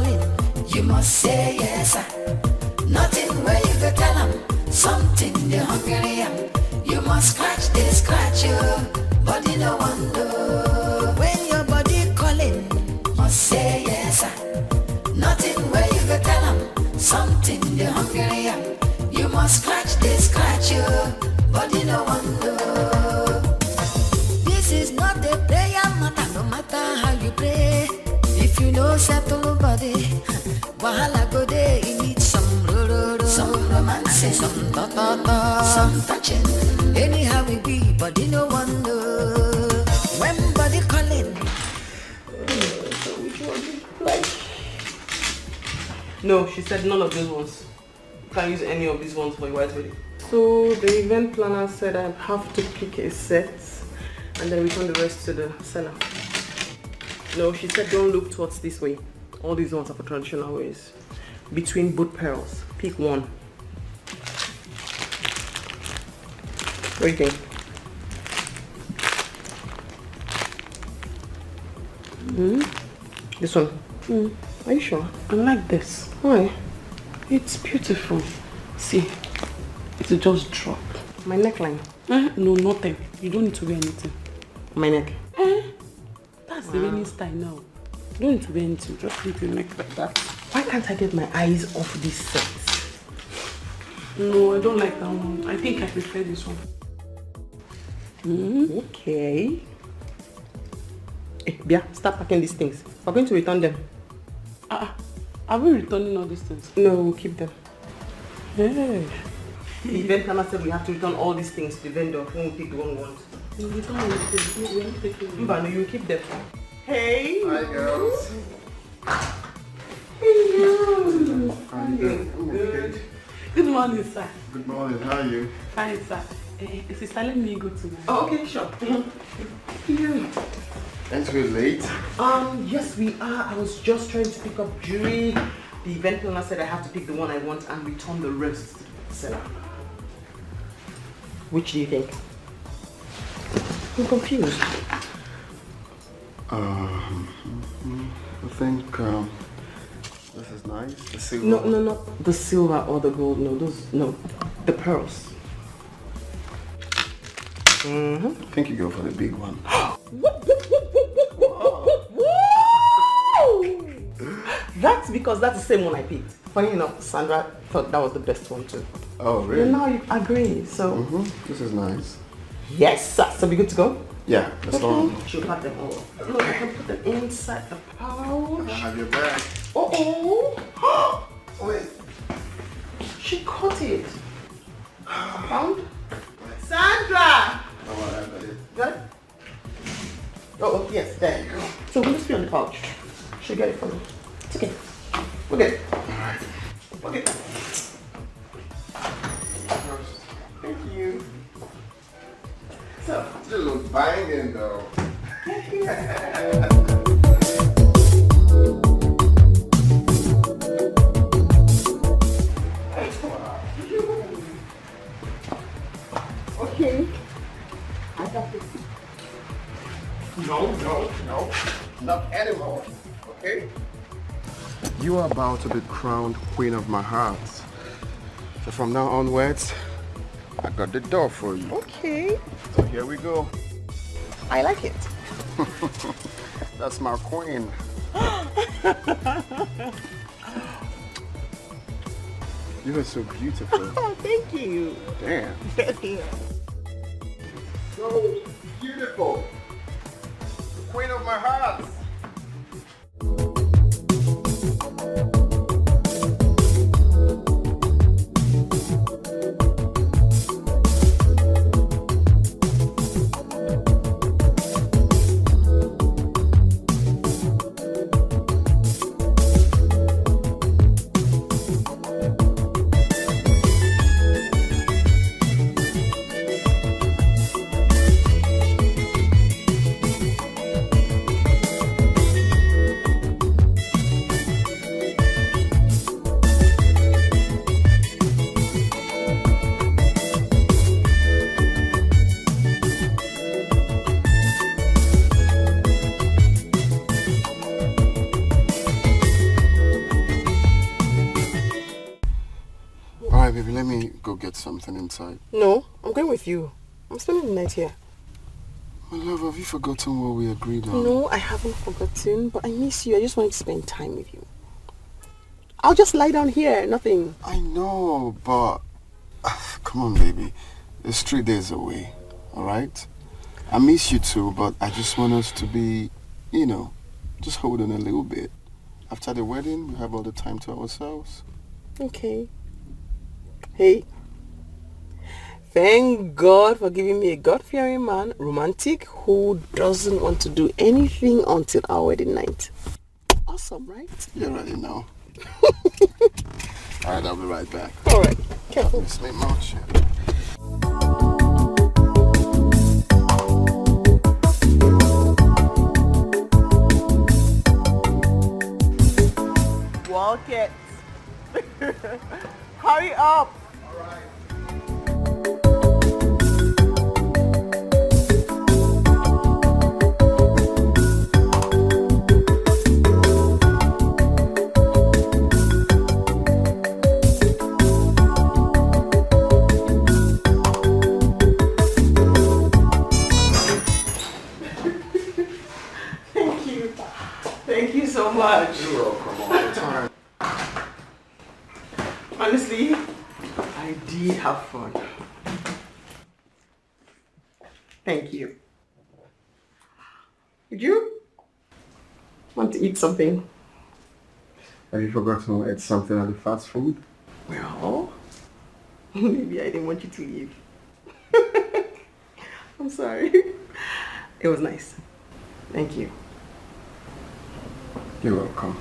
calling, you must say yes. Nothing where you go tell them, something they hungry am. You must scratch, they scratch you, body no one know. When your body calling, must say yes. Nothing where you go tell them, something they hungry am. You must scratch, they scratch you, body no one know. This is not a prayer matter, no matter how you pray. If you know settle body, wahala go there, you need some some romancing, some ta-ta-ta, some touching. Anyhow we be, body no one know. When body calling. No, she said none of those ones. You can't use any of these ones for your white wedding. So the event planner said I have to pick a set and then return the rest to the seller. No, she said don't look towards this way. All these ones are for traditional ways. Between both pearls, pick one. What do you think? This one? Are you sure? I like this. Why? It's beautiful. See, it'll just drop. My neckline? No, nothing. You don't need to wear anything. My neck? That's the wedding style now. You don't need to wear anything. Just leave your neck like that. Why can't I get my eyes off this set? No, I don't like that one. I think I prefer this one. Okay. Hey, Bia, start packing these things. We're going to return them. Are we returning all these things? No, we'll keep them. Hey. The event planner said we have to return all these things to the vendor when we pick the one we want. We'll return all these things. We won't take them. But no, you keep them. Hey! Hi, girls. Hello. How you doing? Good. Good morning, sir. Good morning. How are you? Fine, sir. Sister, let me go to. Oh, okay, sure. Yeah. Aren't we late? Yes, we are. I was just trying to pick up jewelry. The event planner said I have to pick the one I want and return the rest to the seller. Which do you think? I'm confused. I think this is nice. The silver. No, not the silver or the gold. No, the pearls. I think you go for the big one. That's because that's the same one I picked. Funny enough, Sandra thought that was the best one too. Oh, really? And now you agree, so... This is nice. Yes, sir. So we good to go? Yeah, let's go. She'll pack them all. Look, I can put them inside the pouch. I have your bag. Oh! Wait. She caught it. Found? Sandra! Oh, I have it. Got it? Oh, yes, there you go. So we'll just be on the pouch. She'll get it for me. It's okay. We're good. Alright. Okay. Thank you. So, This looks banging though. okay. I got this. No. Not anymore. Okay? You are about to be crowned queen of my heart. So from now onwards, I got the door for you. Okay. So here we go. I like it. That's my queen. You are so beautiful. Oh, thank you. Damn. So beautiful. The queen of my heart. Alright, baby, let me go get something inside. No, I'm going with you. I'm spending the night here. My love, have you forgotten what we agreed on? No, I haven't forgotten, but I miss you. I just wanted to spend time with you. I'll just lie down here, nothing. I know, but... come on, baby. It's 3 days away, alright? I miss you too, but I just want us to be, you know, just hold on a little bit. After the wedding, we have all the time to ourselves. Okay. Hey. Thank God for giving me a God-fearing man, romantic, who doesn't want to do anything until our wedding night. Awesome, right? You're ready now. Alright, I'll be right back. Alright, careful. Miss me much. Walk it. Hurry up. Alright. Thank you so much. You're welcome all the time. Honestly, I did have fun. Thank you. Would you want to eat something? Have you forgotten to eat something at the fast food? Well, maybe I didn't want you to leave. I'm sorry. It was nice. Thank you. You're welcome.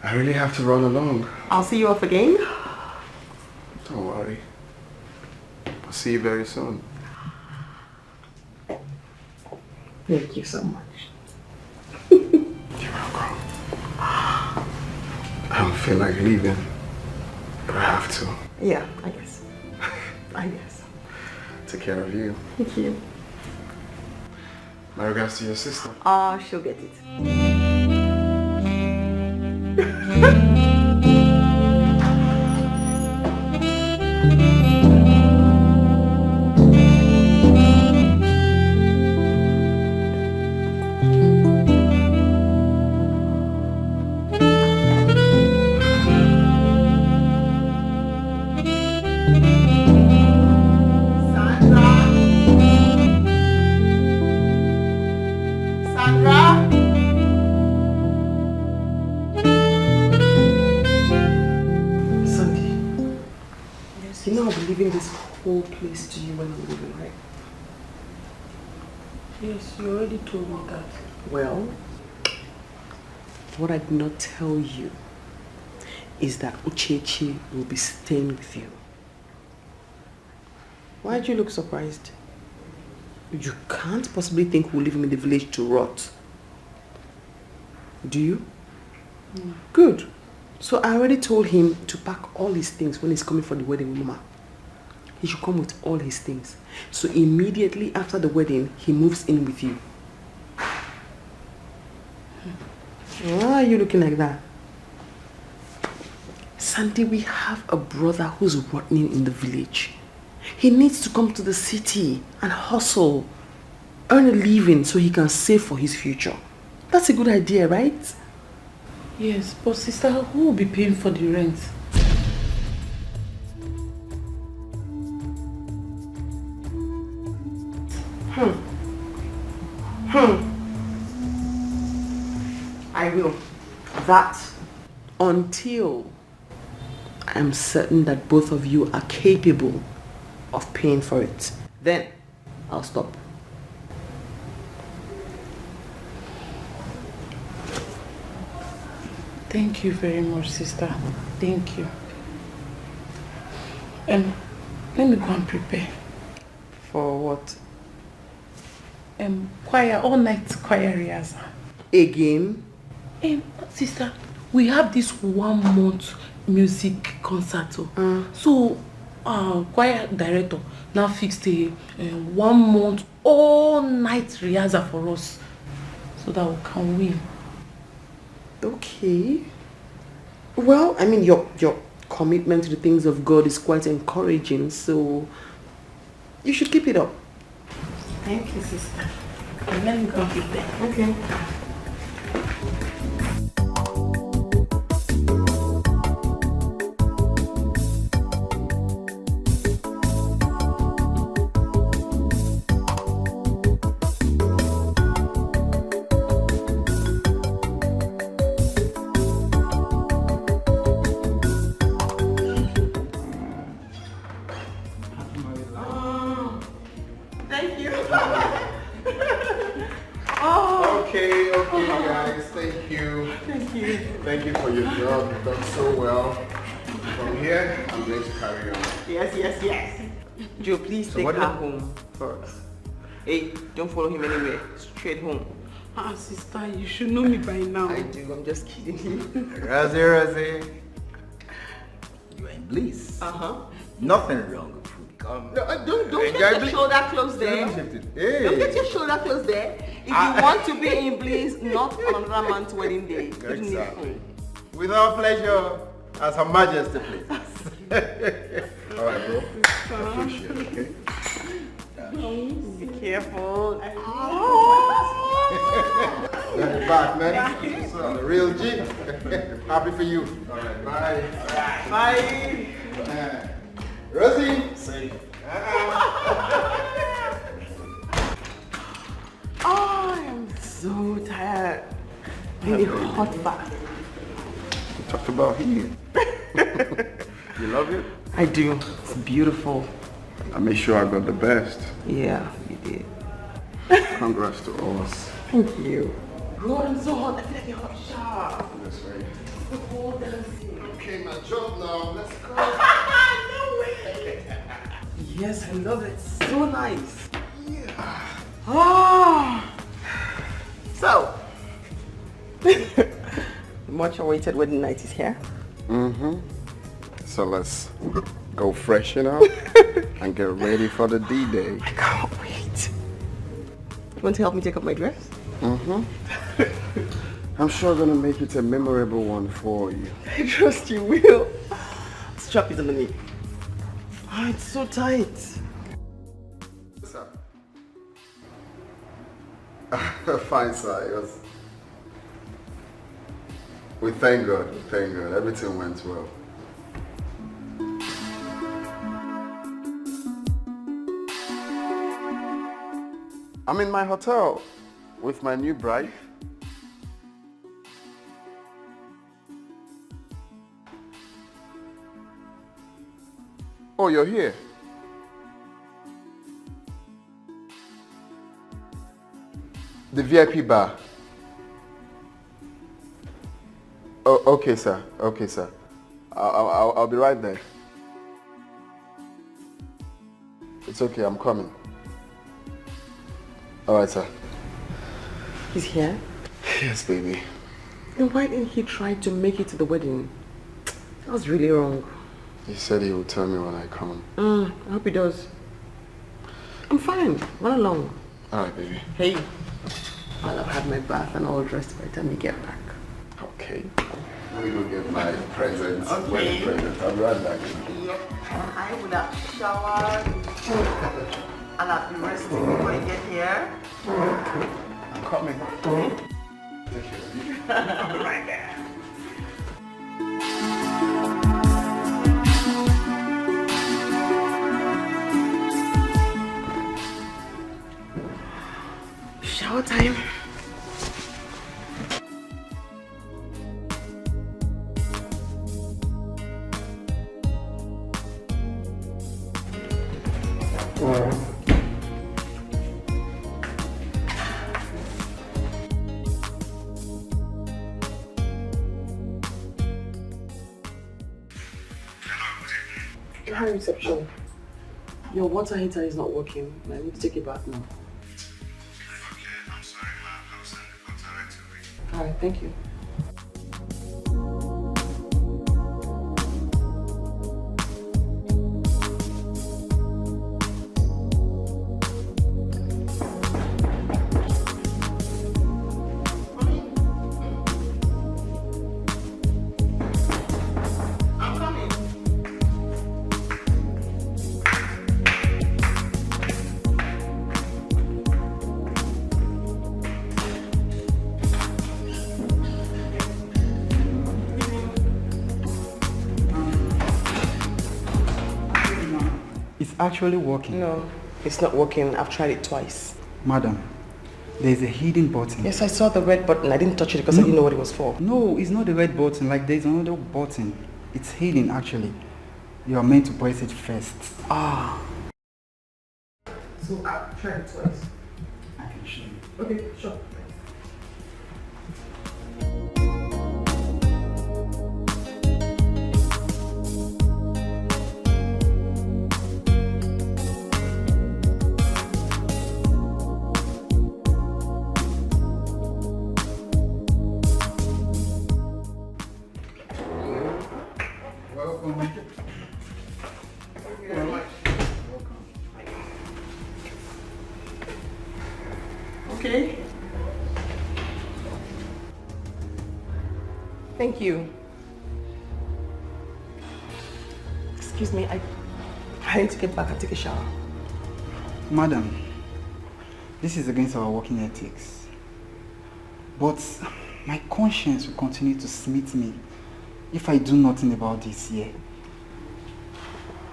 I really have to run along. I'll see you off again. Don't worry. I'll see you very soon. Thank you so much. You're welcome. I don't feel like leaving, but I have to. Yeah, I guess. I guess. Take care of you. Thank you. My regards to your sister. She'll get it. Leaving this whole place to you when I'm leaving, right? Yes, you already told me that. Well, what I did not tell you is that Uchechi will be staying with you. Why do you look surprised? You can't possibly think we'll leave him in the village to rot. Do you? No. Good. So I already told him to pack all his things when he's coming for the wedding with Mama. He should come with all his things. So immediately after the wedding, he moves in with you. Why are you looking like that? Sandy, we have a brother who's rotting in the village. He needs to come to the city and hustle, earn a living so he can save for his future. That's a good idea, right? Yes, but sister, who will be paying for the rent? I will. That until I am certain that both of you are capable of paying for it. Then I'll stop. Thank you very much, sister. Thank you. And let me go and prepare. For what? Choir, all night choir rehearsal. Again? Sister, we have this 1 month music concert. So, choir director now fixed a 1 month all night rehearsal for us so that we can win. Okay. Well, I mean, your commitment to the things of God is quite encouraging. So you should keep it up. Thank you, sister. And let me go give them. Okay. Thank you for your job. You've done so well. From here, I'm going to carry on. Yes. Joe, please take her home first. Hey, don't follow him anywhere. Straight home. Sister, you should know me by now. I do. I'm just kidding you. Rosie. You are in bliss. Nothing wrong with food. Come. No, don't get your shoulder close there. Hey. Don't get your shoulder close there. If you want to be in bliss, not on another man's wedding day. Exactly. With our pleasure, as Her Majesty please. All right, bro. Appreciate it, okay? Be careful. Back, man. The real G. Happy for you. All right, bye. Bye. Rosie. Say. I am so tired. I need a hot bath. We talked about heat. You love it? I do. It's beautiful. I made sure I got the best. Yeah, you did. Congrats to us. Thank you. God, I'm so hot. I feel like a hot shower. That's right. The whole dancing. Okay, now jump now. Let's go. No way. Yes, I love it. So nice. Yeah. Oh. So, the much awaited wedding night is here. So let's go freshen up and get ready for the D-Day. I can't wait. You want to help me take off my dress? I'm sure gonna make it a memorable one for you. I trust you will. Strap it on me. Oh, it's so tight. Sir. Fine, sir. It was... We thank God. Everything went well. I'm in my hotel with my new bride. Oh, you're here? The VIP bar. Oh, okay, sir. Okay, sir. I'll be right there. It's okay, I'm coming. All right, sir. He's here? Yes, baby. Then why didn't he try to make it to the wedding? That was really wrong. He said he would tell me when I come. I hope he does. I'm fine. Run along. All right, baby. Hey, I'll have had my bath and all dressed by the time you get back. Okay. Let me go get my presents. Okay. Wedding presents. I'll be right back. Yep. And I would have showered and I've been resting before you get here. I'm coming. Take care of you. I'll be right there. Shower time. Hi, reception. Your water heater is not working. I need to take it back now. Okay, I'm sorry, ma'am. I'll send the water right away. Alright, thank you. I'm coming. actually working. No, it's not working. I've tried it twice. Madam, there's a hidden button. Yes, I saw the red button. I didn't touch it because I didn't know what it was for. No, it's not the red button. Like there's another button. It's hidden actually. You are meant to press it first. Ah. So I've tried it twice. I can show you. Okay, sure. Okay. Thank you. Excuse me, I need to get back and take a shower. Madam, this is against our working ethics. But my conscience will continue to smite me if I do nothing about this here.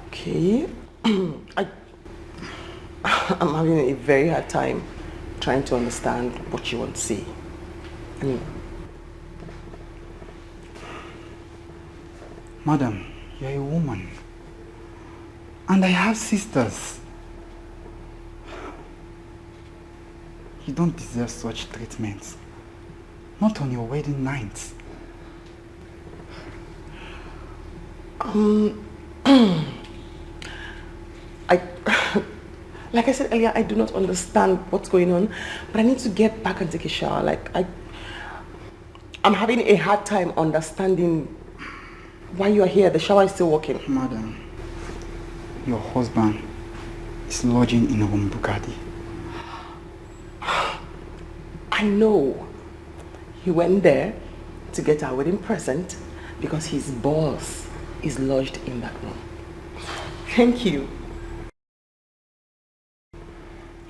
Okay. I'm having a very hard time trying to understand what you want to say. I mean, Madam, you're a woman. And I have sisters. You don't deserve such treatment. Not on your wedding night. Like I said earlier, I do not understand what's going on, but I need to get back and take a shower. I'm having a hard time understanding why you are here. The shower is still working. Madam, your husband is lodging in a Bugatti. I know. He went there to get our wedding present because his boss is lodged in that room. Thank you.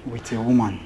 With a woman.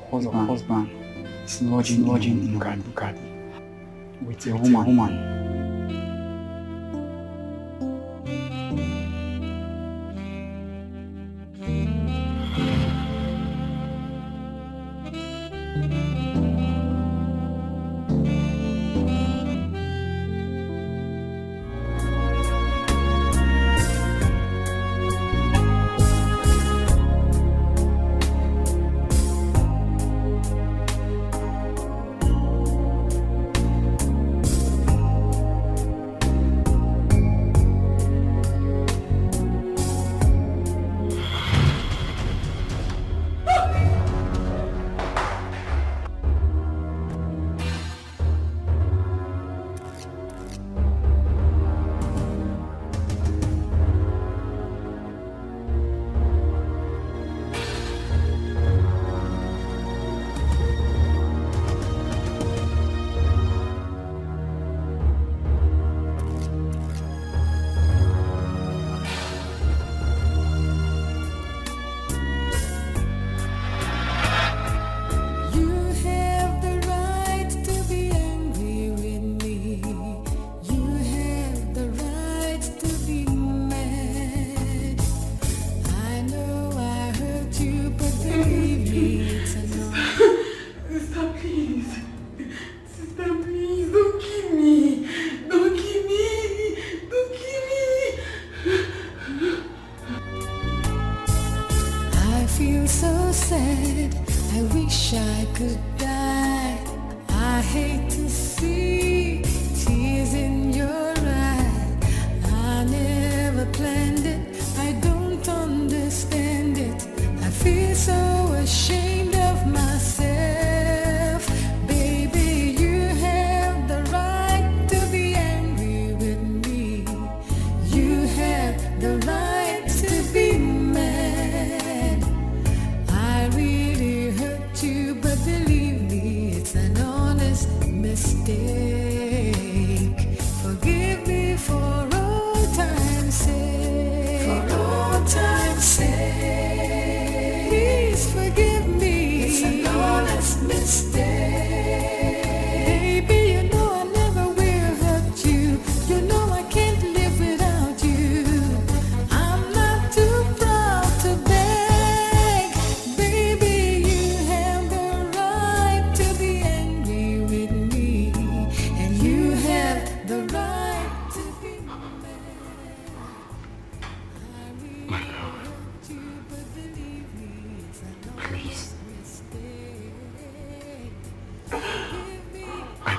Your husband is lodging in a Bugatti with a woman.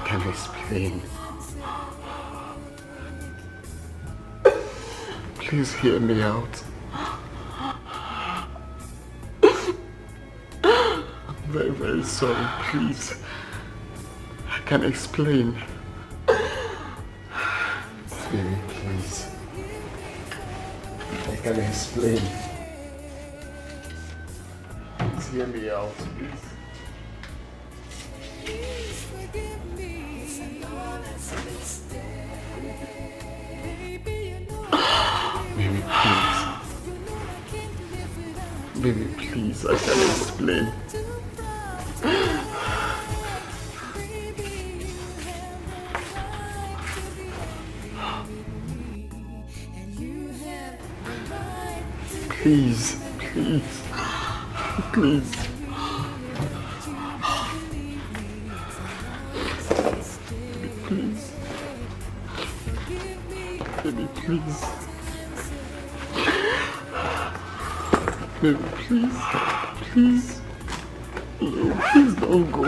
can explain. Please hear me out. I'm very, very sorry. Please. I can explain. Baby, please. I can explain. Please hear me out, please. Baby, please. Baby, please, I can explain. Please, please, please. Please. Baby, please. Baby, please. Please. No, please don't go.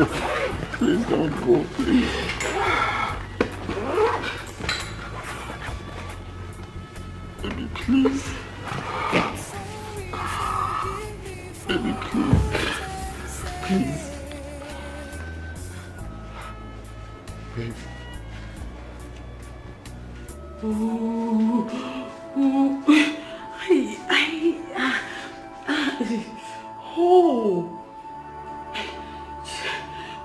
Please don't go, please. Baby, please. Baby, please. Please. Baby.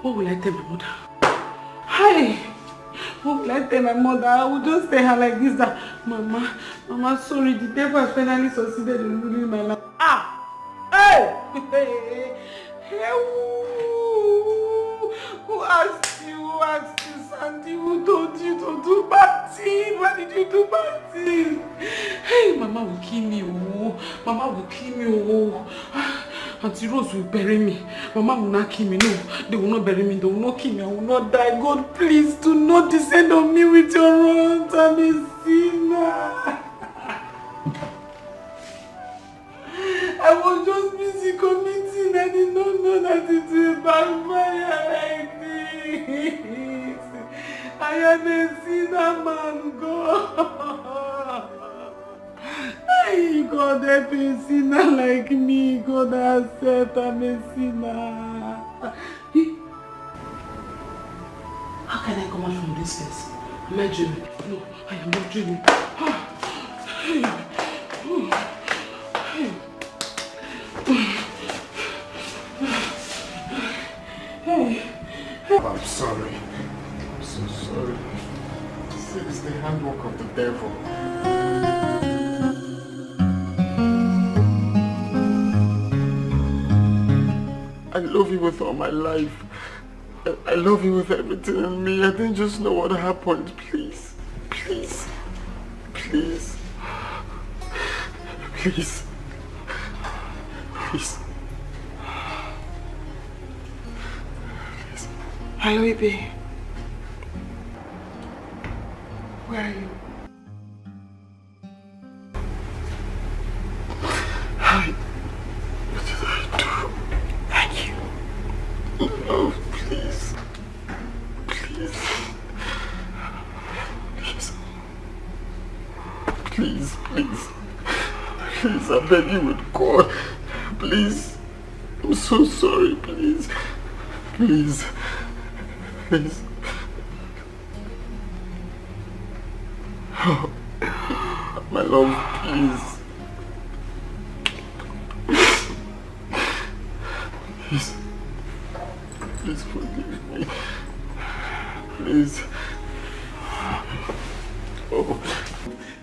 What will I tell my mother? Hi! What will I tell my mother? I will just tell her like this that Mama, sorry, the devil has finally succeeded in ruling my life. Hey! Who asked you, Sandy? Who told you to do bad things? Why did you do bad things? Hey, Mama will kill me, oh. Mama will kill me, oh. Auntie Rose will bury me. Mama will not kill me. No, they will not bury me. They will not kill me. I will not die. God, please do not descend on me with your wrath. I'm a sinner. I was just busy committing. I did not know that it will backfire like this. I am a sinner, man, God. Hey, God, help a sinner like me. God, accept I'm a sinner. How can I come out from this place? Am I dreaming? No, I am not dreaming. I'm sorry. I'm so sorry. This is the handwork of the devil. I love you with all my life. I love you with everything in me. I didn't just know what happened. Please. Please. Please. Please. Please. Hello, baby. Where are you? Hi. What did I do? Thank you. No, please. Please. Please. Please. Please, I beg you with God. Please. I'm so sorry, please. Please. Please. Oh, my love, please. Please. Please forgive me. Please. Oh,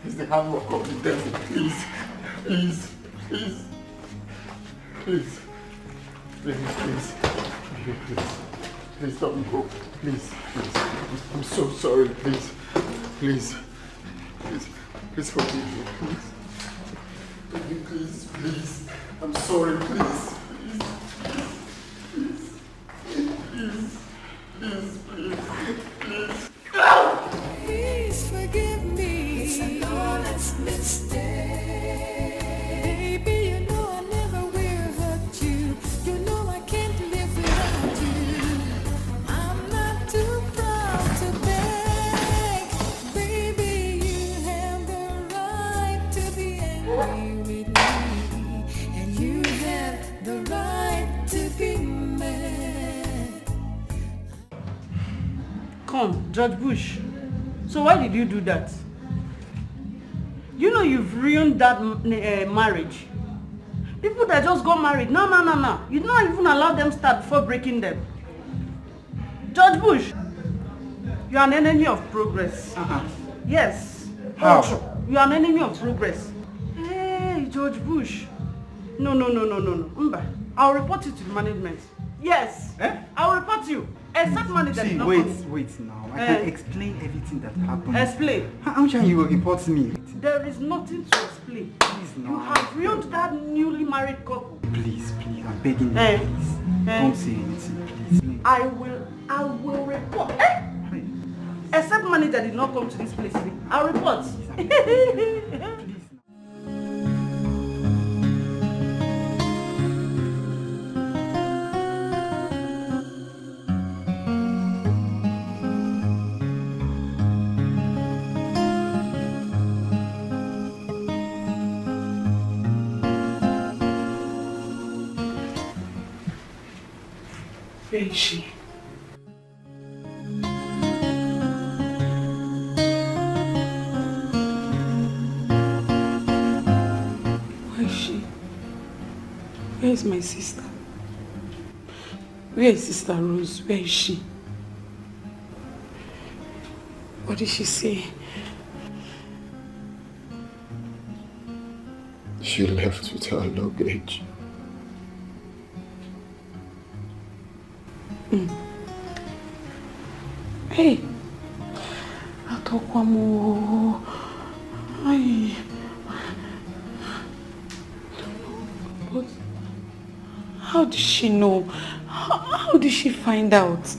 it's the handwork of the devil. Please. Please. Please. Please. Please. Please. Please. Please don't go. Please. Please. I'm so sorry. Please. Please. Please. Please forgive me. Please. Please. Please. I'm sorry. Please. Please. Please. Please. Please. Please. Please forgive me. It's a flawless mistake. Baby, you know I never will hurt you. You know I can't live without you. I'm not too proud George Bush, so why did you do that? You know you've ruined that marriage. People that just got married, no. You don't even allow them start before breaking them. George Bush, you are an enemy of progress. Yes. How? You are an enemy of progress. Hey, George Bush. No. Mba, I'll report you to the management. Yes. I'll report you. Except manager. See, wait now. I can explain everything that happened. Explain. I'm sure you will report me. There is nothing to explain. Please, no. You have ruined that newly married couple. Please, I'm begging you, please. Don't say anything, please. I will report. Please. Except manager did not come to this place. I'll report. Please. Where is she? Where is she? Where is my sister? Where is Sister Rose? Where is she? What did she say? She left with her luggage. Hey, Atokwamo. Ay. But how did she know? How did she find out?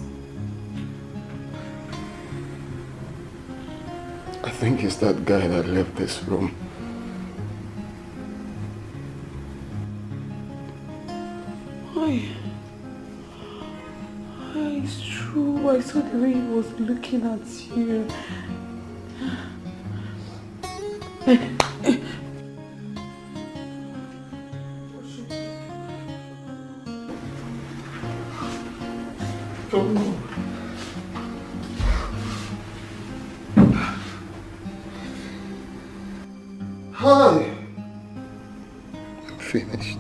I think it's that guy that left this room. Ay. It's true. I saw the way he was looking at you. Hi. I'm finished.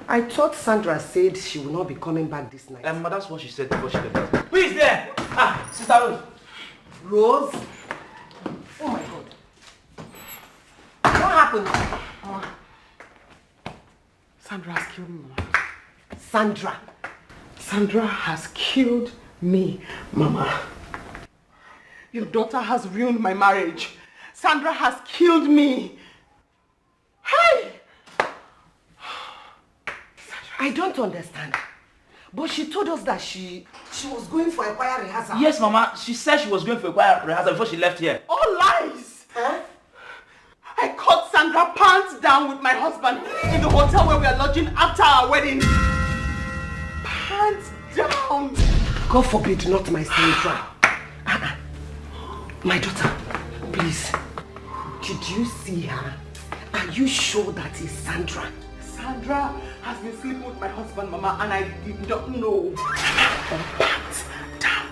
I thought Sandra said she will not be coming back this night. That's what she said before she left. Who is there? Sister Rose. Rose? Oh my God. What happened? Sandra has killed me, Mama. Sandra? Sandra has killed me, Mama. Your daughter has ruined my marriage. Sandra has killed me. Hey! I don't understand. But she told us that she was going for a choir rehearsal. Yes, Mama. She said she was going for a choir rehearsal before she left here. All lies! I caught Sandra pants down with my husband in the hotel where we are lodging after our wedding. Pants down! God forbid not my Sandra. My daughter, please. Did you see her? Are you sure that is Sandra? Sandra has been sleeping with my husband, Mama, and I did not know. Pants down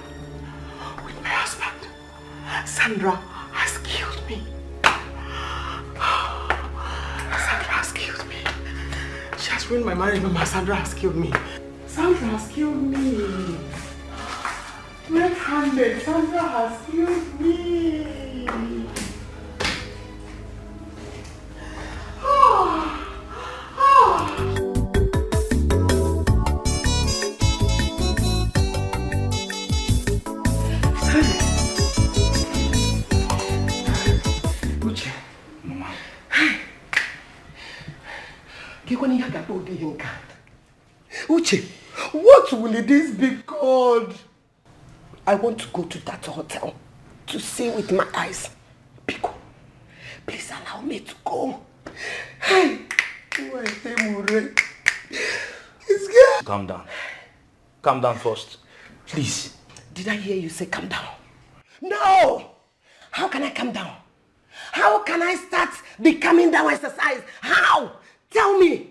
with my husband. Sandra has killed me. Sandra has killed me. She has ruined my marriage, Mama. Sandra has killed me. Sandra has killed me. Red-handed. Sandra has killed me. Uche, what will this be called? I want to go to that hotel to see with my eyes. Pico, please allow me to go. Hey, Calm down. Calm down first. Please. Did I hear you say calm down? No! How can I calm down? How can I start the calming down exercise? How? Tell me.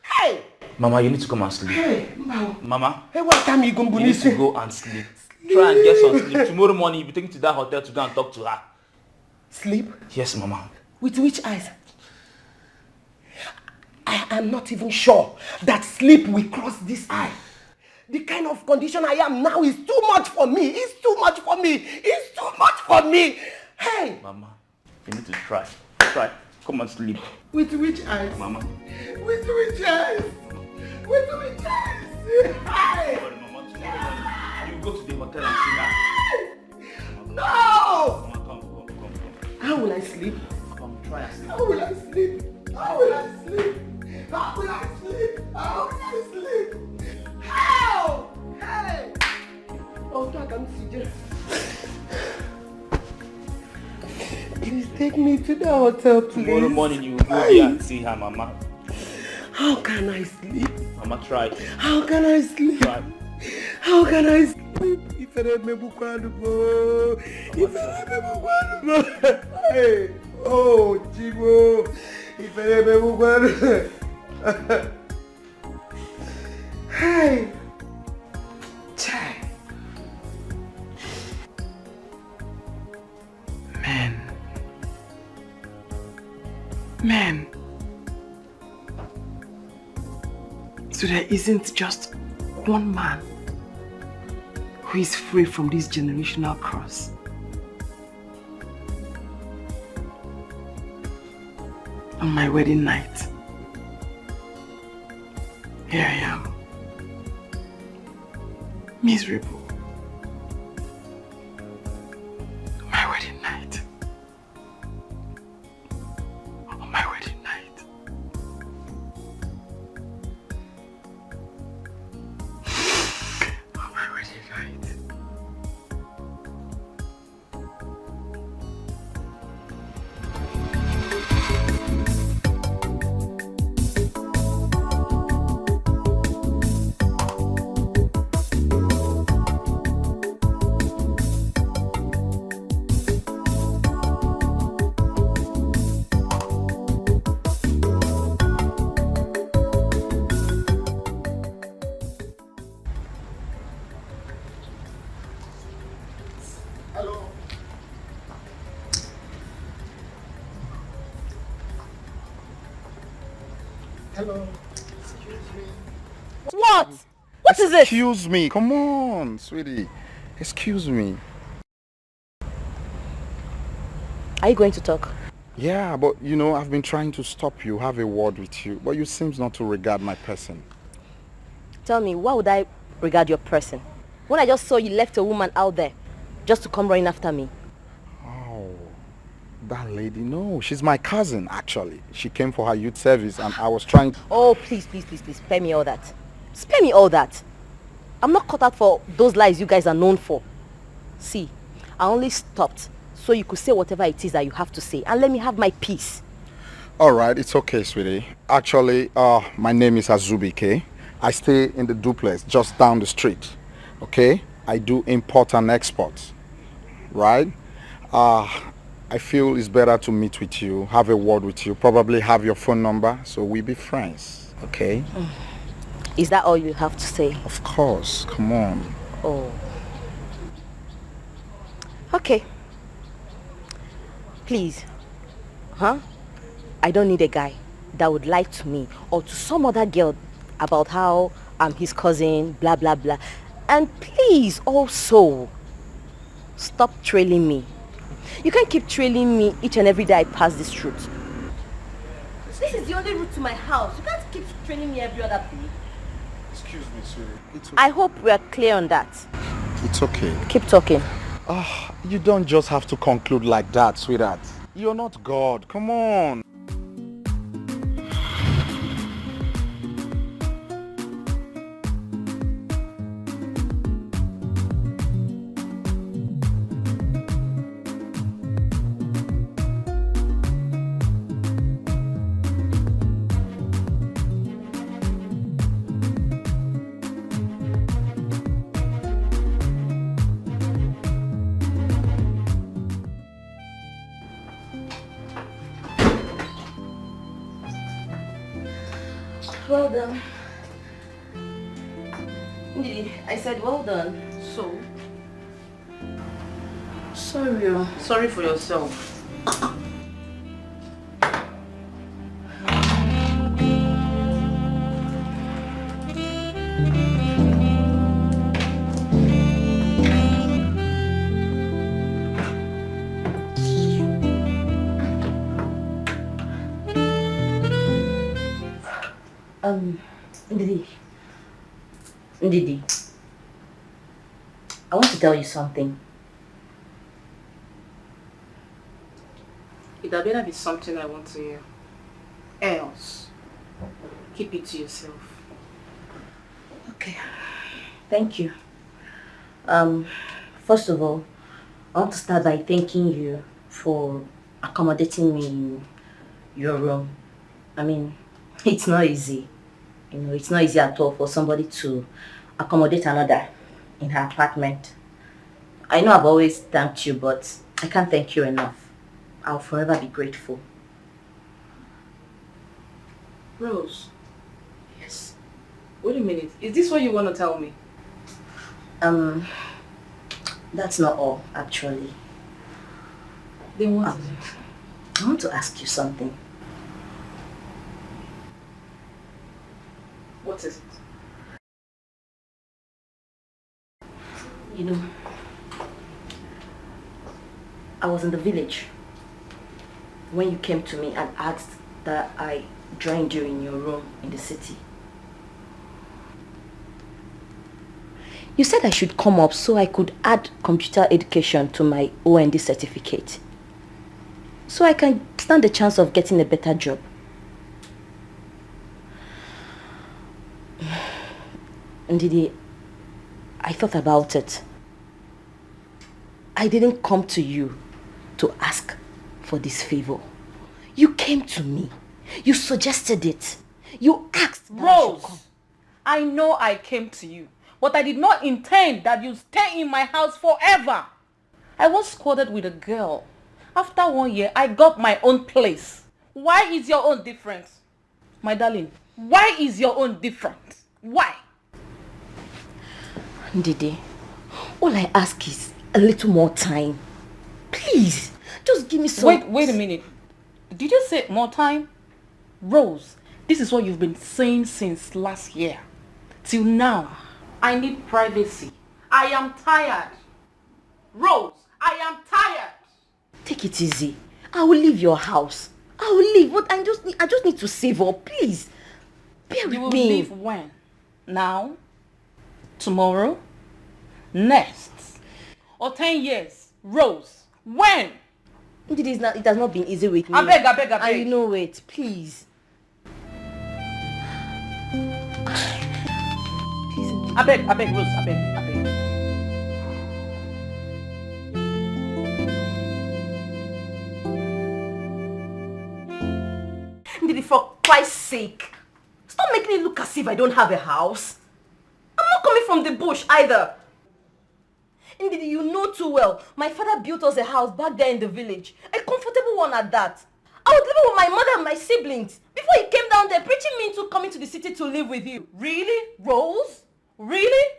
Hey! Mama, you need to come and sleep. Hey, Mama. Mama, Hey, what time you going to need to go and sleep. Try and get some sleep. Tomorrow morning, you'll be taken to that hotel to go and talk to her. Sleep? Yes, Mama. With which eyes? I am not even sure that sleep will cross this eye. The kind of condition I am now is too much for me. It's too much for me. It's too much for me. Hey! Mama, you need to try. Try. Come and sleep. With which eyes? Mama. With which eyes? With which eyes? Hey! Mama, tomorrow morning, you go to the hotel and see her. No! Mama, come. How will I sleep? Come, try and sleep. How will I sleep? How will I sleep? How will I sleep? How will I sleep? How? Hey! Oh, I can see you. Please take me to the hotel, please. Tomorrow morning you will go there and see her, Mama. How can I sleep? Mama, try. How can I sleep? Try. How can I sleep? If I don't remember Kwanubo. If I don't remember Kwanubo. Hey! Oh, Chibo. If I don't remember Kwanubo. Hey! Chai! Man. So there isn't just one man who is free from this generational curse. On my wedding night, here I am, miserable. On my wedding night. On my wedding night. On my wedding night. Hello. What? What is it? Excuse me. Come on, sweetie. Excuse me. Are you going to talk? Yeah, but you know, I've been trying to stop you, have a word with you, but you seem not to regard my person. Tell me, why would I regard your person? When I just saw you left a woman out there just to come running after me. Oh, that lady, no, she's my cousin actually. She came for her youth service and I was trying to... Oh, please, please, please, please, spare me all that. Spare me all that. I'm not cut out for those lies you guys are known for. See, I only stopped so you could say whatever it is that you have to say and let me have my peace. All right, it's okay, sweetie. Actually, my name is Azubike. I stay in the duplex just down the street. Okay? I do import and export. Right? I feel it's better to meet with you, have a word with you, probably have your phone number so we be friends. Okay? Is that all you have to say? Of course. Come on. Oh. Okay. Please. Huh? I don't need a guy that would lie to me or to some other girl about how I'm his cousin, blah, blah, blah. And please also stop trailing me. You can't keep trailing me each and every day I pass this route. This is the only route to my house. You can't keep trailing me every other day. Excuse me, sweetie. It's okay. I hope we are clear on that. It's okay. Keep talking. You don't just have to conclude like that, sweetheart. You're not God. Come on. Well done. I said well done. So? Sorry, sorry for yourself. Ndidi, I want to tell you something. It had better be something I want to hear. Else, keep it to yourself. Okay. Thank you. First of all, I want to start by thanking you for accommodating me in your room. I mean, it's not easy. You know, it's not easy at all for somebody to accommodate another in her apartment. I know I've always thanked you, but I can't thank you enough. I'll forever be grateful. Rose. Yes. Wait a minute. Is this what you want to tell me? That's not all, actually. Then what is it? I want to ask you something. What is it? You know, I was in the village when you came to me and asked that I joined you in your room in the city. You said I should come up so I could add computer education to my OND certificate, so I can stand the chance of getting a better job. Ndidi, I thought about it. I didn't come to you to ask for this favor. You came to me. You suggested it. You asked. Rose, I know I came to you, but I did not intend that you stay in my house forever. I was squatted with a girl. After 1 year, I got my own place. Why is your own different? My darling, why is your own different? Why? Ndidi, all I ask is a little more time. Please, just give me some... Wait a minute. Did you say more time? Rose, this is what you've been saying since last year. Till now, I need privacy. I am tired. Rose, I am tired. Take it easy. I will leave your house. I will leave, but I just need to save up. Please, bear with me. You will leave when? Now? Tomorrow? Next? Or 10 years? Rose, when? It has not been easy with me. I beg. I know it. Please. I beg, Rose, I beg. Ndidi, for Christ's sake, stop making it look as if I don't have a house. I'm not coming from the bush either. Ndidi, you know too well, my father built us a house back there in the village. A comfortable one at that. I was living with my mother and my siblings before he came down there preaching me into coming to the city to live with you. Really, Rose? Really?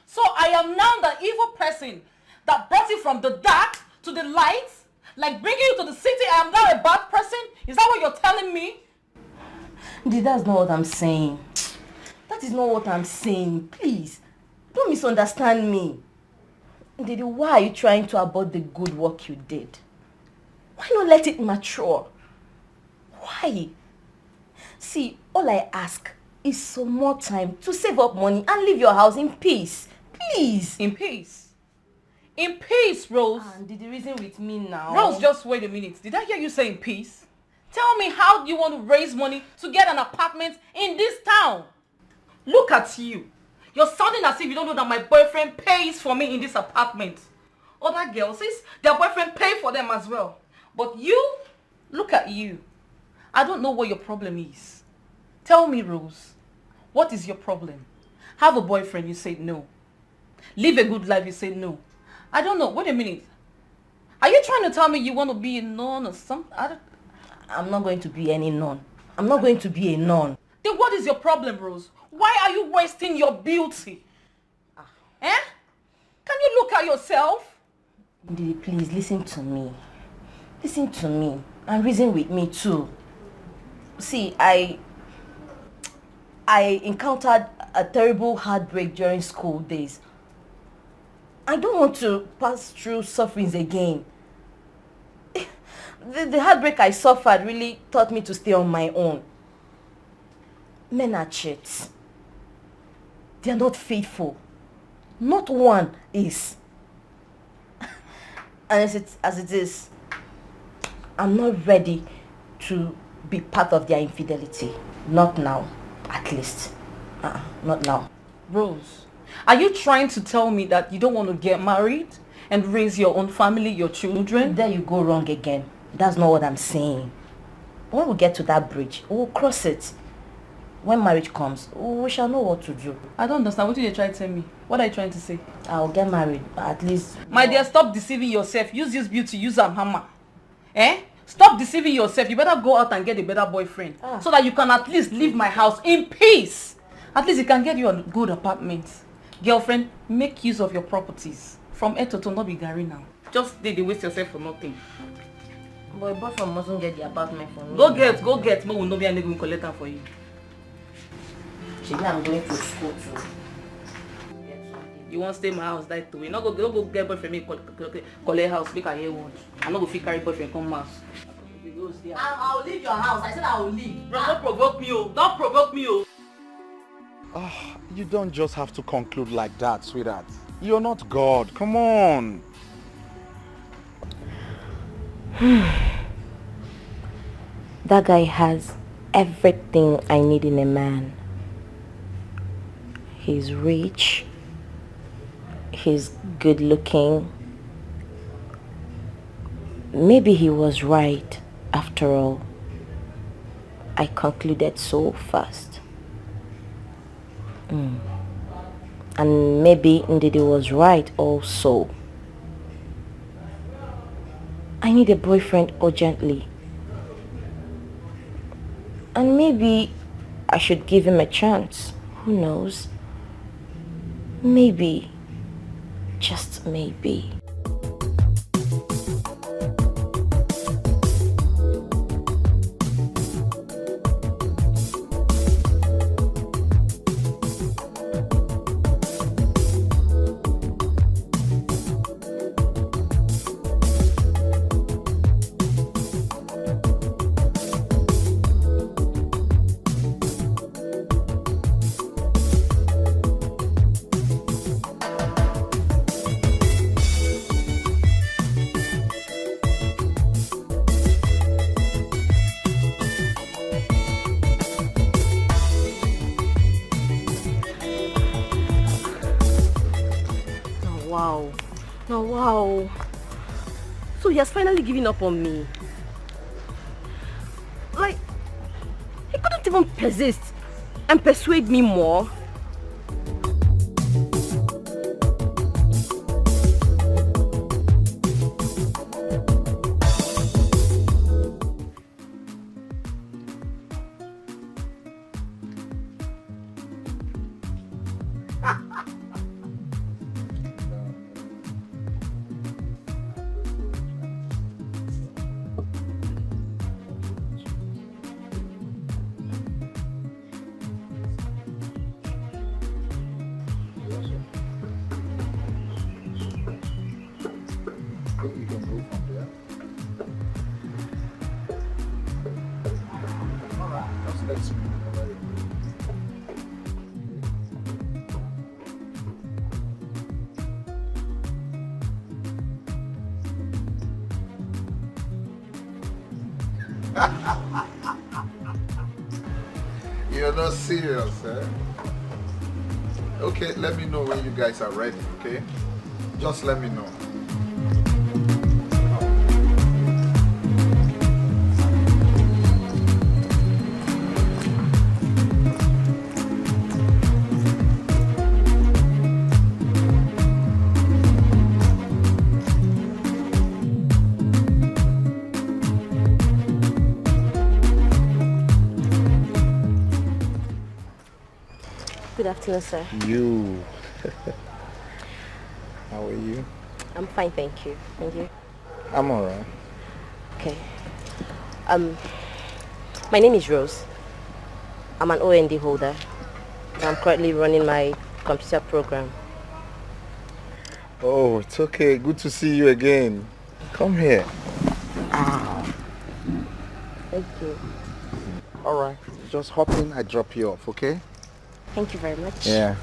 So I am now the evil person that brought you from the dark to the light? Like bringing you to the city, I am now a bad person? Is that what you're telling me? Ndidi, that's not what I'm saying. That is not what I'm saying. Please, don't misunderstand me. Ndidi, why are you trying to abort the good work you did? Why not let it mature? Why? See, all I ask is some more time to save up money and leave your house in peace. Please. In peace? In peace, Rose. Ndidi, reason with me now. Rose, just wait a minute. Did I hear you say in peace? Tell me, how do you want to raise money to get an apartment in this town? Look at you. You're sounding as if you don't know that my boyfriend pays for me in this apartment. Other girls, says their boyfriend pays for them as well. But you, look at you. I don't know what your problem is. Tell me, Rose, what is your problem? Have a boyfriend, you say no. Live a good life, you say no. I don't know. Wait a minute. Are you trying to tell me you want to be a nun or something? I'm not going to be any nun. I'm not going to be a nun. Then what is your problem, Rose? Why are you wasting your beauty? Eh? Can you look at yourself? Ndidi, please listen to me. Listen to me and reason with me too. See, I encountered a terrible heartbreak during school days. I don't want to pass through sufferings again. The heartbreak I suffered really taught me to stay on my own. Men are cheats. They are not faithful. Not one is. And as it is, I'm not ready to be part of their infidelity. Not now, at least. Not now. Rose, are you trying to tell me that you don't want to get married and raise your own family, your children? There you go wrong again. That's not what I'm saying. When we get to that bridge, we'll cross it. When marriage comes, we shall know what to do. I don't understand. What did you try to tell me? What are you trying to say? I'll get married, at least. My dear, stop deceiving yourself. Use this beauty, use a hammer. Eh? Stop deceiving yourself. You better go out and get a better boyfriend. So that you can at least leave my house in peace. At least he can get you a good apartment. Girlfriend, make use of your properties. From A to not be Gary now. Just they waste yourself for nothing. But a boyfriend mustn't get the apartment for me. Go get. Mo will not be any going to collect them for you. I'm going to school too. You won't stay in my house that way. Not go get boyfriend me collect house, make a hear one. I'm not go fit carry boyfriend come house. I'll leave your house. I said I will leave. Bro, don't provoke me, oh. Don't provoke me, oh. Oh, you don't just have to conclude like that, sweetheart. You're not God. Come on. That guy has everything I need in a man. He's rich. He's good looking. Maybe he was right after all. I concluded so fast. And maybe Ndidi was right also. I need a boyfriend urgently. And maybe I should give him a chance. Who knows? Maybe. Just maybe. Wow. So he has finally given up on me. Like, he couldn't even persist and persuade me more. You're not serious, eh? Okay, let me know when you guys are ready, okay? Just let me know. afternoon, sir. You. How are you? I'm fine, thank you. And you? I'm alright. Okay. My name is Rose. I'm an OND holder. I'm currently running my computer program. Oh, it's okay. Good to see you again. Come here. Thank you. Alright. Just hop in. I drop you off, okay? Thank you very much. Yeah.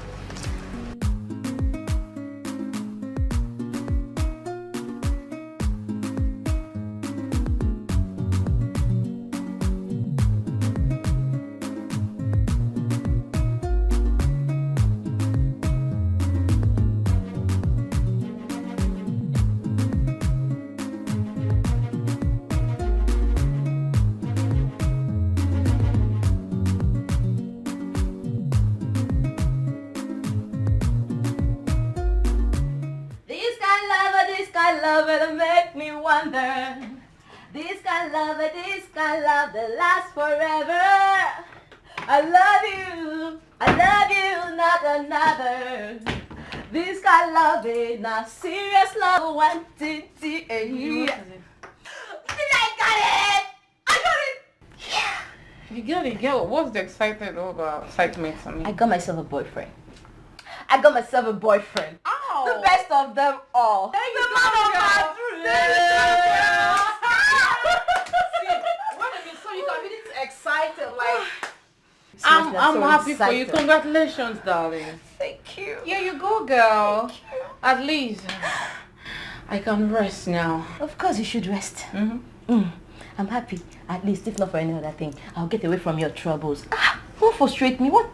That lasts forever. I love you, not another. This kind of love is not serious love. I got it. Yeah. You got it, girl. What's the excitement I mean? I got myself a boyfriend. Oh. The best of them all. The man of my dreams. Excited, like I'm happy for you. Congratulations, darling. Thank you. Yeah, you go, girl. At least I can rest now. Of course you should rest. I'm happy. At least, if not for any other thing, I'll get away from your troubles. Don't frustrate me. What?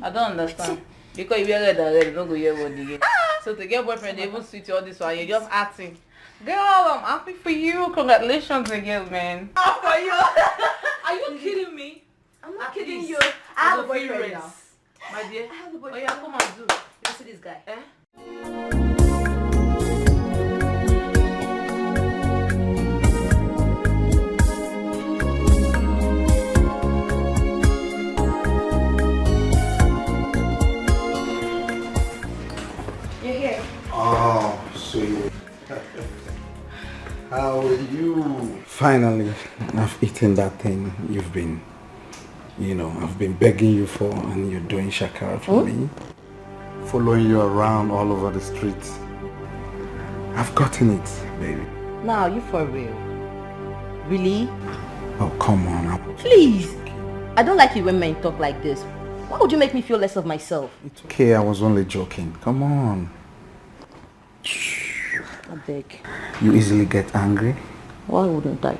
I don't understand. Because you are already, don't go here one again. So to get boyfriend, they even sweet you all this one. You're just acting. Girl, I'm happy for you. Congratulations again, man. For you. Are you kidding me? I'm not kidding you. I have a boyfriend now. My dear. I have a boyfriend. Oh yeah, come and do. You see this guy? You're here. Oh, sweet. How are you? Finally, I've eaten that thing you've been, I've been begging you for, and you're doing shakara for me. Following you around all over the streets. I've gotten it, baby. Now, you for real? Really? Oh, come on. Please. I don't like it when men talk like this. Why would you make me feel less of myself? It's okay, I was only joking. Come on. I beg. You easily get angry? Why wouldn't I?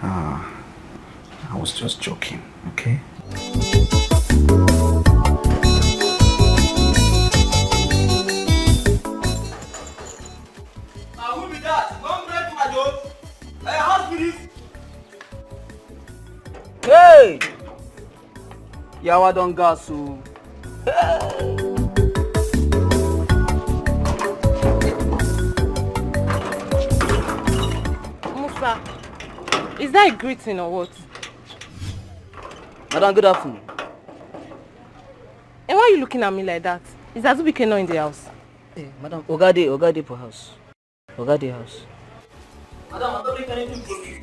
I was just joking, okay? Who be that? Don't break my door. Hey, how's this? Hey! Yawa don gas o. Musa, is that a greeting or what? Madam, good afternoon. And why are you looking at me like that? Is Azubi Keno in the house? Hey, Madam, Ogade for house. Ogade house. Madam, I don't make anything for you.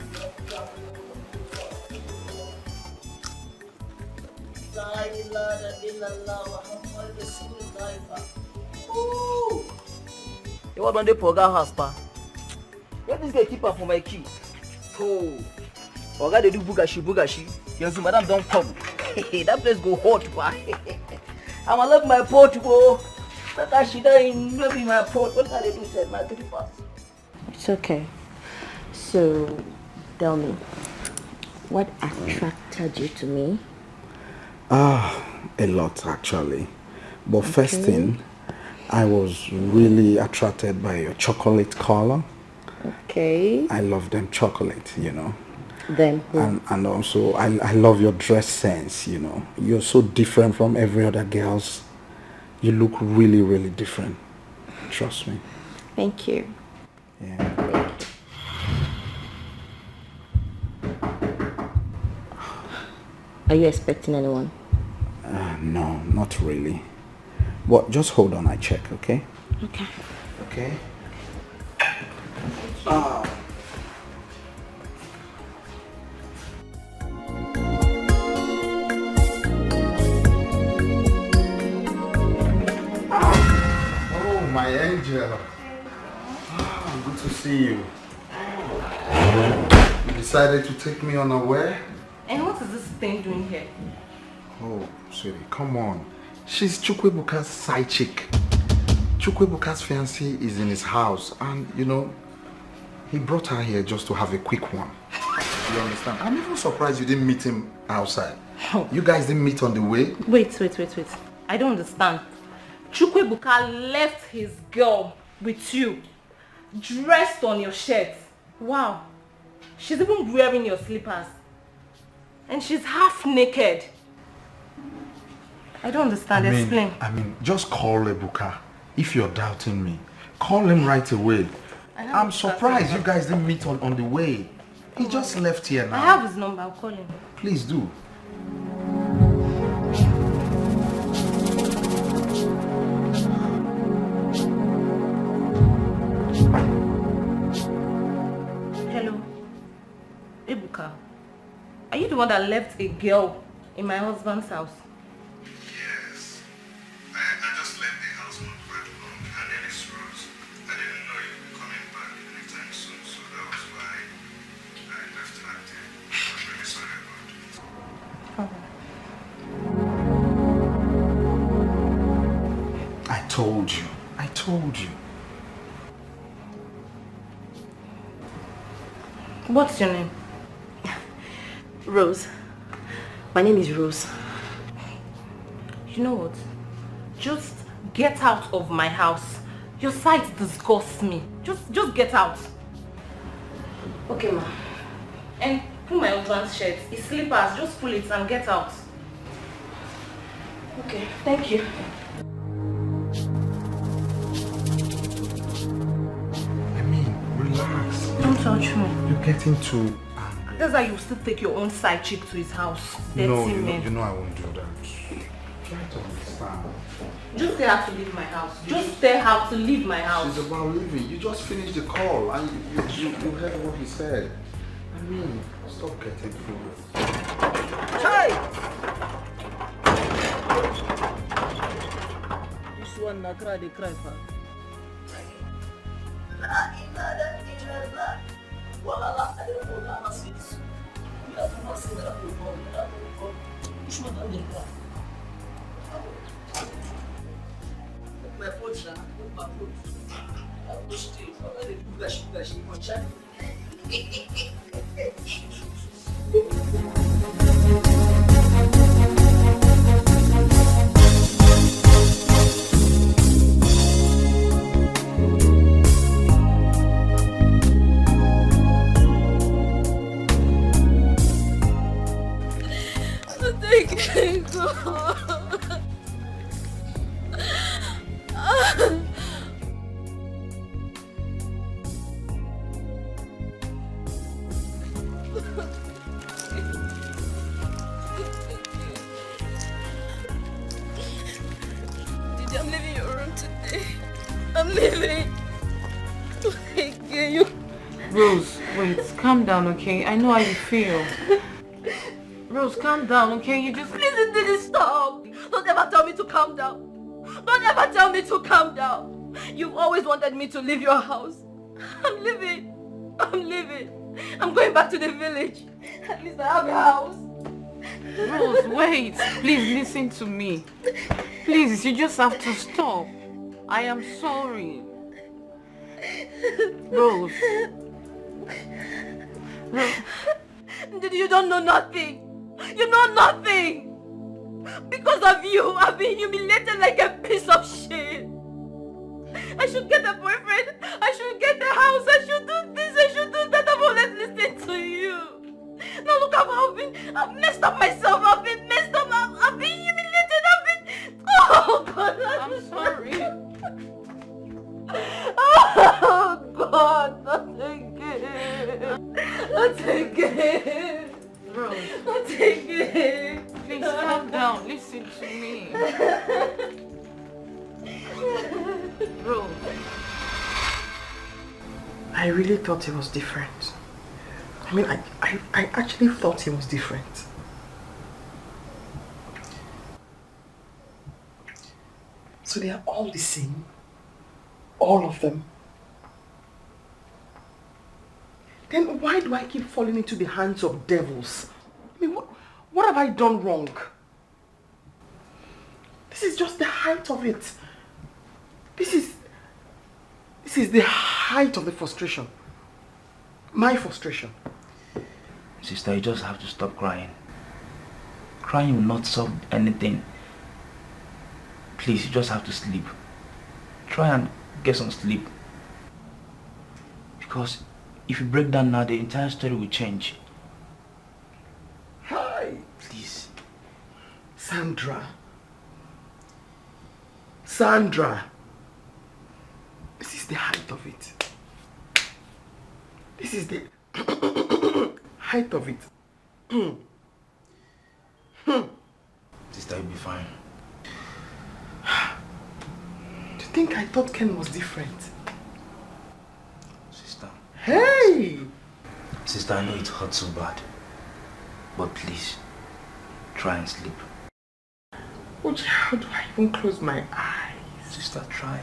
You want on the Poga house, pa? Where this guy keep up for my key? Oh, Oga they do bugashi. Yes, madam don't come. That place go hot, pa. I'ma love my pot, go. That she dying, loving my pot. What can they do? Said my 3 parts. It's okay. So, tell me, what attracted you to me? A lot actually. But first thing, I was really attracted by your chocolate color. Okay. I love them chocolate, Then And also, I love your dress sense, You're so different from every other girls. You look really, really different. Trust me. Thank you. Yeah. Thank you. Are you expecting anyone? No, not really. But just hold on, I check, okay? Okay. Okay. Oh, my angel. Good to see you. You decided to take me unaware? And what is this thing doing here? Oh, sweetie, come on. She's Chukwebuka's side chick. Chukwebuka's fiancé is in his house and, you know, he brought her here just to have a quick one. You understand? I'm even surprised you didn't meet him outside. Oh. You guys didn't meet on the way? Wait. I don't understand. Chukwebuka left his girl with you, dressed on your shirt. Wow. She's even wearing your slippers. And she's half naked. I don't understand. Explain. I mean, just call Ebuka. If you're doubting me, call him right away. I'm surprised you guys didn't meet on the way. He just left here now. I have his number. I'll call him. Please do. Hello. Ebuka. Are you the one that left a girl in my husband's house? Yes. I just left the house not quite long. Her name is Rose. I didn't know you'd be coming back anytime soon, so that was why I left her there. I'm really sorry about it. I told you. What's your name? Rose. My name is Rose. You know what? Just get out of my house. Your sight disgusts me. Just get out. Okay, ma. And pull my husband's shirt. His slippers. Just pull it and get out. Okay, thank you. I mean, relax. Don't touch me. You're getting too angry. That's why you still take your own side chick to his house. No, Dirty you man. know I won't do that. Try to understand. Just tell her to leave my house. Just tell her to leave my house. She's about leaving. You just finished the call and you heard what he said. I mean, stop getting fooled. Hey! This one na cry, they cry for. I'm leaving your room today. I'm leaving. You. Rose, wait, calm down, okay? I know how you feel. Rose, calm down, okay? You just... Please, Didi, stop. Don't ever tell me to calm down. Don't ever tell me to calm down. You've always wanted me to leave your house. I'm leaving. I'm going back to the village. At least I have a house. Rose, wait. Please listen to me. Please, you just have to stop. I am sorry. Rose. Didi, you don't know nothing. You know nothing. Because of you, I've been humiliated like a piece of shit. I should get a boyfriend. I should get a house. I should do this. I should do that. I've always listened to you. Now look how I've messed up myself. I've been messed up. I've been humiliated. Oh God. I'm sorry. Oh God. Not again. Not again. Rose. Not again. Please calm down. Listen to me. Bro. I really thought he was different. I mean, I actually thought he was different. So they are all the same? All of them? Then why do I keep falling into the hands of devils? I mean, what have I done wrong? This is just the height of it. This is the height of the frustration. My frustration. Sister, you just have to stop crying. Crying will not solve anything. Please, you just have to sleep. Try and get some sleep. Because if you break down now, the entire story will change. Hi. Please. Sandra. This is the height of it. This is the height of it. Sister, you'll be fine. Do you think I thought Ken was different? Sister. Hey! Sister, I know it hurts so bad. But please, try and sleep. How do I even close my eyes? Sister, try.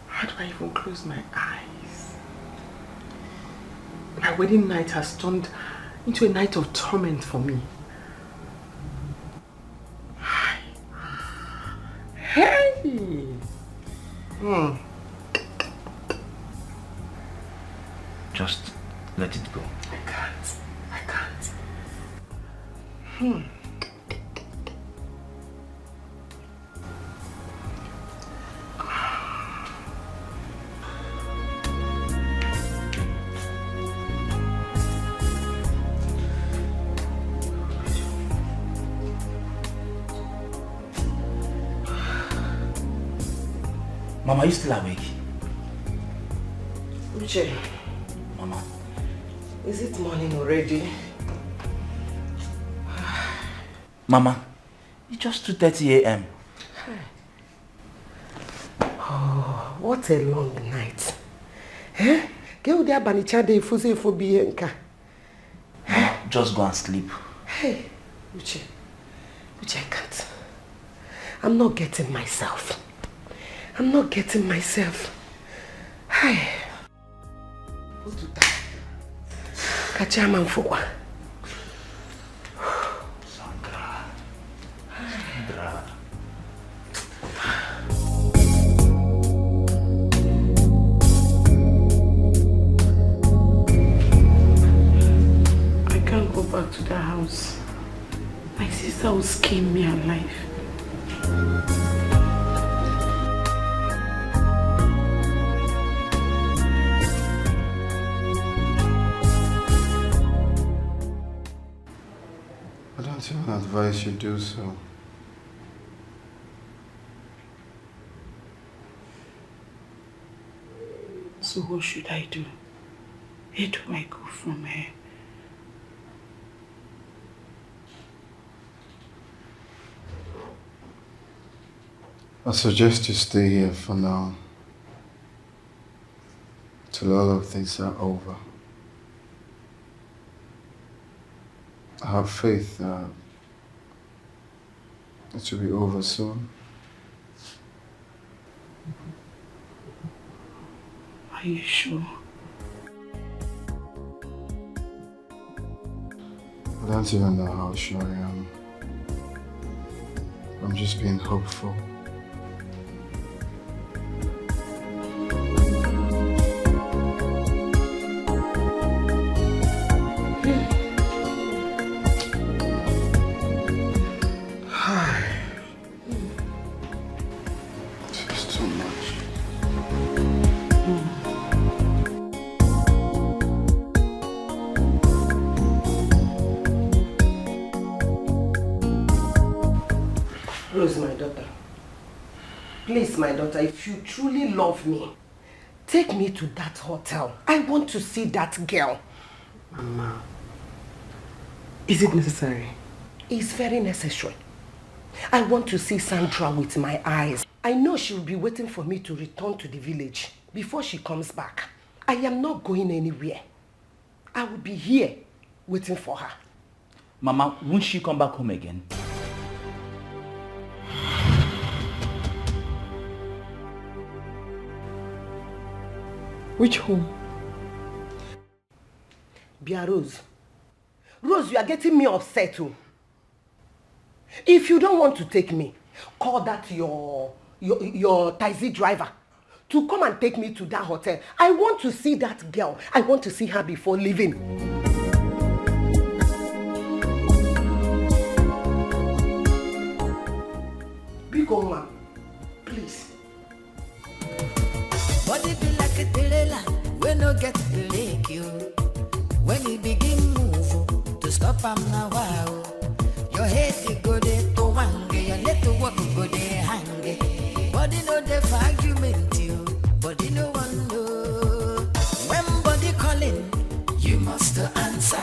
How do I even close my eyes? My wedding night has turned into a night of torment for me. Hey! Just let it go. I can't. Mama, are you still awake? Uche, Mama. is it morning already? Mama, it's just 2:30 a.m. Oh, what a long night. Eh? Mama, just go and sleep. Hey, Uche, I can't. I'm not getting myself. Hey. Kachama mfukwa. Sandra. I can't go back to the house. My sister will skin me alive. I don't even advise you do so. So what should I do? Where do I go from here? I suggest you stay here for now, till all of things are over. I have faith that it will be over soon. Are you sure? I don't even know how sure I am. I'm just being hopeful. Please, my daughter, if you truly love me, take me to that hotel. I want to see that girl. Mama, is it necessary? is very necessary. I want to see Sandra with my eyes. I know she will be waiting for me to return to the village before she comes back. I am not going anywhere. I will be here waiting for her. Mama, won't she come back home again? Which home? Bia Rose. Rose, you are getting me upset too. If you don't want to take me, call that your taxi driver to come and take me to that hotel. I want to see that girl. I want to see her before leaving. Big old man, please. Body be like a trailer, we no get break you. When you begin move, to stop am now wow. Your head you go there to wange, your leg to walk go there hang. Body no dey for argument you, body no one know. When body calling, you must answer.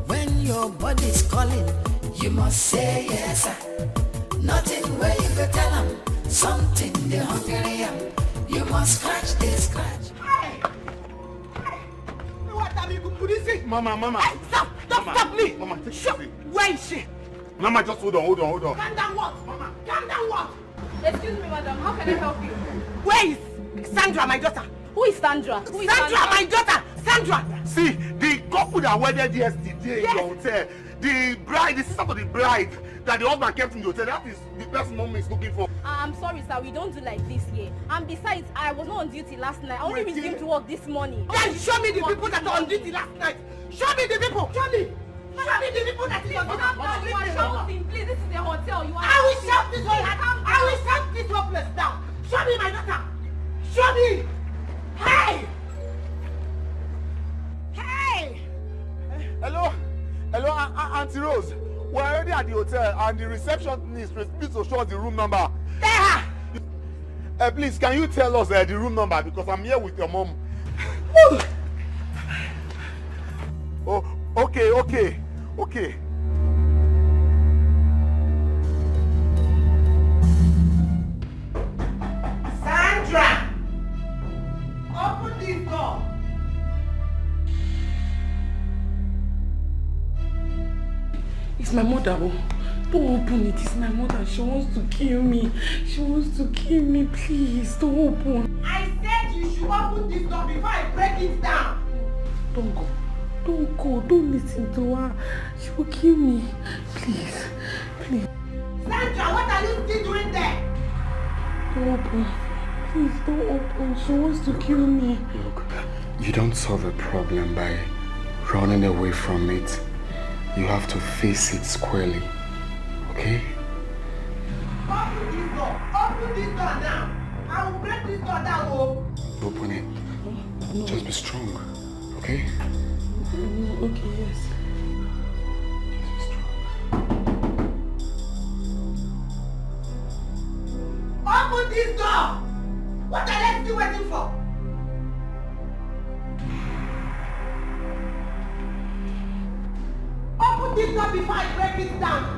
When your body's calling, you must say yes. Nothing where you go tell them, something they hungry am. You must scratch this scratch. What have you put? Mama. Hey, stop! Don't stop me! Mama, take Shut. it. Where is she? Mama, just hold on. Calm down what? Mama, calm down what? Excuse me, madam. How can I help you? Where is Sandra, my daughter? Who is Sandra? Who is Sandra, my daughter! Sandra! See, the couple that wedded yesterday in the hotel, the bride, the sister of the bride that the husband kept in the hotel, that is the person mom is looking for. I'm sorry, sir. We don't do like this here. And besides, I was not on duty last night. I only resumed to work this morning. Then show me the people that are on duty last night. Show me the people. Show me the people that are on duty. You are shouting. Please, this is a hotel. You are. I will shout this one. I will shout this one place down. Show me my daughter. Show me. Hey. Hello, Auntie Rose. We're already at the hotel and the receptionist refused to show us the room number. There. Please, can you tell us the room number because I'm here with your mom. Oh, okay. Sandra, open this door. It's my mother. Don't open it. It's my mother. She wants to kill me. Please, don't open. I said you should open this door before I break it down. Don't go. Don't listen to her. She will kill me. Please. Sandra, what are you still doing there? Don't open. Please, don't open. She wants to kill me. Look, you don't solve a problem by running away from it. You have to face it squarely, okay? Open this door now. I will break this door down. Open it. No. Just be strong, okay? Okay, yes. Just be strong. Open this door. What are they still waiting for? Open this door before I break it down.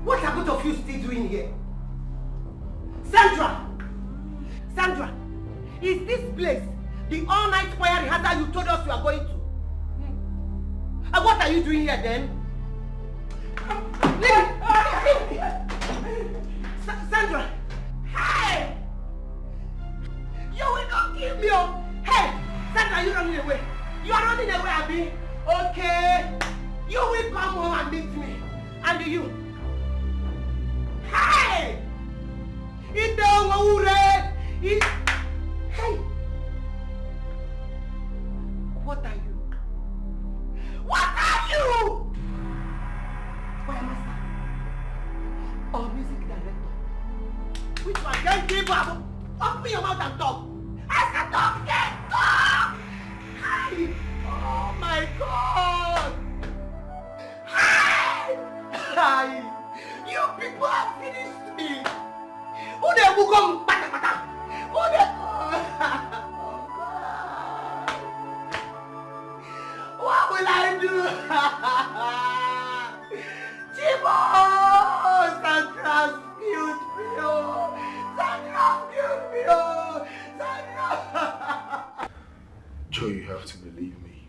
What are both of you still doing here? Sandra! Is this place the all-night choir rehearsal you told us you are going to? And what are you doing here then? Leave me! Sandra! Hey! You will not kill me! Hey! Sandra, you're running away. You are running away, Abby. Okay. You will come home and meet me. And you. Hey! Hey! What are you? Choir master. Or music director. Which one? Can't give up. Open your mouth and talk. I said talk. Get talk! Oh my God! Hi! You people have finished me! Who the who come pata? Who the oh God! What will I do? Chibo! Sandra killed me! Oh! Sandra killed me! Oh! Sandra! Joe, you have to believe me.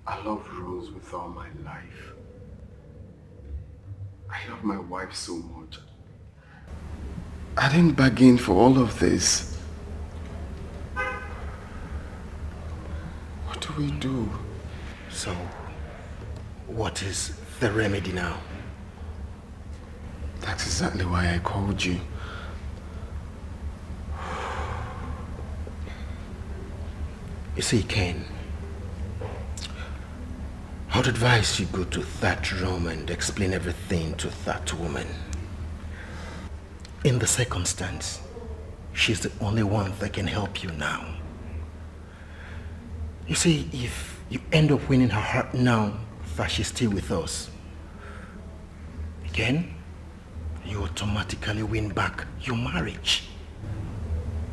I love Rose with all my life. I love my wife so much. I didn't bargain for all of this. What do we do? So, what is the remedy now? That's exactly why I called you. You see, Ken, I would advise you go to that room and explain everything to that woman. In the circumstance, she's the only one that can help you now. You see, if you end up winning her heart now that she's still with us, again, you automatically win back your marriage.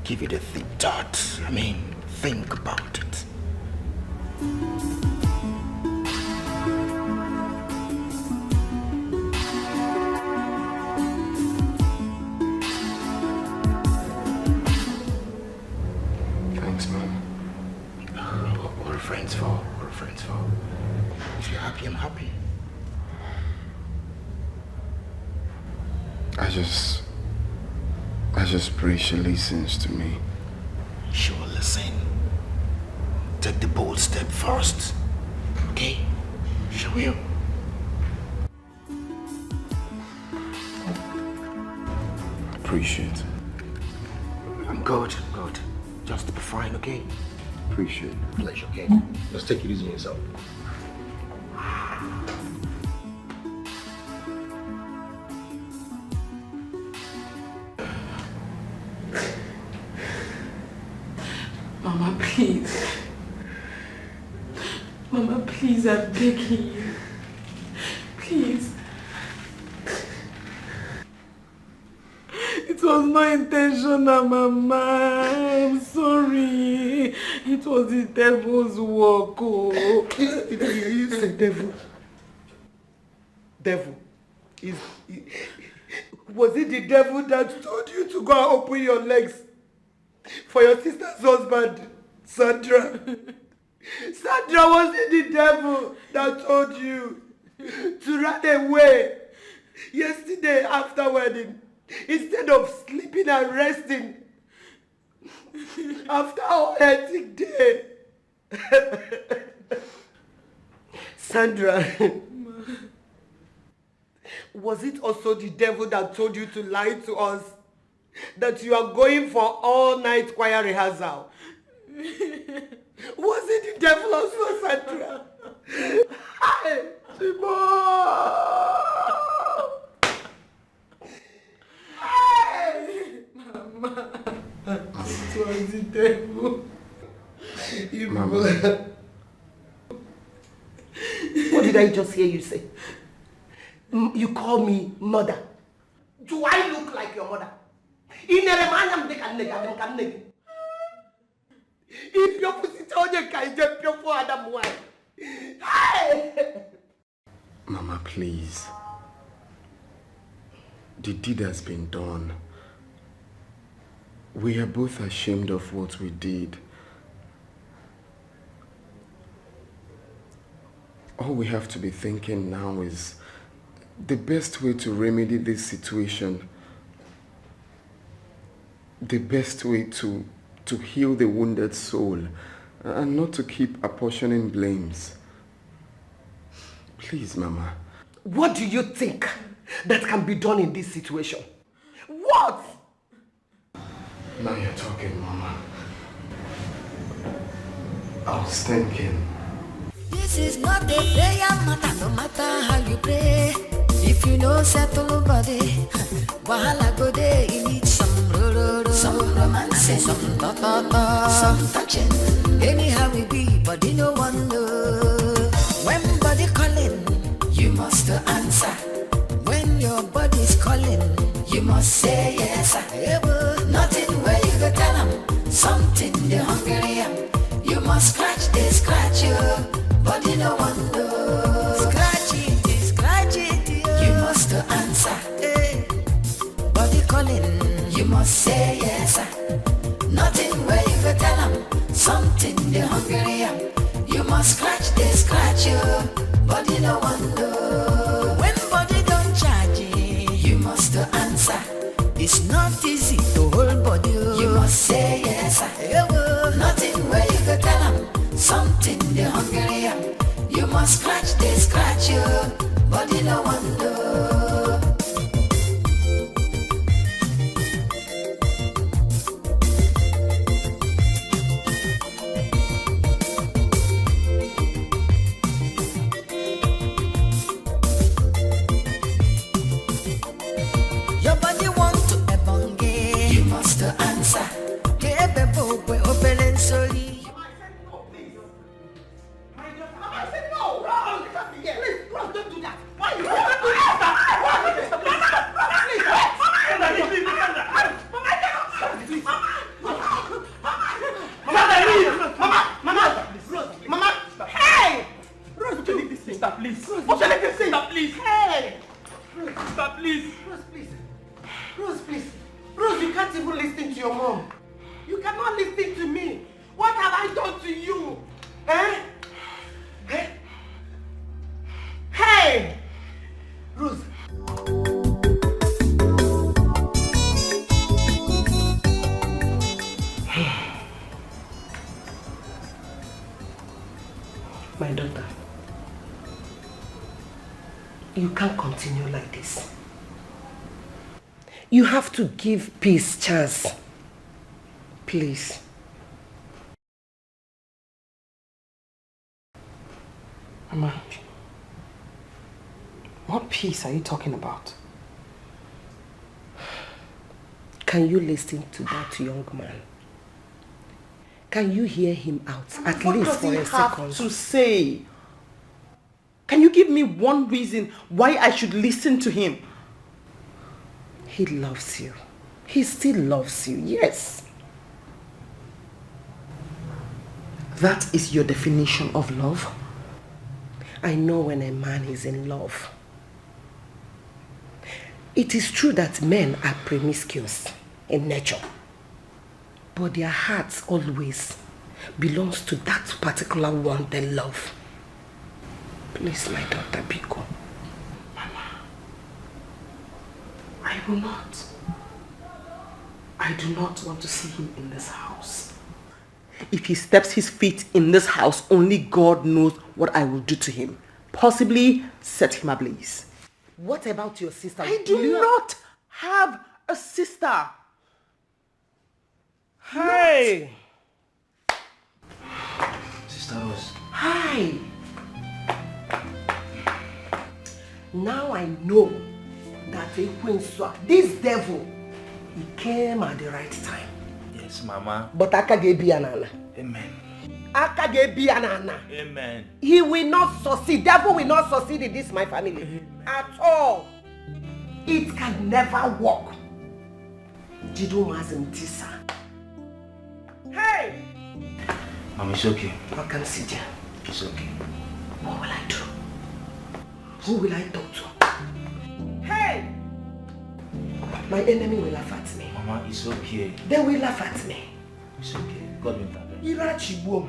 Give it a deep thought. I mean, think about it. Thanks, man. What are friends for? What are friends for? If you're happy, I'm happy. I just pray she listens to me. She will listen. Take the bold step first. Okay? She will. Appreciate it. I'm good. Just be fine, okay? Appreciate it. Pleasure, okay? Just take it easy on yourself. Mama, please. Mama, please, I'm begging you. Please. It was not intentional, Mama. I'm sorry. It was the devil's work. Oh. You say devil. Devil. Was it the devil that told you to go and open your legs for your sister's husband, Sandra? Sandra, was it the devil that told you to run away yesterday after wedding instead of sleeping and resting after our hectic day? Sandra, was it also the devil that told you to lie to us that you are going for all-night choir rehearsal? Was it the devil also, Sandra? Hi, Chibo! Hi! Mama, it was the devil. Mama. What did I just hear you say? You call me mother. Do I look like your mother? If your pussy told you, can you pure for Adam wife? Mama, please. The deed has been done. We are both ashamed of what we did. All we have to be thinking now is the best way to remedy this situation. The best way to heal the wounded soul and not to keep apportioning blames. Please, Mama. What do you think that can be done in this situation? What? Now you're talking, Mama. I was thinking. This is not a prayer matter, no matter how you pray. If you know settle body, wahala go there, you need some romance. kissing, some some touching. Anyhow we be, body no one know. When body calling, you must answer. When your body's calling, you must say yes. Nothing where you go tell them, something they hungry. You must scratch, they scratch you, body no one know. Scratch it, you must answer. Body calling, you must say yes. Nothing where you go tell them, something they hungry. You must scratch, they scratch you, body no one know. When body don't charge you must answer. It's not easy to hold body. You must say yes. Nothing where you go tell them, something they hungry. You must scratch, they scratch you, body no one know. My daughter, you can't continue like this. You have to give peace a chance. Please. Mama, what peace are you talking about? Can you listen to that young man? Can you hear him out, at least for a second? What does he have to say? Can you give me one reason why I should listen to him? He loves you. He still loves you, yes. That is your definition of love? I know when a man is in love. It is true that men are promiscuous in nature. But their hearts always belongs to that particular one they love. Please, my daughter, Biko. Mama, I will not. I do not want to see him in this house. If he steps his feet in this house, only God knows what I will do to him. Possibly set him ablaze. What about your sister? I do not have a sister. Hey! Sister Rose. Hi! Now I know that this devil, he came at the right time. Yes, Mama. But Akagebianana. Amen. Akagebianana. Amen. He will not succeed. Devil will not succeed in this my family. Amen. At all. It can never work. Tisa. Hey! Mama, it's okay. I can sit here. It's okay. What will I do? Who will I talk to? Hey! My enemy will laugh at me. Mama, it's okay. They will laugh at me. It's okay. God will intervene. Irachibo.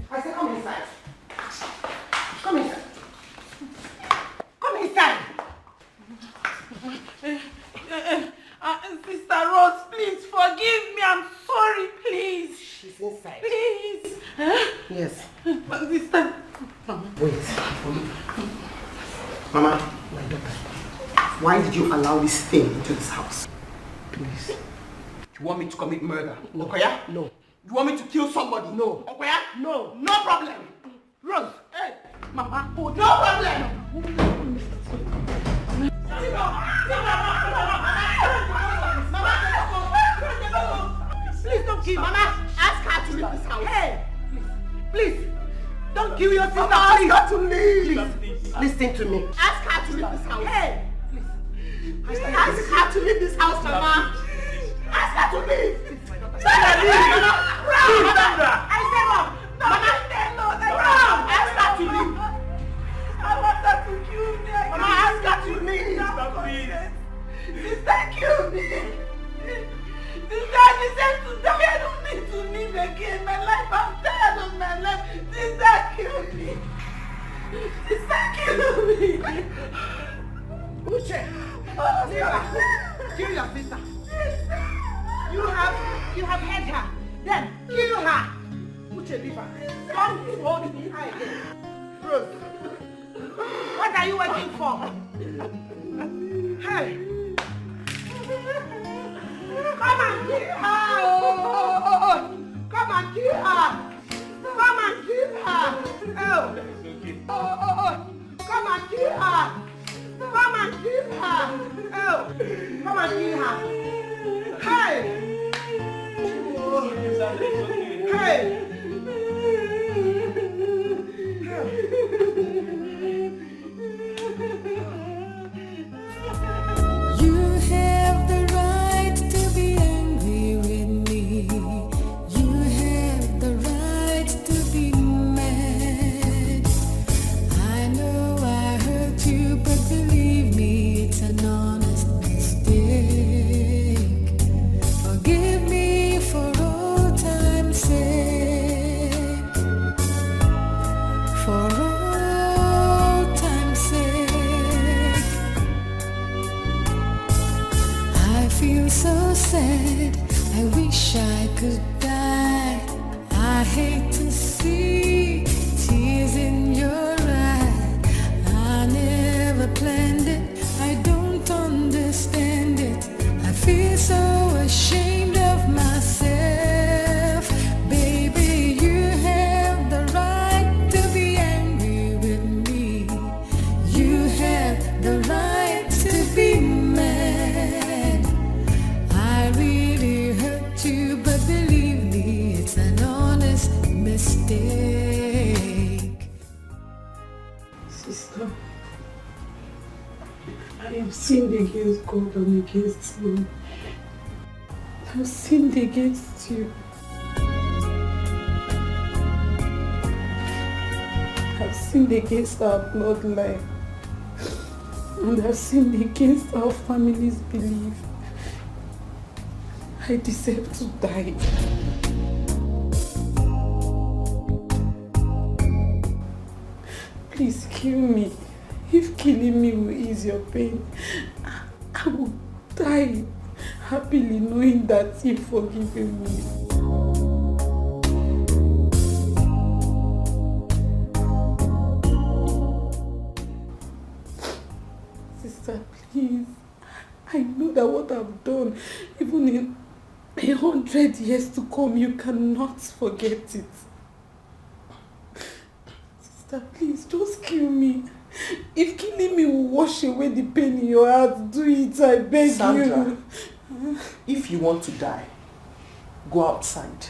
I said, come inside. Come inside. Come inside. Sister Rose, please forgive me. I'm sorry, please. She's inside. Please. Yes. Sister. Wait. Mama, my daughter, why did you allow this thing into this house? Please. You want me to commit murder? No. Okoya? No. You want me to kill somebody? No. Okay? No. No problem. Rose. Hey, Mama. Oh, no problem. Please don't kill Mama. Ask her to leave this house. Hey, please. Don't kill your sister. Mama, ask her to leave. Please. Listen to me. Ask her to leave this house. Hey, please. Ask her to leave this house, Mama. Ask her to leave. Tell her leave. Mama. I said, Mama, stay low. Ask her to leave. I want her to kill me. Mama, ask her to leave. Sister, kill me. Sister, she said to die. I don't need to live again. My life, I'm tired of my life. Sister, kill me. Sister, kill me. Uche, kill your sister. You have had her. Then kill her. Uche, leave her. Don't hold me high again. Rose, what are you waiting for? Hey. Come and kill her! Come and kill her! Come and kill her! Come and kill her! Come and kill her! Come and kill her! Hey! Hey! You have the right to be angry with me. You have the right to be mad. I know I hurt you, but believe me, it's an honest mistake. Forgive me for all time's sake. For all time's sake. I feel so sad, I wish I could die. I hate to see tears in your eyes. I never planned it, I don't understand it. I feel so ashamed of myself. Baby, you have the right to be angry with me. You have the right to be mad. I really hurt you, but believe me, it's an honest mistake. Sister, I have sinned against God and against you. I have sinned against you. I have sinned against our bloodline. And I have sinned against our family's belief. I deserve to die. Please kill me. If killing me will ease your pain, I will die happily knowing that you've forgiven me. Sister, please. I know that what I've done, even in 100 years to come, you cannot forget it. Sister, please, just kill me. If killing me will wash away the pain in your heart, do it, I beg Sandra, you. if you want to die, go outside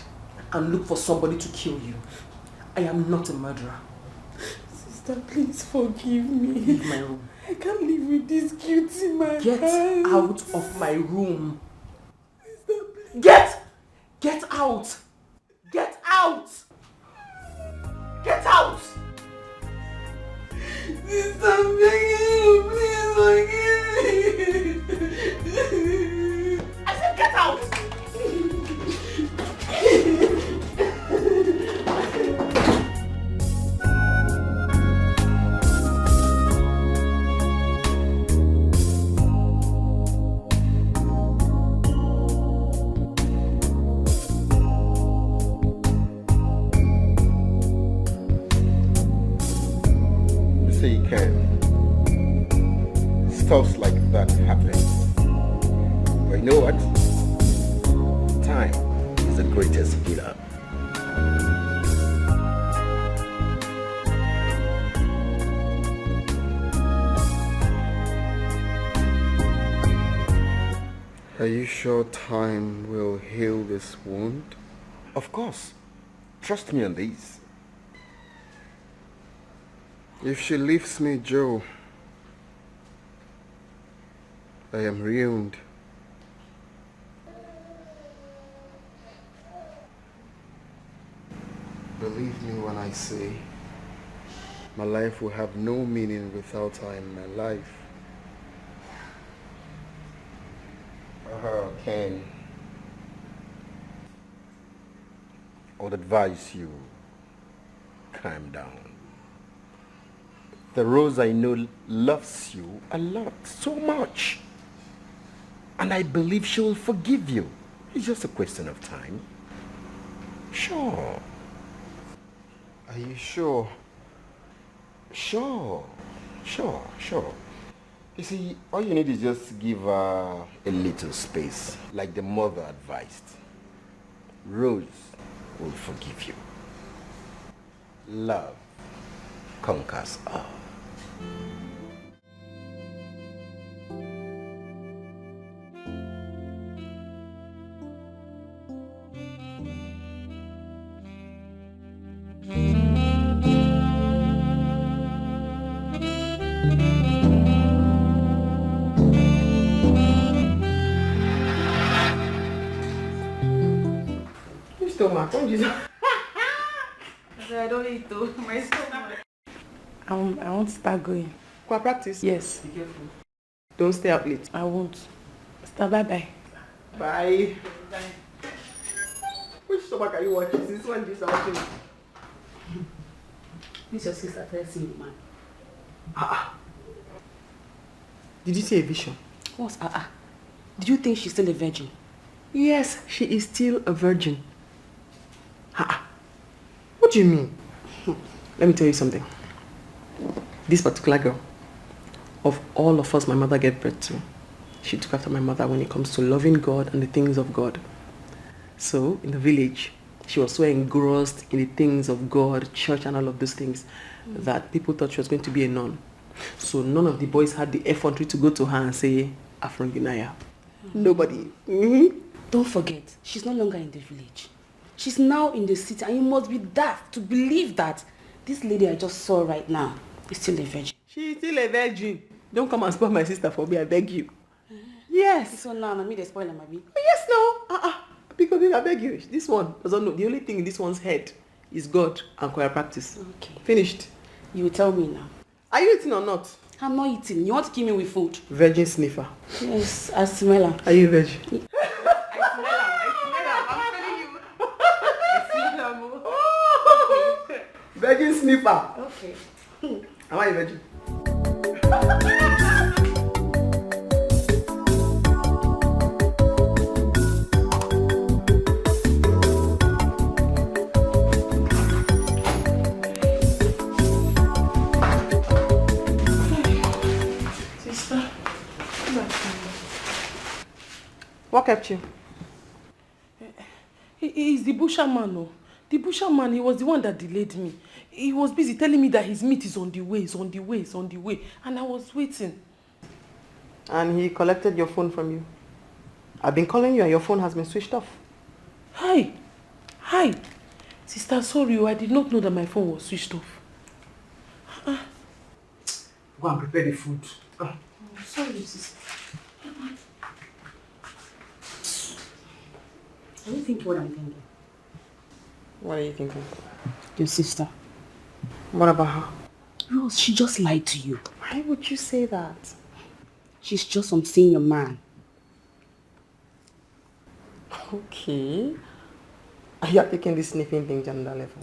and look for somebody to kill you. I am not a murderer. Sister, please forgive me. Leave my room. I can't live with this guilt in my Get heart. out of my room. Sister, please. Get out. Get out. Get out. Sister, I'm begging you, please forgive me. I said get out. Stuff like that happens. But you know what? Time is is the greatest healer. Are you sure time will heal this wound? Of course. Trust me on this. If she leaves me, Joe, I am ruined. Believe me when I say my life will have no meaning without her in my life. Ken, I would advise you calm down. The Rose I know loves you a lot, so much. And I believe she will forgive you. It's just a question of time. Sure. Are you sure? Sure. You see, all you need is just give her a little space, like the mother advised. Rose will forgive you. Love conquers all. Stomach, don't you? I don't eat though. My stomach. I want to start going. Go practice? Yes. Be careful. Don't stay out late. I won't. Start, bye-bye. Bye. Bye. Which stomach are you watching? This one is watching. This your sister tells you, man. Did you see a vision? What's Did you think she's still a virgin? Yes, she is still a virgin. What do you mean? Let me tell you something. This particular girl, of all of us my mother gave birth to, she took after my mother when it comes to loving God and the things of God. So, in the village, she was so engrossed in the things of God, church and all of those things, that people thought she was going to be a nun. So none of the boys had the effrontery to go to her and say, Afronginaya. Nobody. Don't forget, she's no longer in the village. She's now in the city, and you must be daft to believe that this lady I just saw right now is still a virgin. She's still a virgin. Don't come and spoil my sister for me, I beg you. Yes. So now, I mean, they spoil her, maybe. Yes, no. Because I beg you, this one doesn't know. The only thing in this one's head is God and choir practice. Okay. Finished. You will tell me now. Are you eating or not? I'm not eating. You want to kill me with food? Virgin sniffer. Yes, I smell her. Are you a virgin? I smell her. I'm telling you. I smell her. Virgin sniffer. Okay. Am I a virgin? What kept you? He's the busherman, no. The busherman, he was the one that delayed me. He was busy telling me that his meat is on the way, and I was waiting. And he collected your phone from you? I've been calling you and your phone has been switched off. Hi. Sister, sorry, I did not know that my phone was switched off. Go and prepare the food. Sorry, sister. I don't think what I'm thinking. What are you thinking? Your sister. What about her? Rose, she just lied to you. Why would you say that? She's just some senior man. Okay. You are taking this sniffing thing to another level.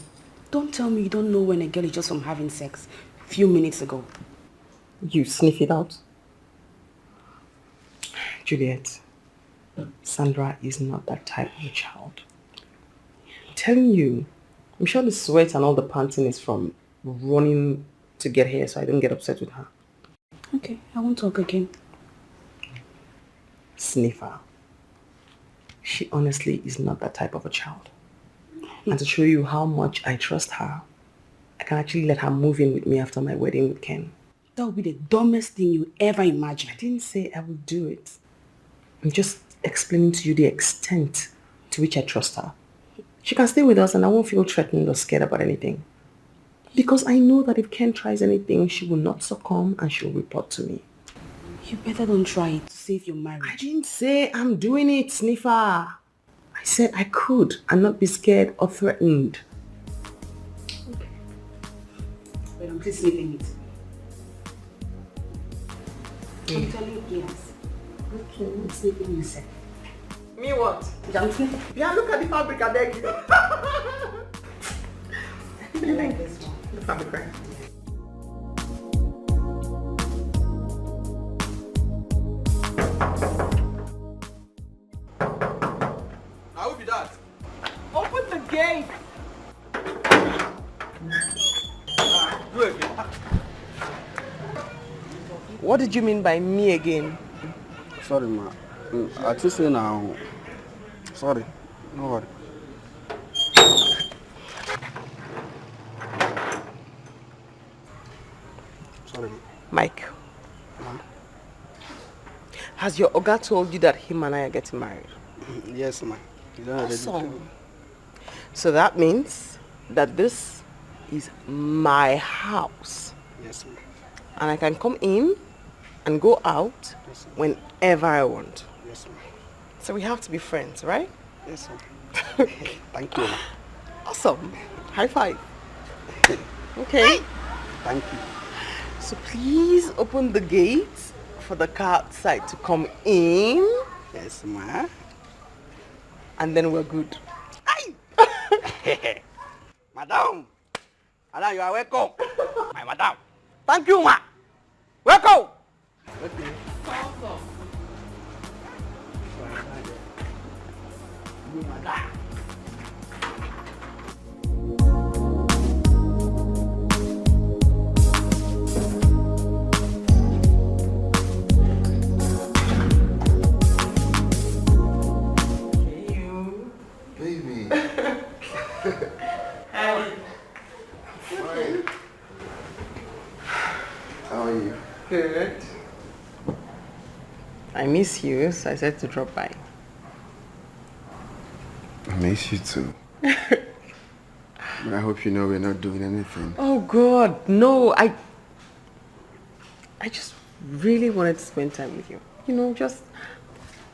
Don't tell me you don't know when a girl is just from having sex a few minutes ago. You sniff it out? Juliet, Sandra is not that type of child. I'm telling you, I'm sure the sweat and all the panting is from running to get here, so I don't get upset with her. Okay, I won't talk again. Sniffer. She honestly is not that type of a child. And to show you how much I trust her, I can actually let her move in with me after my wedding with Ken. That would be the dumbest thing you ever imagined. I didn't say I would do it. I'm just explaining to you the extent to which I trust her. She can stay with us and I won't feel threatened or scared about anything. Because I know that if Ken tries anything, she will not succumb and she will report to me. You better don't try it to save your marriage. I didn't say I'm doing it, Sniffer. I said I could and not be scared or threatened. Okay. But I'm just leaving it. I'm telling you, yes. Okay, I'm sleeping yourself. Me what? Yeah, look at the fabric, I beg you. You like this one? The fabric, right? How will be that? Open the gate! Do it again. What did you mean by me again? Sorry, ma. I just say now. Sorry. No worry. Sorry, ma. Mike. Has your Oga told you that him and I are getting married? Yes, ma. You don't already tell me. Awesome. So that means that this is my house. Yes, ma. And I can come in and go out whenever I want. Yes, ma. So we have to be friends, right? Yes, ma. Thank you, ma. Awesome. High five. Okay. Thank you. So please open the gate for the car outside to come in. Yes, ma. And then we're good. Madam! Madam, you are welcome. My madam. Thank you, ma. Welcome. Okay. Baby. Hi. Fine. How are you? Good. I miss you, so I said to drop by. I miss you too. But I hope you know we're not doing anything. Oh God, no, I just really wanted to spend time with you. You know, just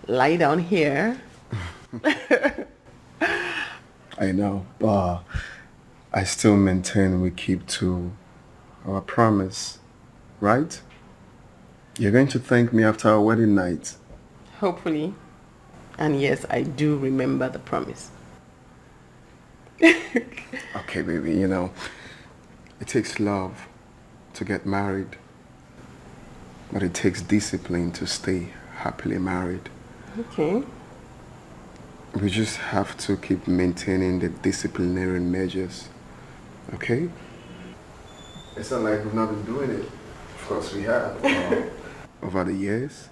lie down here. I know, but I still maintain we keep to our promise, right? You're going to thank me after our wedding night. Hopefully. And yes, I do remember the promise. Okay, baby, you know, it takes love to get married, but it takes discipline to stay happily married. Okay. We just have to keep maintaining the disciplinary measures, okay? It's not like we've not been doing it. Of course we have over the years,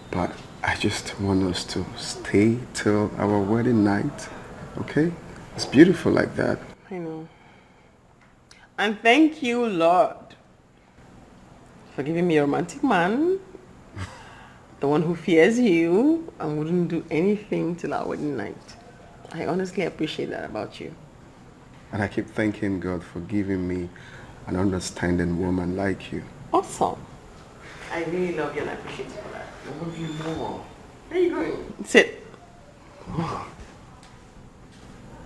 but I just want us to stay till our wedding night, okay? It's beautiful like that. I know. And thank you, Lord, for giving me a romantic man, the one who fears you and wouldn't do anything till our wedding night. I honestly appreciate that about you. And I keep thanking God for giving me an understanding woman like you. Awesome. I really love you and I appreciate you for that. I love you more. Where are you going? Sit. Why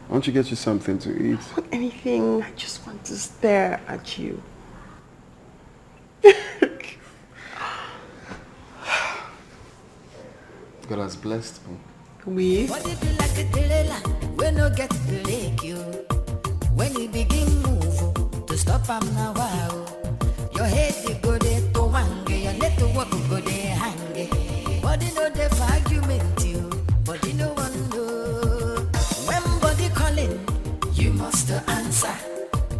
don't you get you something to eat? Not anything. I just want to stare at you. God has blessed me. We. What if you like a trailer when no get break you? When you begin move to stop am now wow. Your head you go there to wange, your net to walk go there hang. Body no dey for argument you, body no one know. When body calling, you must answer.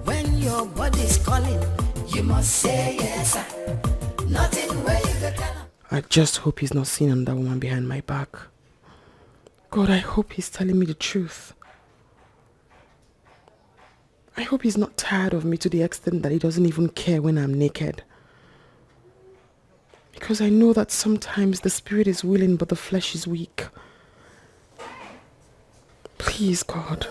When your body's calling, you must say yes. Nothing where you go tell. I just hope he's not seen another woman behind my back. God, I hope he's telling me the truth. I hope he's not tired of me to the extent that he doesn't even care when I'm naked. Because I know that sometimes the spirit is willing but the flesh is weak. Please, God.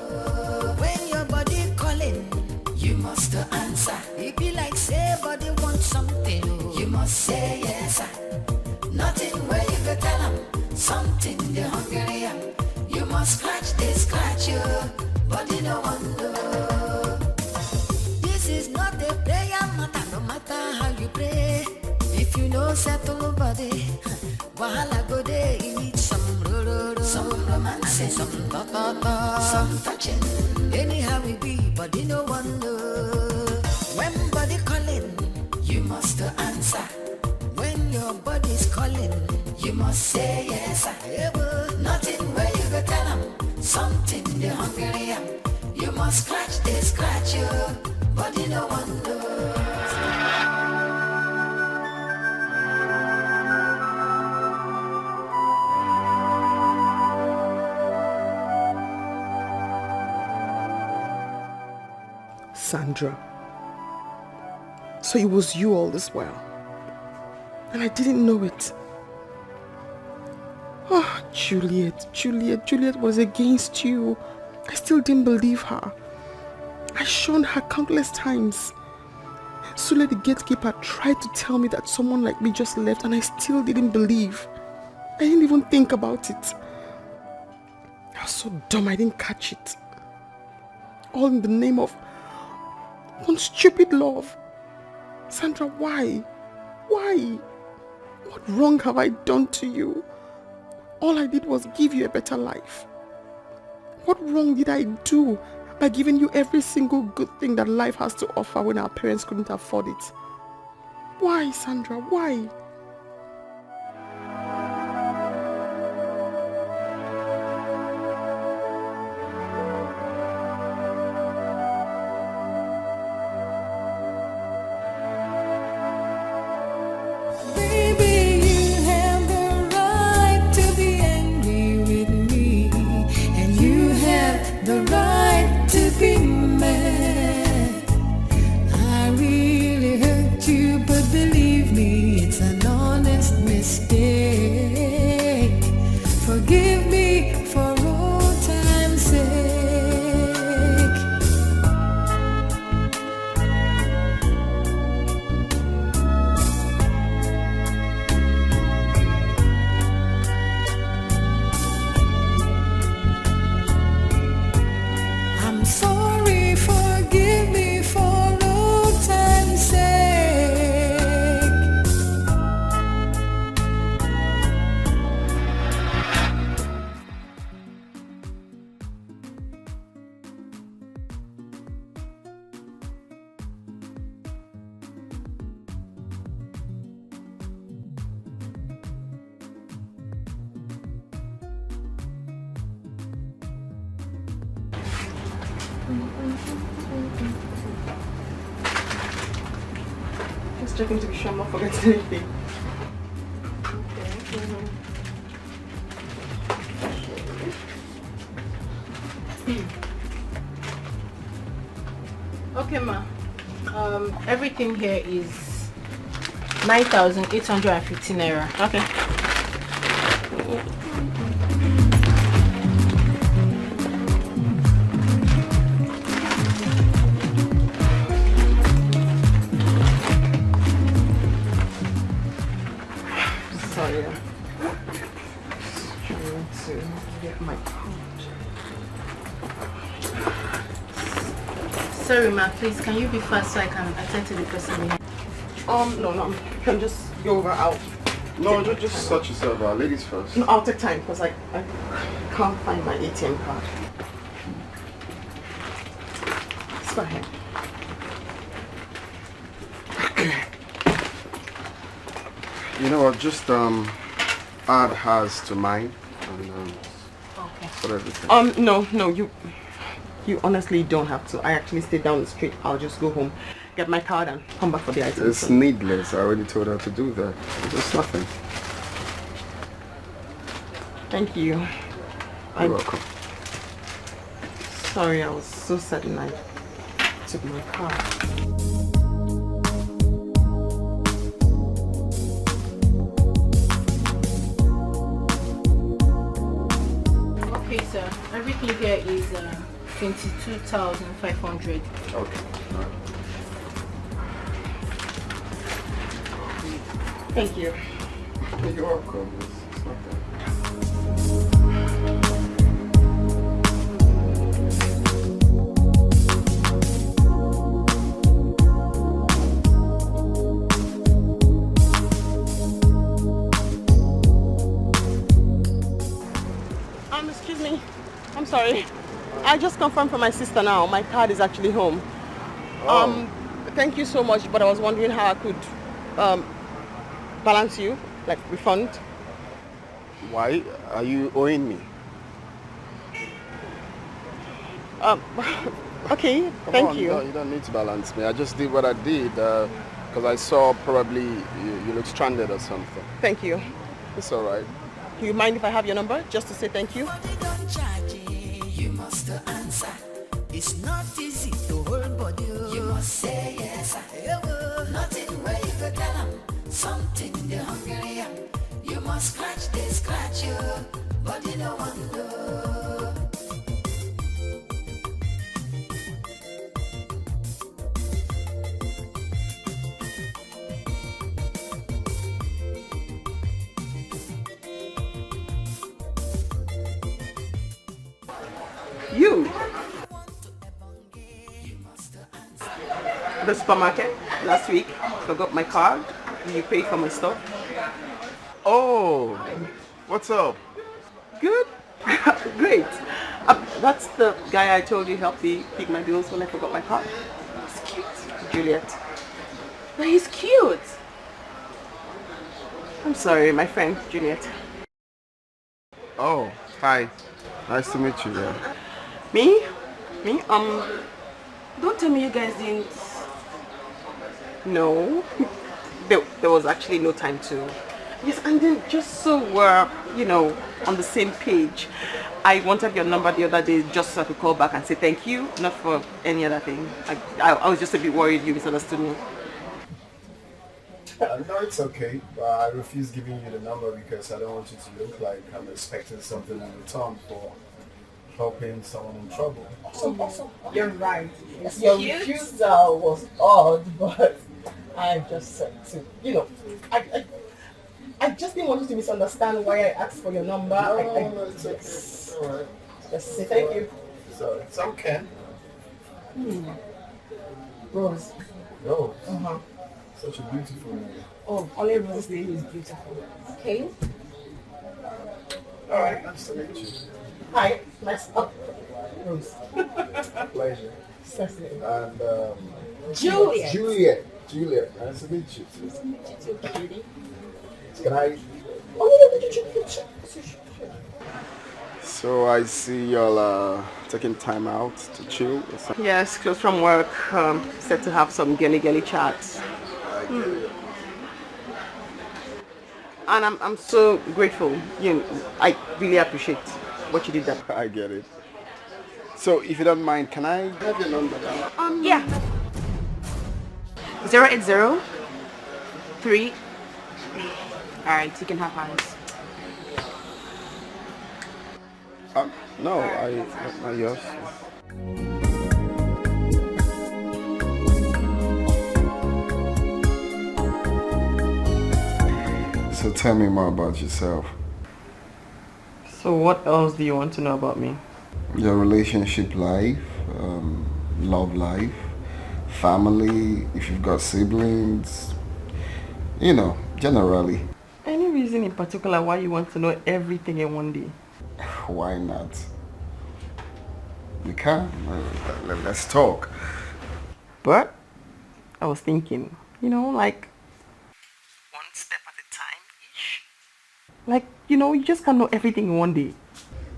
When your body calling, you must answer. It be like say body wants something, you must say yes. Nothing where you go tell them something they hungry. You must scratch, they scratch you, body no one know. This is not a prayer matter, no matter how you pray. If you know settle body, wahala go there, you need some romance, and some ta-ta-ta, some touching. Anyhow we be, body no one know. When body calling, you must answer. When your body's calling, you must say yes. Nothing where you go tell them something they hungry. You must scratch, they scratch you, body no one knows. Sandra. So it was you all this while. And I didn't know it. Oh, Juliet was against you. I still didn't believe her. I shunned her countless times. Sule the gatekeeper tried to tell me that someone like me just left and I still didn't believe. I didn't even think about it. I was so dumb I didn't catch it. All in the name of one stupid love. Sandra, why? Why? What wrong have I done to you? All I did was give you a better life. What wrong did I do by giving you every single good thing that life has to offer when our parents couldn't afford it? Why, Sandra? Why? Just checking to be sure I'm not forgetting anything. Okay, ma. Everything here is 9,850 naira. Okay. Sorry. Trying to get my card. Sorry, ma. Please, can you be fast so I can attend to the person behind? No. You can just go over out. No, just sort yourself out. Ladies first. No, I'll take time because I can't find my ATM card. Let's go ahead. You know what? Just add hers to mine and okay. For everything. No, you honestly don't have to. I actually stay down the street. I'll just go home, get my card and come back for the items. It's needless. I already told her to do that. It's nothing. Thank you. You're welcome. Sorry, I was so sudden. I took my car. Okay, sir. Everything here is 22,500. Okay. Thank you. You're welcome. It's not bad. Excuse me. I'm sorry. I just confirmed from my sister now. My card is actually home. Oh. Thank you so much, but I was wondering how I could balance you, like refund. Why are you owing me? Okay, Come thank on, you. No, you don't need to balance me. I just did what I did because I saw probably you look stranded or something. Thank you. It's all right. Do you mind if I have your number just to say thank you? You must answer. It's not easy to hold body. You must say yes. Nothing where you go tell them. Something the hungry am. You must scratch you. Body no one know. You? The supermarket last week. Forgot my card. You paid for my stuff. Oh, what's up? Good. Great. That's the guy I told you helped me pick my bills when I forgot my card. He's cute. Juliet. But he's cute. I'm sorry, my friend Juliet. Oh, hi. Nice to meet you. Yeah. Me? Don't tell me you guys didn't. No. There was actually no time to. Yes, and then just so we're, on the same page, I wanted your number the other day just so I could call back and say thank you, not for any other thing. I was just a bit worried you misunderstood me. No, it's okay. I refuse giving you the number because I don't want you to look like I'm expecting something in return for helping someone in trouble. You're right. Your refusal was odd, but I just said to, I just didn't want you to misunderstand why I asked for your number. No, it's okay. It's all right. Just say thank you. Sorry. It's okay. Rose. Rose. Uh-huh. Such a beautiful name. Oh, only Rose's name is beautiful. Okay. All right. Nice to meet you. Hi. Nice. Rose. Pleasure. Cecily. And Juliet. Juliet. Nice to meet you. Nice to meet you too, cutie. Can I? So I see y'all taking time out to chill or something. Yes, close from work. Set to have some girly chats. And I'm so grateful. I really appreciate what you did there. I get it. So if you don't mind, can I have your number down? Yeah. 080 3. Alright, you can have mine. No, not yours. So tell me more about yourself. So what else do you want to know about me? Your relationship life, love life, family, if you've got siblings, generally. Any reason in particular why you want to know everything in one day? Why not? We can. Let's talk. But I was thinking, like one step at a time-ish. Like, you just can't know everything in one day.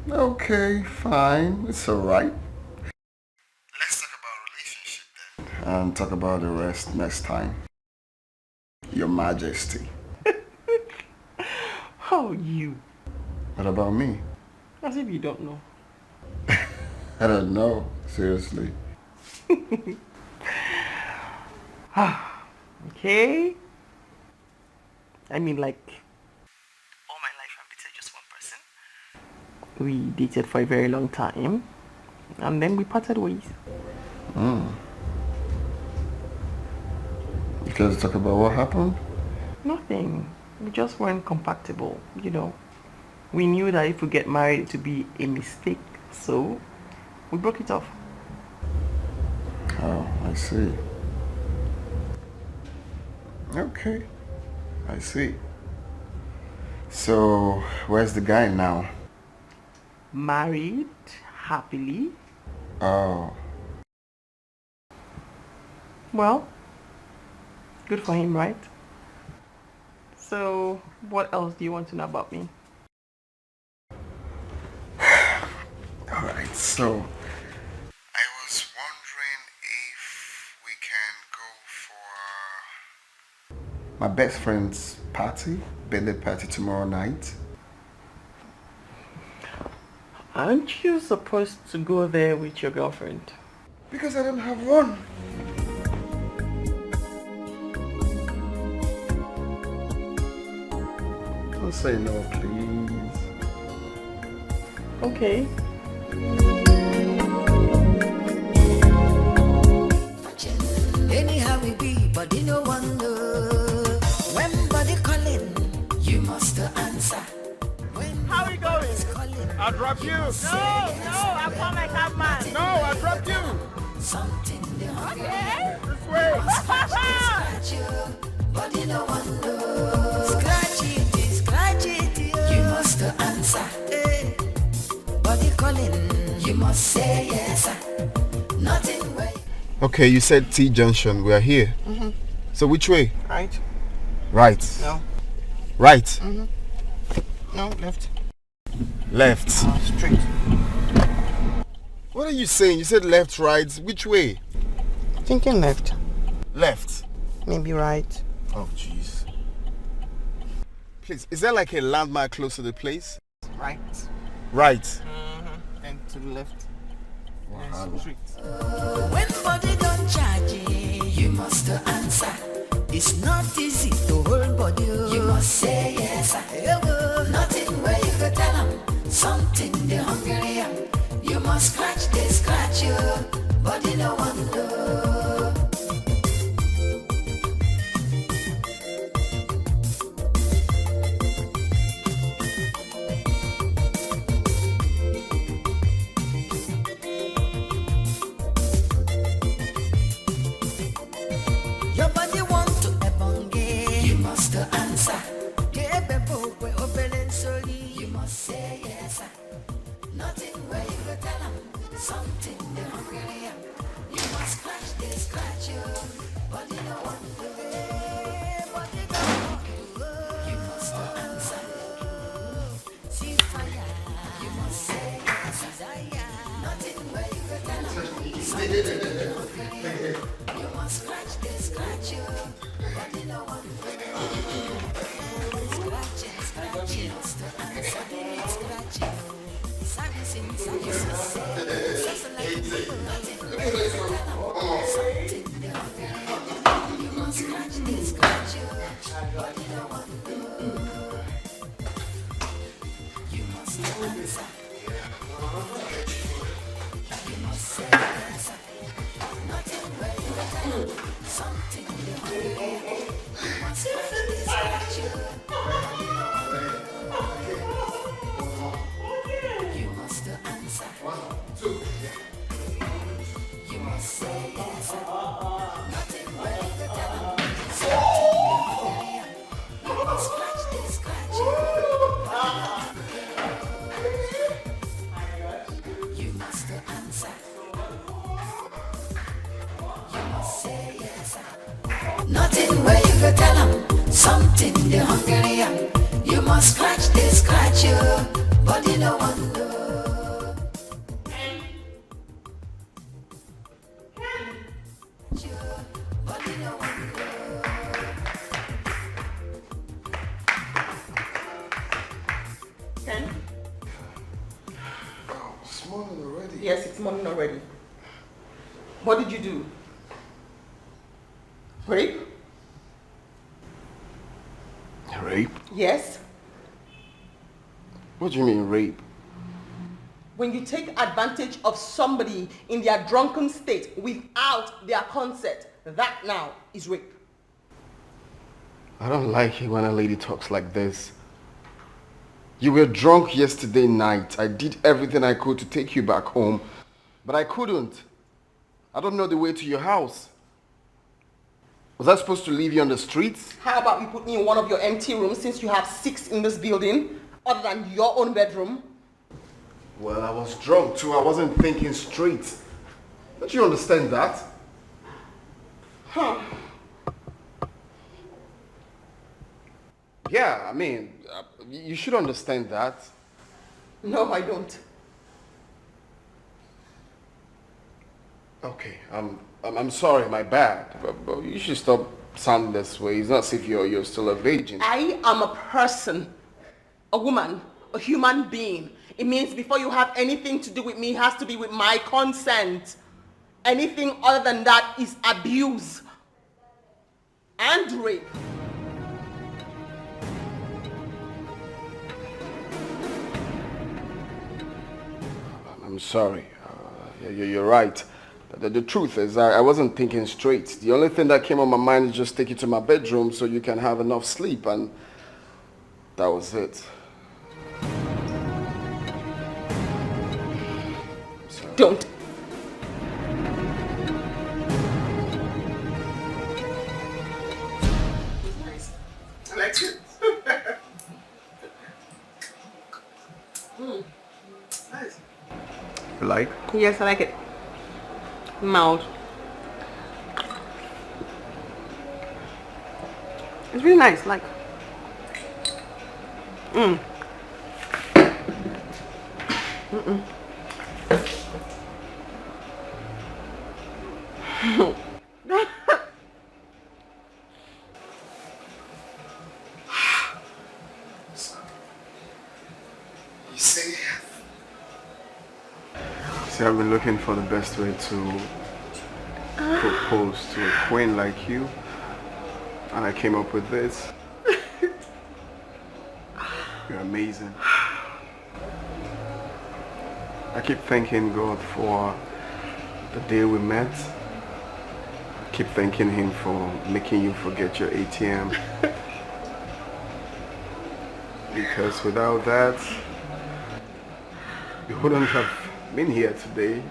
Okay, fine. It's alright. Let's talk about relationship then. And talk about the rest next time. Your Majesty. Oh, you. What about me? As if you don't know. I don't know, seriously. Okay. I mean, like, all my life I've dated just one person. We dated for a very long time, and then we parted ways. You guys talk about what happened? Nothing. We just weren't compatible, you know. We knew that if we get married, it would be a mistake, so we broke it off. Oh, I see. Okay, I see. So, where's the guy now? Married, happily. Oh. Well, good for him, right? So, what else do you want to know about me? Alright, so I was wondering if we can go for my best friend's party, birthday party tomorrow night. Aren't you supposed to go there with your girlfriend? Because I don't have one. Don't say no, please. Okay. Anyhow we be, but you no one know. When body calling, you must answer. How we going? I'll drop you. No, I call my cab man. No, I'll drop you. Something Okay. This way. scratch you, but you no one know. Scratch it, you must answer. Hey. Body calling, you must say yes. Nothing way. Okay, you said T Junction. We are here. So which way? Right? Right. No. Right. No, left. Left. Straight. What are you saying? You said left, right. Which way? Thinking left. Left. Maybe right. Oh, jeez. Please, is there like a landmark close to the place? Right. Right. And to the left. Wow. Yes, straight. When body don't charge you must answer. It's not easy to hold body. You must say yes. Nothing where you go tell them. Something they hungry. You must scratch you. Body no one know. Your body want to ebonge. You must answer. You must say yes. Nothing where you go tell them. Something they hungry. You must scratch you. Body no one do. Body no one do. You must answer. See fire. You must say yes. Nothing where you go tell them. Something they hungry. You must scratch you. Body no one do. Scratch you. Must answer. Scratching. Servicing. Something they hungry. You must scratch you. Body no one do. You must answer. You must say yes. Nothing where you go tell something they hungry. You must scratch you. You must answer. You must say yes. Nothing where you go tell something they hungry. You must scratch you. You must answer. You must say yes. Nothing where you go tell them. Something they hungry. You must scratch you. Body no one know. Body no one know. this morning already. What did you do? Rape? Rape? Yes. What do you mean, rape? When you take advantage of somebody in their drunken state without their consent, that now is rape. I don't like it when a lady talks like this. You were drunk yesterday night. I did everything I could to take you back home, but I couldn't. I don't know the way to your house. Was I supposed to leave you on the streets? How about you put me in one of your empty rooms since you have 6 in this building, other than your own bedroom? Well, I was drunk too. I wasn't thinking straight. Don't you understand that? Huh. Yeah, I mean, you should understand that. No, I don't. Okay, I'm sorry, my bad. But you should stop sounding this way. It's not as if you're still a virgin. I am a person, a woman, a human being. It means before you have anything to do with me, it has to be with my consent. Anything other than that is abuse and rape. I'm sorry. You're right. The truth is, I wasn't thinking straight. The only thing that came on my mind is just take you to my bedroom so you can have enough sleep, and that was it. Don't. I like it. Nice. You like? Yes, I like it. Mouth. It's really nice, like. See, I've been looking for the best way to propose to a queen like you, and I came up with this. You're amazing. I keep thanking God for the day we met. I keep thanking Him for making you forget your ATM. Because without that, you wouldn't have been here today.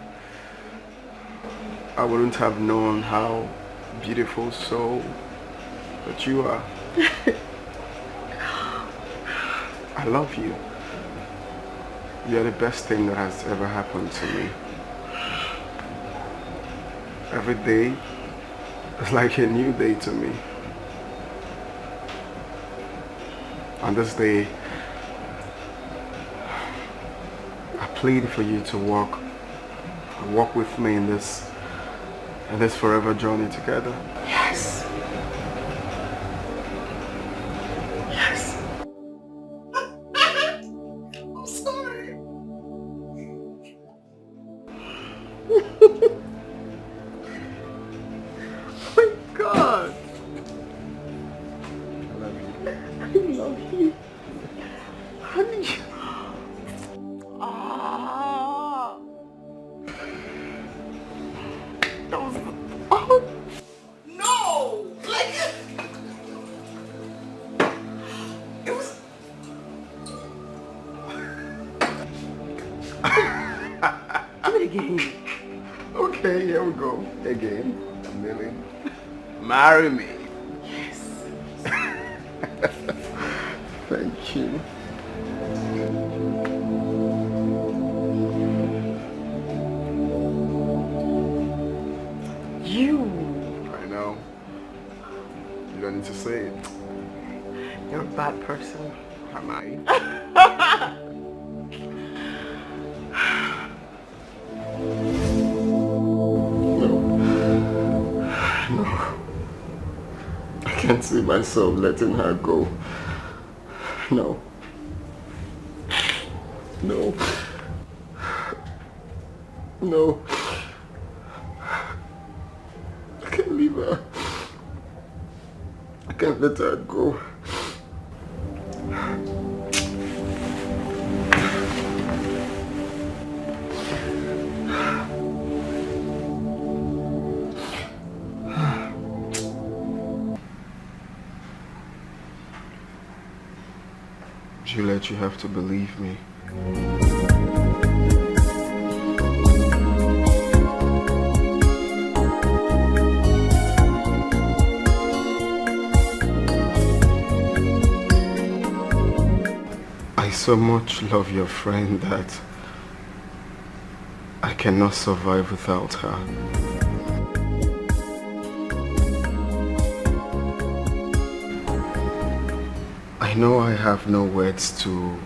I wouldn't have known how beautiful soul that you are. I love you. You're the best thing that has ever happened to me. Every day is like a new day to me. On this day, I plead for you to walk with me in this forever journey together. Yes. Yes. I'm sorry. Oh my God. I love you. I love you. Honey. That was... Oh. No! Like... It was... Do it again. Okay, here we go. Again. Millie. Marry me. Yes. Thank you. You. I know. You don't need to say it. You're a bad person. Am I? No. I can't see myself letting her go. No. No. No. I can't leave her. I can't let her go. Juliet, you have to believe me. I so much love your friend that I cannot survive without her. I know I have no words to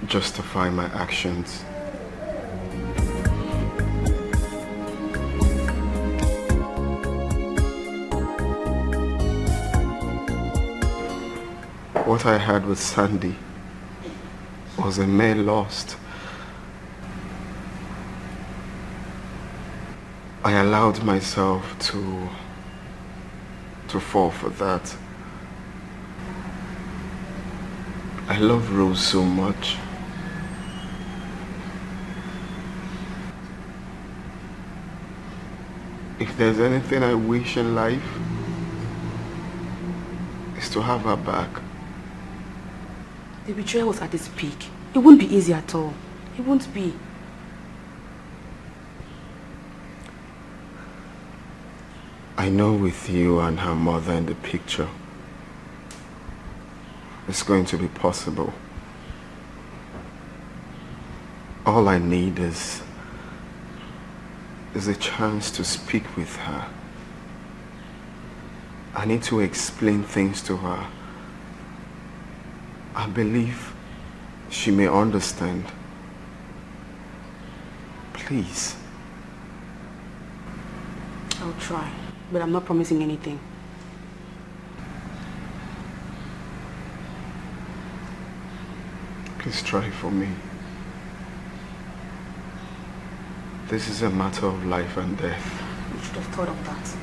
justify my actions. What I had with Sandy was a mere loss. I allowed myself to fall for that. I love Rose so much. If there's anything I wish in life, it's to have her back. The betrayal was at its peak. It won't be easy at all. It won't be. I know with you and her mother in the picture, it's going to be possible. All I need is a chance to speak with her. I need to explain things to her. I believe she may understand. Please. I'll try, but I'm not promising anything. Please try for me. This is a matter of life and death. You should have thought of that.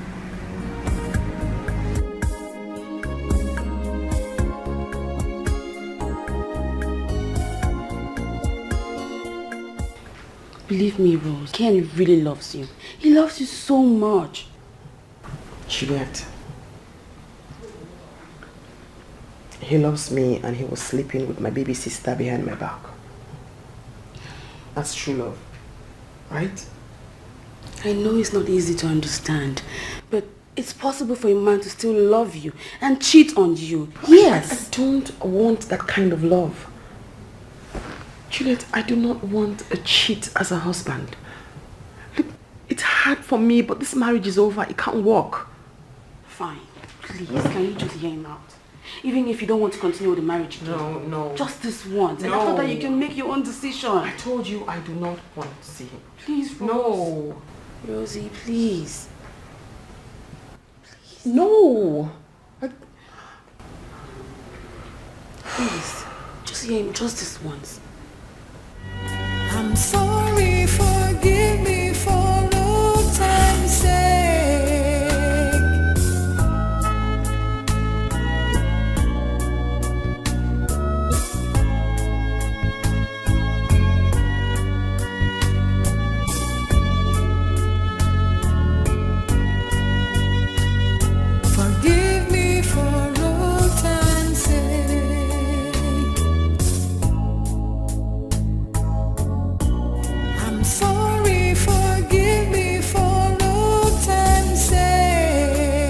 Believe me, Rose, Ken really loves you. He loves you so much. Juliet. He loves me and he was sleeping with my baby sister behind my back. That's true love, right? I know it's not easy to understand, but it's possible for a man to still love you and cheat on you. Yes. I don't want that kind of love. Juliet, I do not want a cheat as a husband. Look, it's hard for me, but this marriage is over. It can't work. Fine. Please, can you just hear him out? Even if you don't want to continue with the marriage again. No. Just this once. And No. after that, you can make your own decision. I told you I do not want to see him. Please, Rose. No. Rosie, please. No. Please. Just hear him just this once. I'm sorry, forgive me for old time's sake. Forgive me for old time's sake. I'm sorry, forgive me for old time's sake.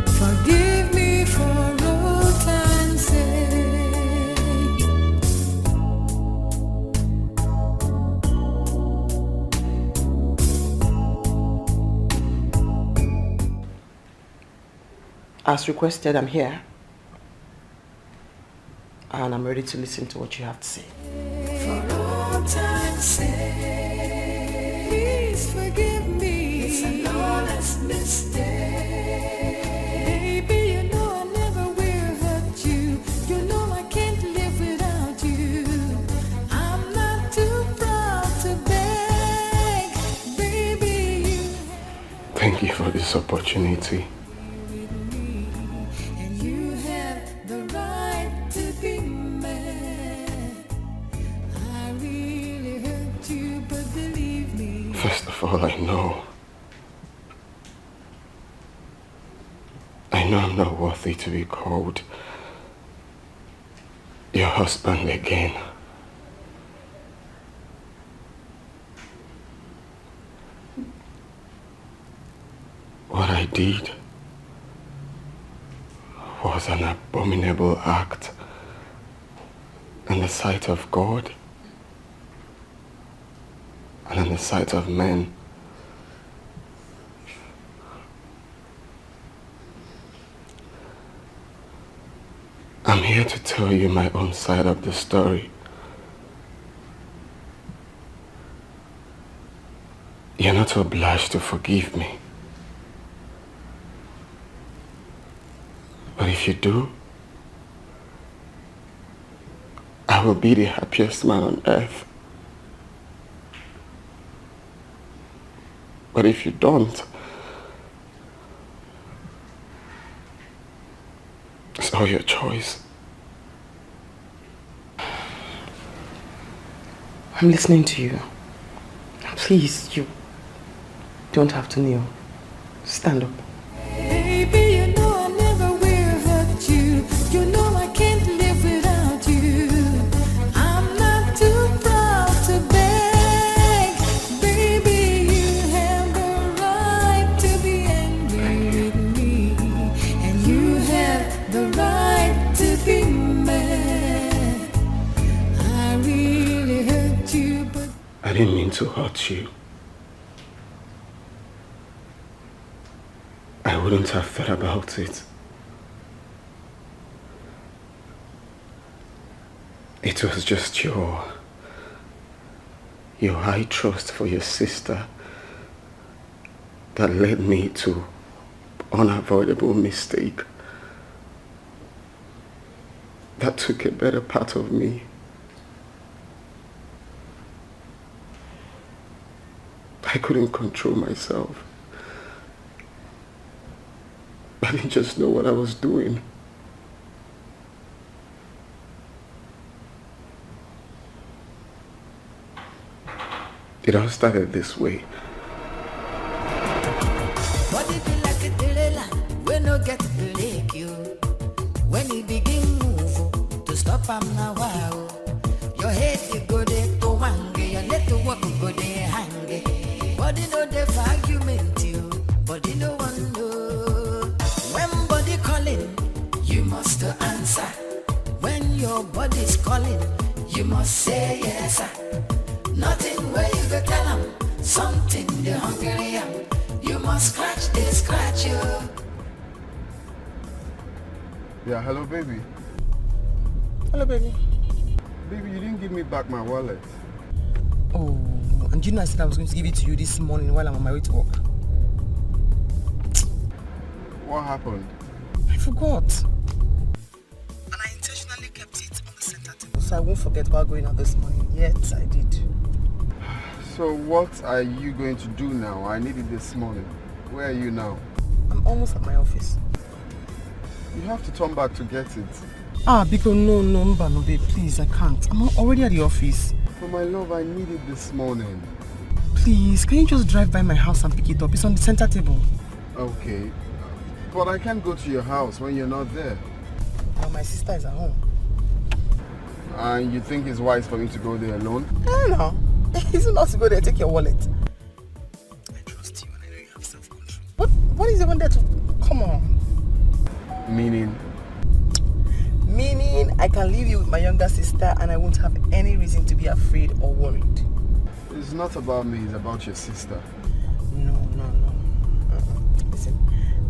Forgive me for old time's sake. As requested, I'm here. And I'm ready to listen to what you have to say. For old more time, say, please forgive me. It's an honest mistake. Baby, you know I never will hurt you. You know I can't live without you. I'm not too proud to beg. Baby, you Thank you for this opportunity. and you have the right to be mad. I really hurt you, but believe me. First of all, I know I'm not worthy to be called your husband again. What I did was an abominable act in the sight of God and in the sight of men. I'm here to tell you my own side of the story. You're not obliged to forgive me. But if you do, I will be the happiest man on earth. But if you don't, it's all your choice. I'm listening to you. Please, you don't have to kneel. Stand up. Baby, you know I never will hurt you. You know I can't live without you. I'm not too proud to beg. Baby, you have the right to be angry with me. And you have the right to be mad. I really hurt you, but I didn't mean to hurt you. I wouldn't have thought about it. It was just your high trust for your sister that led me to unavoidable mistake that took a better part of me. I couldn't control myself. I didn't just know what I was doing. It all started this way. what if you like a trailer? We no get break you. When you begin move to stop am now wow. Your head you go there to wange, your leg to walk go there hang. Body no dey for argument you, body no one know. When body calling, you must answer. When your body's calling, you must say yes. Nothing where you go tell them, something they hungry am. You must scratch, they scratch you. Yeah, hello baby. Hello, baby. Baby, you didn't give me back my wallet. Oh, and you know I said I was going to give it to you this morning while I'm on my way to work. What happened? I forgot. And I intentionally kept it on the center table so I won't forget while going out this morning. Yet I did. So what are you going to do now? I need it this morning. Where are you now? I'm almost at my office. You have to turn back to get it. Ah, Biko, no, babe, please, I can't. I'm already at the office. For my love, I need it this morning. Please, can you just drive by my house and pick it up? It's on the center table. Okay. But I can't go to your house when you're not there. My sister is at home. And you think it's wise for me to go there alone? No. Is it not to go there? Take your wallet. I trust you and I know you have self-control. What is even there to... Come on. Meaning? Meaning I can leave you with my younger sister and I won't have any reason to be afraid or worried. It's not about me, it's about your sister. No. Listen,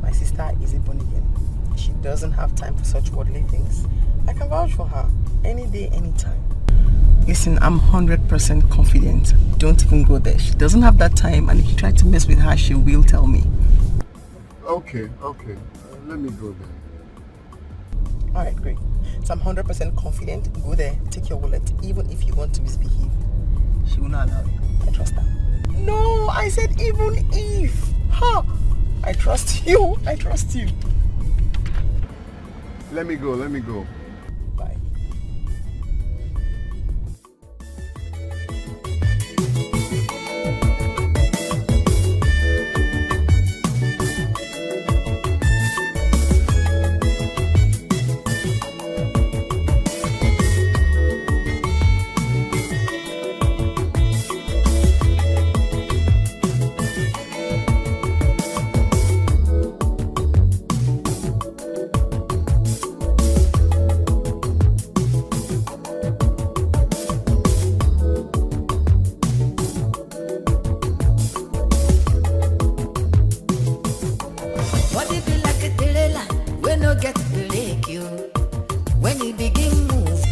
my sister is a born again. She doesn't have time for such worldly things. I can vouch for her any day, anytime. Listen, I'm 100% confident. Don't even go there. She doesn't have that time, and if you try to mess with her, she will tell me. Okay. Let me go then. Alright, great. So I'm 100% confident. Go there, take your wallet, even if you want to misbehave. She will not allow you. I trust her. No, I said even if. Huh? I trust you. I trust you. Let me go. Bye. Body be like a trailer, we no get break you. When you begin move,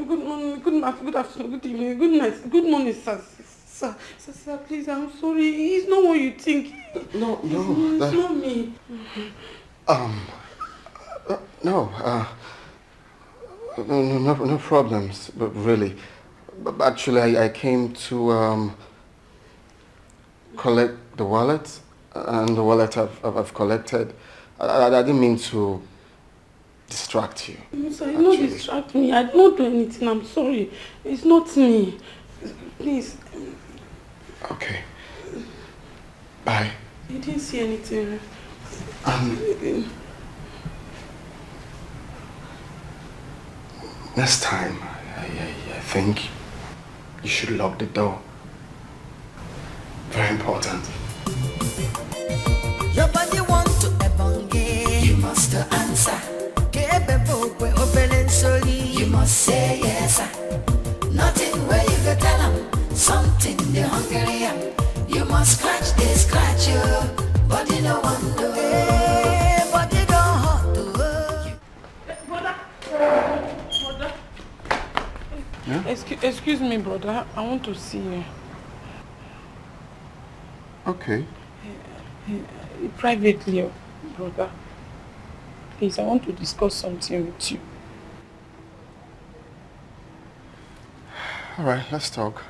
Good morning, good afternoon, good evening, good night, good morning, sir. Sir, please, I'm sorry. It's not what you think. No, It's not me. No problems, but really. But actually, I came to collect the wallet, and the wallet I've collected. I didn't mean to distract you. No, sir, you don't distract me. I did not do anything. I'm sorry. It's not me. Please. Okay. Bye. You didn't see anything. Next time, I think you should lock the door. Very important. your body want to ebonge. You must answer. You must say yes. Nothing where you go tell them. Something they hungry am. You must scratch, they scratch you. Body no one do. Body don't hurt to. Brother. Yeah? Excuse me, brother. I want to see you. Okay. Privately, brother. Please, I want to discuss something with you. All right, let's talk.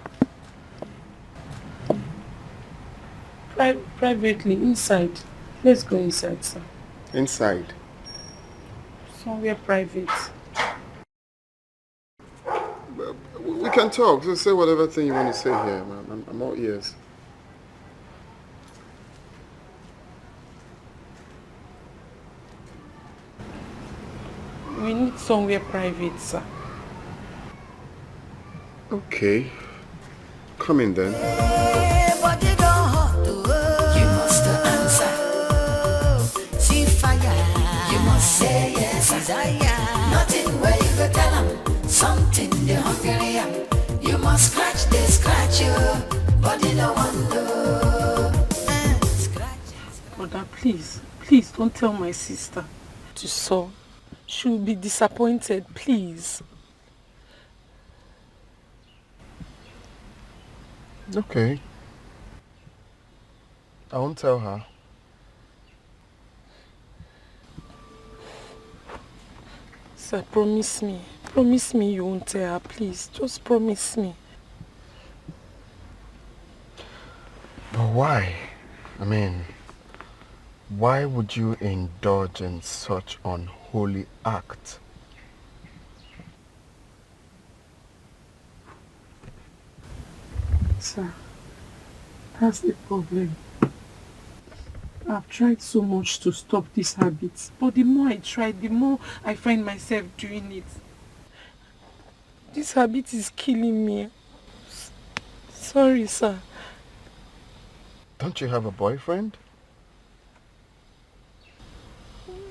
Privately, inside. Let's go inside, sir. Inside. Somewhere private. We can talk. Just say whatever thing you want to say here, man. I'm all ears. We need somewhere private, sir. Okay. Come in then. Body don't hurt to. You must answer. See fire. You must say yes. Desire. Nothing where you go tell them. Something they hungry am. You must scratch, they scratch you. Body no one do. Brother, please don't tell my sister to sew. She'll be disappointed, please. Okay. I won't tell her. Sir, promise me. Promise me you won't tell her, please. Just promise me. But why? I mean, why would you indulge in such unholy act? Sir, that's the problem. I've tried so much to stop this habit, but the more I try, the more I find myself doing it. This habit is killing me. Sorry, sir. Don't you have a boyfriend?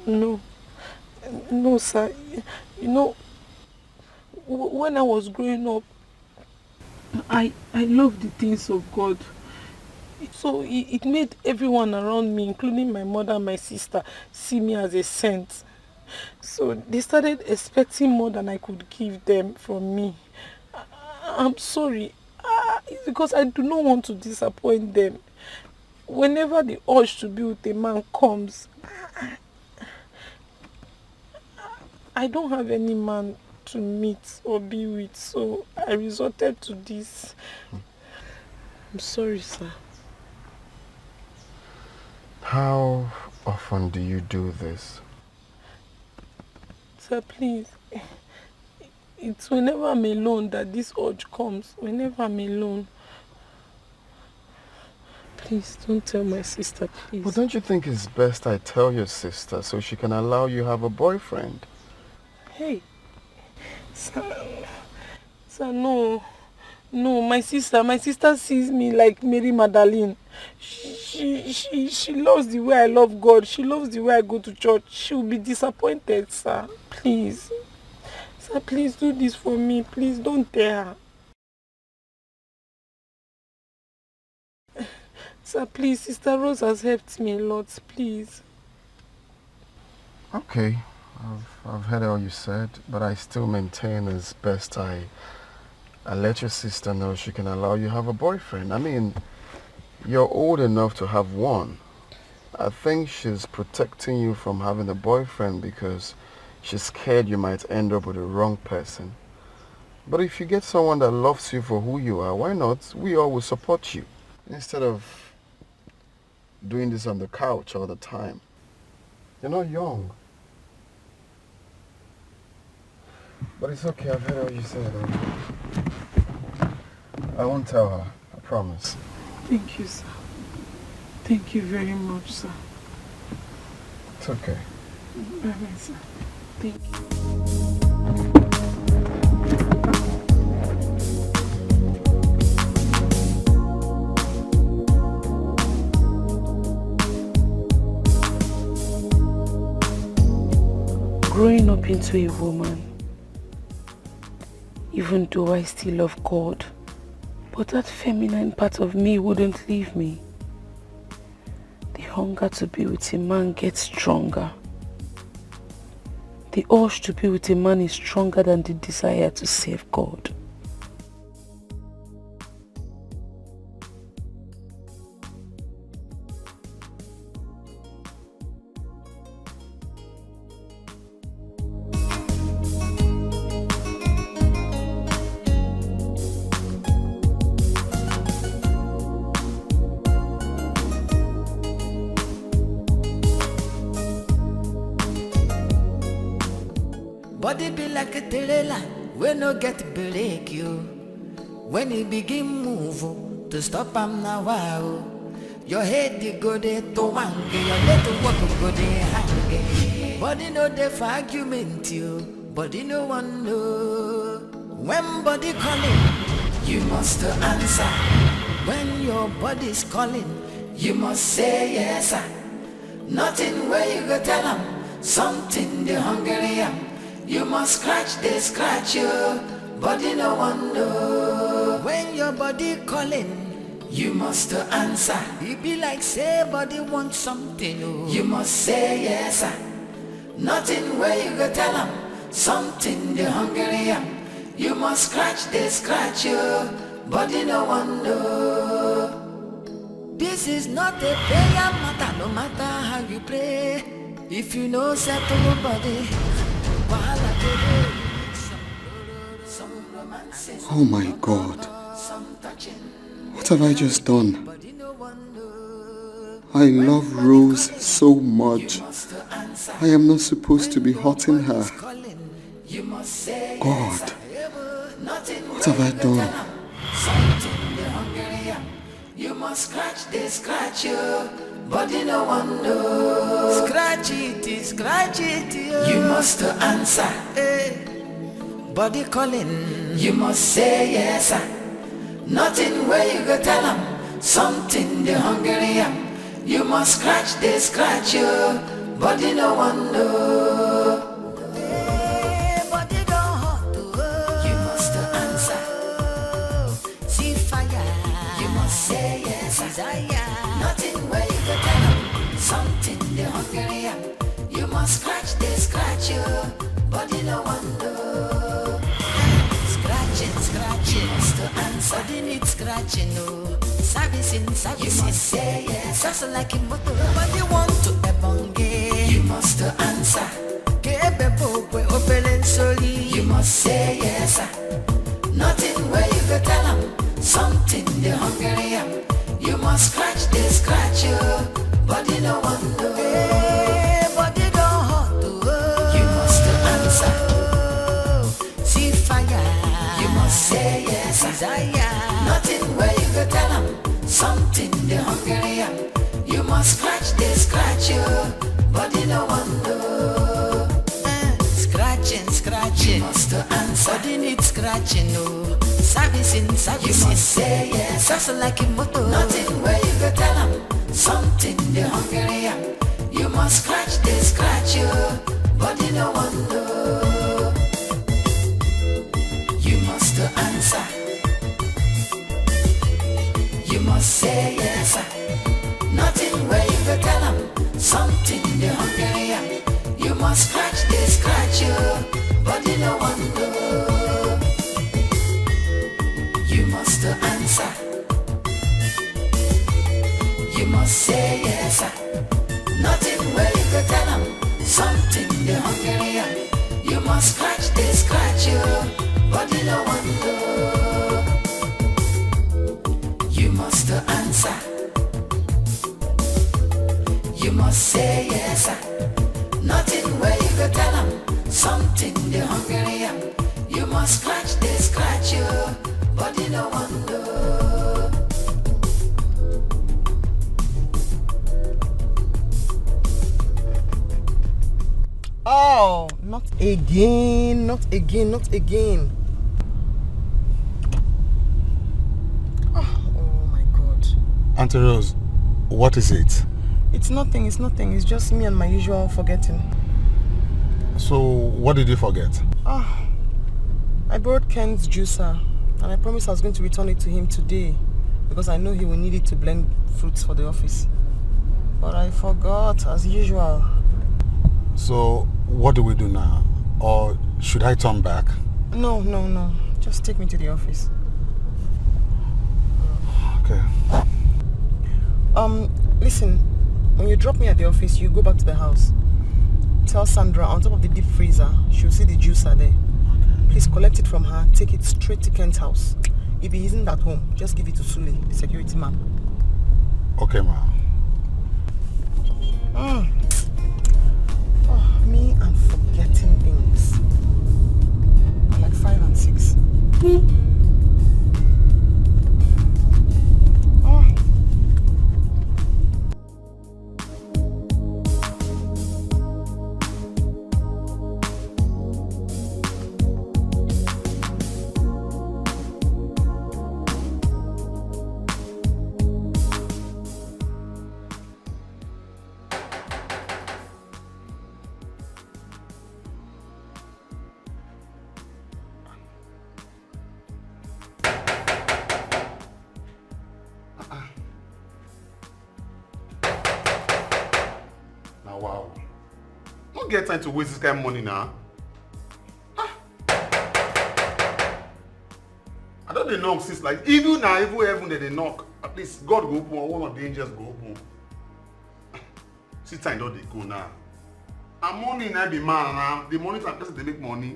No, sir. You know, when I was growing up, I loved the things of God. So it made everyone around me, including my mother and my sister, see me as a saint. So they started expecting more than I could give them from me. I'm sorry. It's because I do not want to disappoint them. Whenever the urge to be with a man comes, I don't have any man to meet or be with, so I resorted to this. I'm sorry, sir. How often do you do this? Sir, please. It's whenever I'm alone that this urge comes. Whenever I'm alone. Please, don't tell my sister, please. Well, don't you think it's best I tell your sister so she can allow you have a boyfriend? Hey. Sir, no. No, my sister sees me like Mary Magdalene. She loves the way I love God. She loves the way I go to church. She'll be disappointed, sir. Please. Sir, please do this for me. Please don't tell her. Sir, please, Sister Rose has helped me a lot. Please. Okay. I've heard all you said, but I still maintain it's best I let your sister know she can allow you have a boyfriend. I mean, you're old enough to have one. I think she's protecting you from having a boyfriend because she's scared you might end up with the wrong person. But if you get someone that loves you for who you are, why not? We all will support you. Instead of doing this on the couch all the time. You're not young. But it's okay, I've heard all you said. I won't tell her, I promise. Thank you, sir. Thank you very much, sir. It's okay. Bye-bye, sir. Thank you. Growing up into a woman, even though I still love God, but that feminine part of me wouldn't leave me. The hunger to be with a man gets stronger. The urge to be with a man is stronger than the desire to serve God. Body be like a trailer, we no get break you. When you begin move, to stop am now wow. Your head you go there to wange, your leg to walk go there hang. Body no dey for argument you, body no one know. When body calling, you must answer. When your body's calling, you must say yes sir. Nothing where you go tell them, something they hungry am. You must scratch, they scratch you, body no one know. When your body calling, you must answer. It be like say body want something, oh. You must say yes sir. Nothing where you go tell them, something they hungry am. You must scratch, they scratch you, body no one know. This is not a prayer matter, no matter how you pray. If you know settle body. Oh my God. What have I just done? I love Rose so much. I am not supposed to be hurting her. God, what have I done? You must scratch, they scratch you, body no one know. Scratch it, you must answer. Hey. Body calling, you must say yes sir. Nothing where you go tell them, something they hungry am. You must scratch, they scratch you, body no one know. Hey, body don't hot to you must answer. See fire, you must say yes sir. Body needs scratching, no. Servicing, you must say yes. Just like in motor. Nobody want to ebonge. You must answer. You must say yes. Nothing where you go tell them. Something the hungry. You must scratch, they scratch you. Body no one know. Hey, body don't hot. You must answer. See fire. You must say yes. Desire. Nothing where you go tell them. Something the hungry. You must scratch, they scratch you. Body no one know. Scratching. You must answer. Body needs scratching, no. Servicing. You must say yes. Just like in motor. Nothing where you go tell them. Something the hungry. You must scratch, they scratch you. Body no one know. You must answer. You must say yes. Nothing where you go tell them. Something the hungry. You must scratch, they scratch you. Body no one know. You must answer. You must say yes. Nothing where you go tell them. Something the hungry. You must scratch, they scratch you. Body no one know. You must answer. You must say yes. Nothing where you go tell them. Something the hungry. You must scratch, they scratch you. Body no one know. Oh, not again, not again, not again. Oh my God. Auntie Rose, what is it? It's nothing, it's just me and my usual forgetting. So, what did you forget? I borrowed Ken's juicer and I promised I was going to return it to him today because I know he will need it to blend fruits for the office. But I forgot, as usual. So, what do we do now? Or should I turn back? No. Just take me to the office. Okay. Listen, when you drop me at the office, you go back to the house. Tell Sandra on top of the deep freezer, she'll see the juicer there. Please collect it from her, take it straight to Kent's house. If he isn't at home, just give it to Sule, the security man. Okay, ma. Me and forgetting things. Like 5 and 6. Wow. Don't get time to waste this kind of money now. I don't knock since like even now, even heaven that they knock. At least God go open or one of the angels go open. See time don't they go now. And money now be man now. The money can person they make money.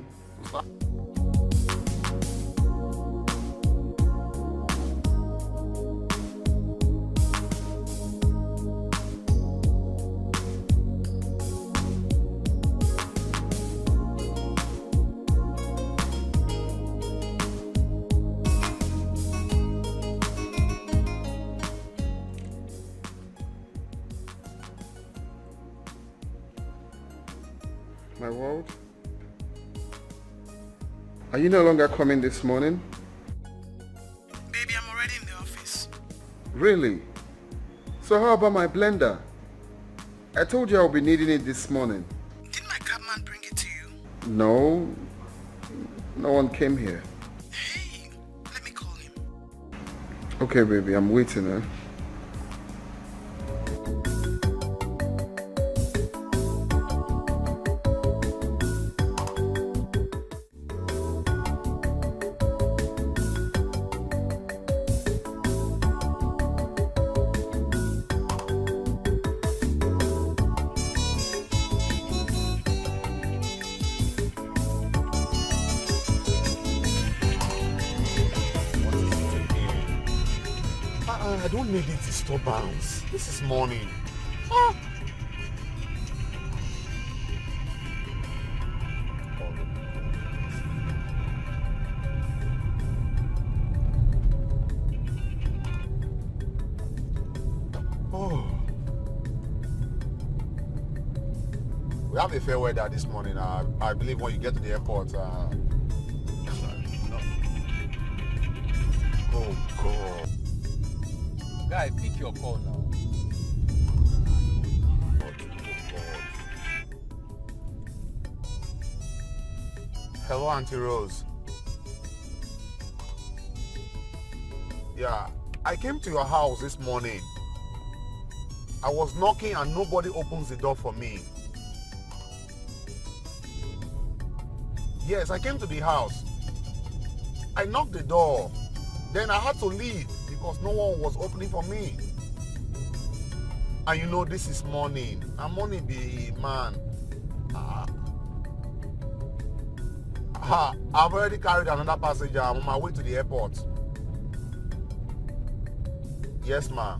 My world? Are you no longer coming this morning? Baby, I'm already in the office. Really? So how about my blender? I told you I'll be needing it this morning. Didn't my cabman bring it to you? No. No one came here. Hey, let me call him. Okay, baby, I'm waiting, eh? don't need the disturbance. This is morning. We have a fair weather this morning. I believe when you get to the airport, sorry, no. Oh God. Guy, pick your call now. Hello, Auntie Rose. Yeah, I came to your house this morning. I was knocking and nobody opens the door for me. Yes, I came to the house. I knocked the door. Then I had to leave because no one was opening for me. And you know this is morning. And morning be man. I've already carried another passenger. I'm on my way to the airport. Yes, ma'am.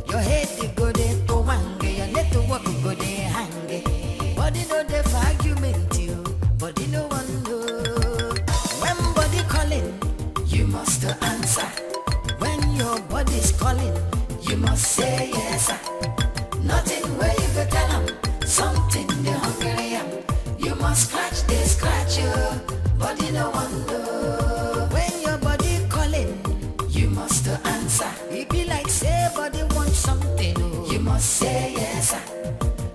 Your head they go there to wange, your let to walk go there hang. Body no dey for argument you, body no one know. When body calling, you must answer. When your body's calling, you must say yes. Nothing where you go tell them, something they hungry am. You must scratch, they scratch you, body no one know. When your body calling, you must answer. It be like say body want something, you must say yes.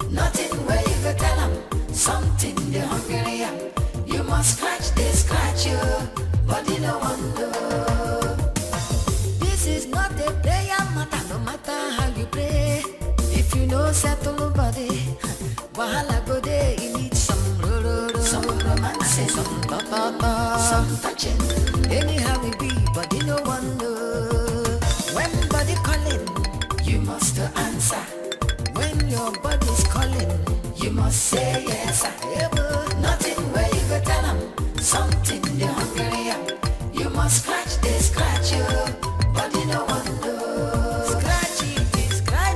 Nothing where you go tell them, something they hungry am. You must scratch, they scratch you, body no one know. This is not a prayer matter, no matter how you pray. If you know settle body, wahala go there, you need some romance, some ta-ta-ta, some touching. Anyhow it be, body no one know. When body calling, you must answer. When your body's calling, you must say yes. Nothing where you go tell them, something they hungry am. You must scratch, they scratch you, body no one know. Scratch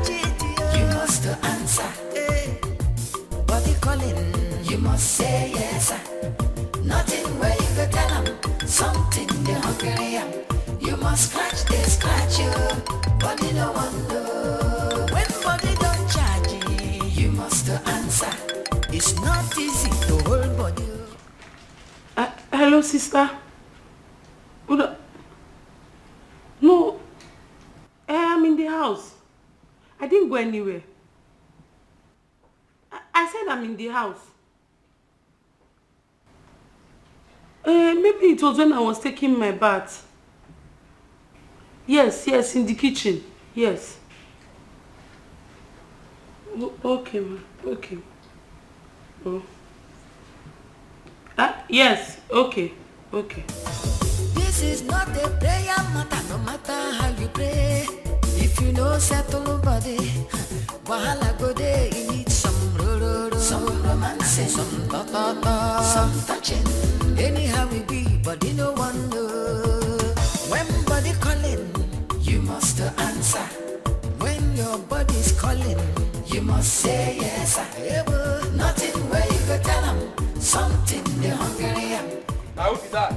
it, you must answer. Body calling, you must say yes. Nothing where you go tell them, something they hungry am. You must scratch, they scratch you, body no one know. When body don't charge you must answer. It's not easy to hold body. Hello, sister. No, I'm in the house. I didn't go anywhere. I said I'm in the house. Maybe it was when I was taking my bath. Yes, in the kitchen. Yes. Okay, ma. Okay. Oh. Yes. Okay. This is not a prayer matter, no matter how you pray. If you know settle body, wahala go there, you need some romance, some ta-ta-ta, some touching. Anyhow it be, body no one know. When body calling, you must answer. When your body's calling, you must say yes. Nothing where you go tell them, something they hungry am. Now who is that?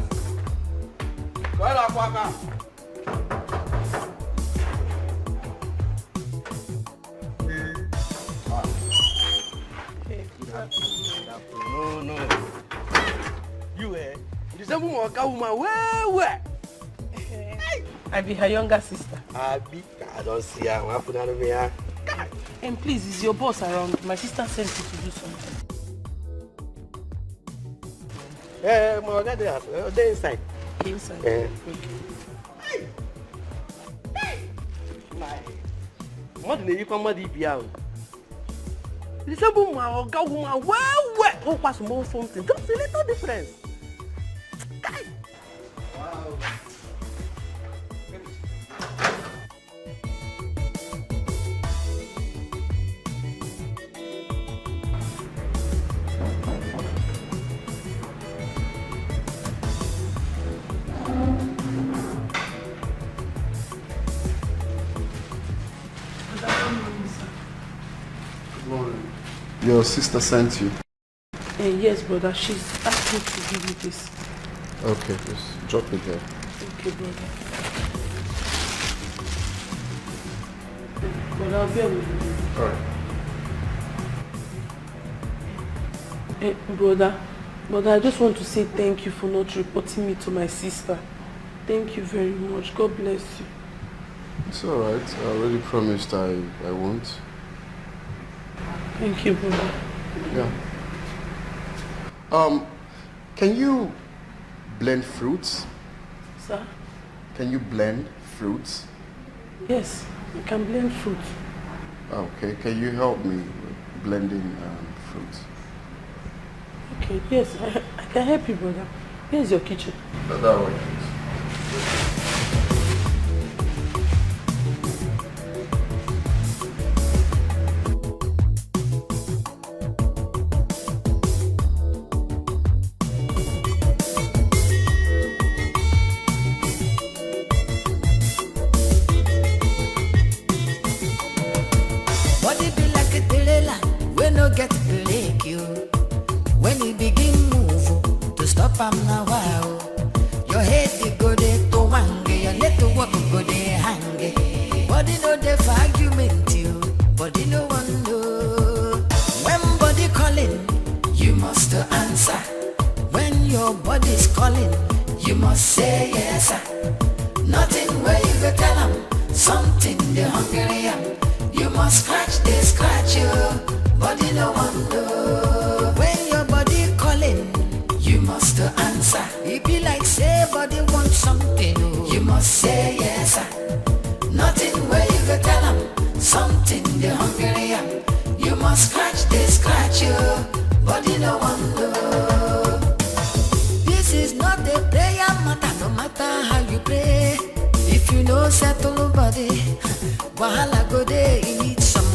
Well, Aquaka. No. You you say woman, where? I be her younger sister. I don't see her. What put on me? And please, is your boss around? My sister sent you to do something. My guy they're inside. Inside? Okay. What do you come with the Resemble my oga woman well. Oh, pass more something. Just a little difference. Guy. Wow. Your sister sent you? Yes, brother. She's asked me to give you this. Okay, just drop it there. Okay, brother. But I'll be able to do it. Alright. Brother, I just want to say thank you for not reporting me to my sister. Thank you very much. God bless you. It's alright. I already promised I won't. Thank you, brother. Yeah. Can you blend fruits? Sir? Can you blend fruits? Yes, I can blend fruit. Okay, can you help me with blending fruits? Okay, yes, I can help you, brother. Here's your kitchen. That way, please. Body be like a trailer, we no get break you. When you begin move, to stop am now wow. Your head you go there to wange, your leg to walk go there hang. Body no dey for argument you, body no one know. When body calling, you must answer. When your body's calling, you must say yes. Nothing where you go tell them, something they hungry am. You must scratch you, body no one know. When your body calling, you must answer. It be like say body want something, you must say yes. Nothing where you go tell them, something they hungry am. You must scratch you, body no one know. This is not a prayer matter, no matter how you pray. If you know settle body, wahala go there, you need some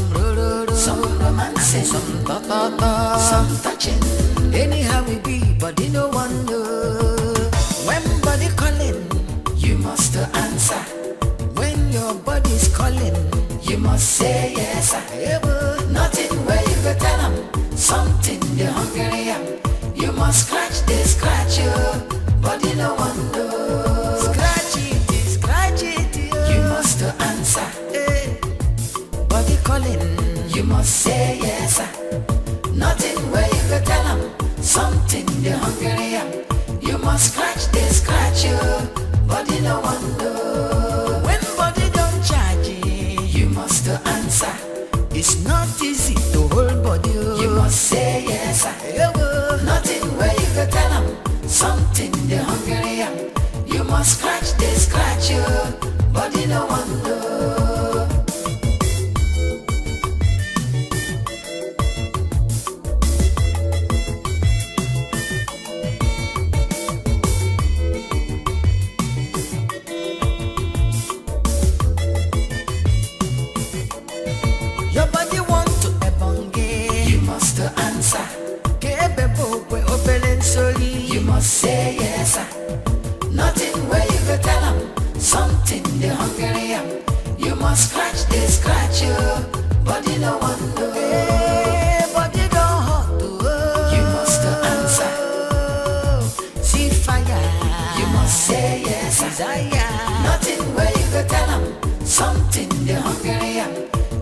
some romance, some ta-ta-ta, some touching. Anyhow we be, body no one know. When body calling, you must answer. When your body's calling, you must say yes. Nothing where you go tell them, something they hungry am. You must scratch you, body no one know. Scratch it, you must answer. Body calling, you must say yes. Nothing where you go tell them, something they hungry am. You must scratch you, body no one know. When body don't charge you must answer. It's not easy to hold body, you must say yes. Nothing where you go tell them, something they hungry am. You must scratch you, body no one know. Your body want to ebonge, you must answer. You must say yes. Nothing where you go tell them, something they hungry am. You must scratch you, body no one know. Hey, body don't hot you must answer. See fire, you must say yes. Desire. Nothing where you go tell them, something they hungry am.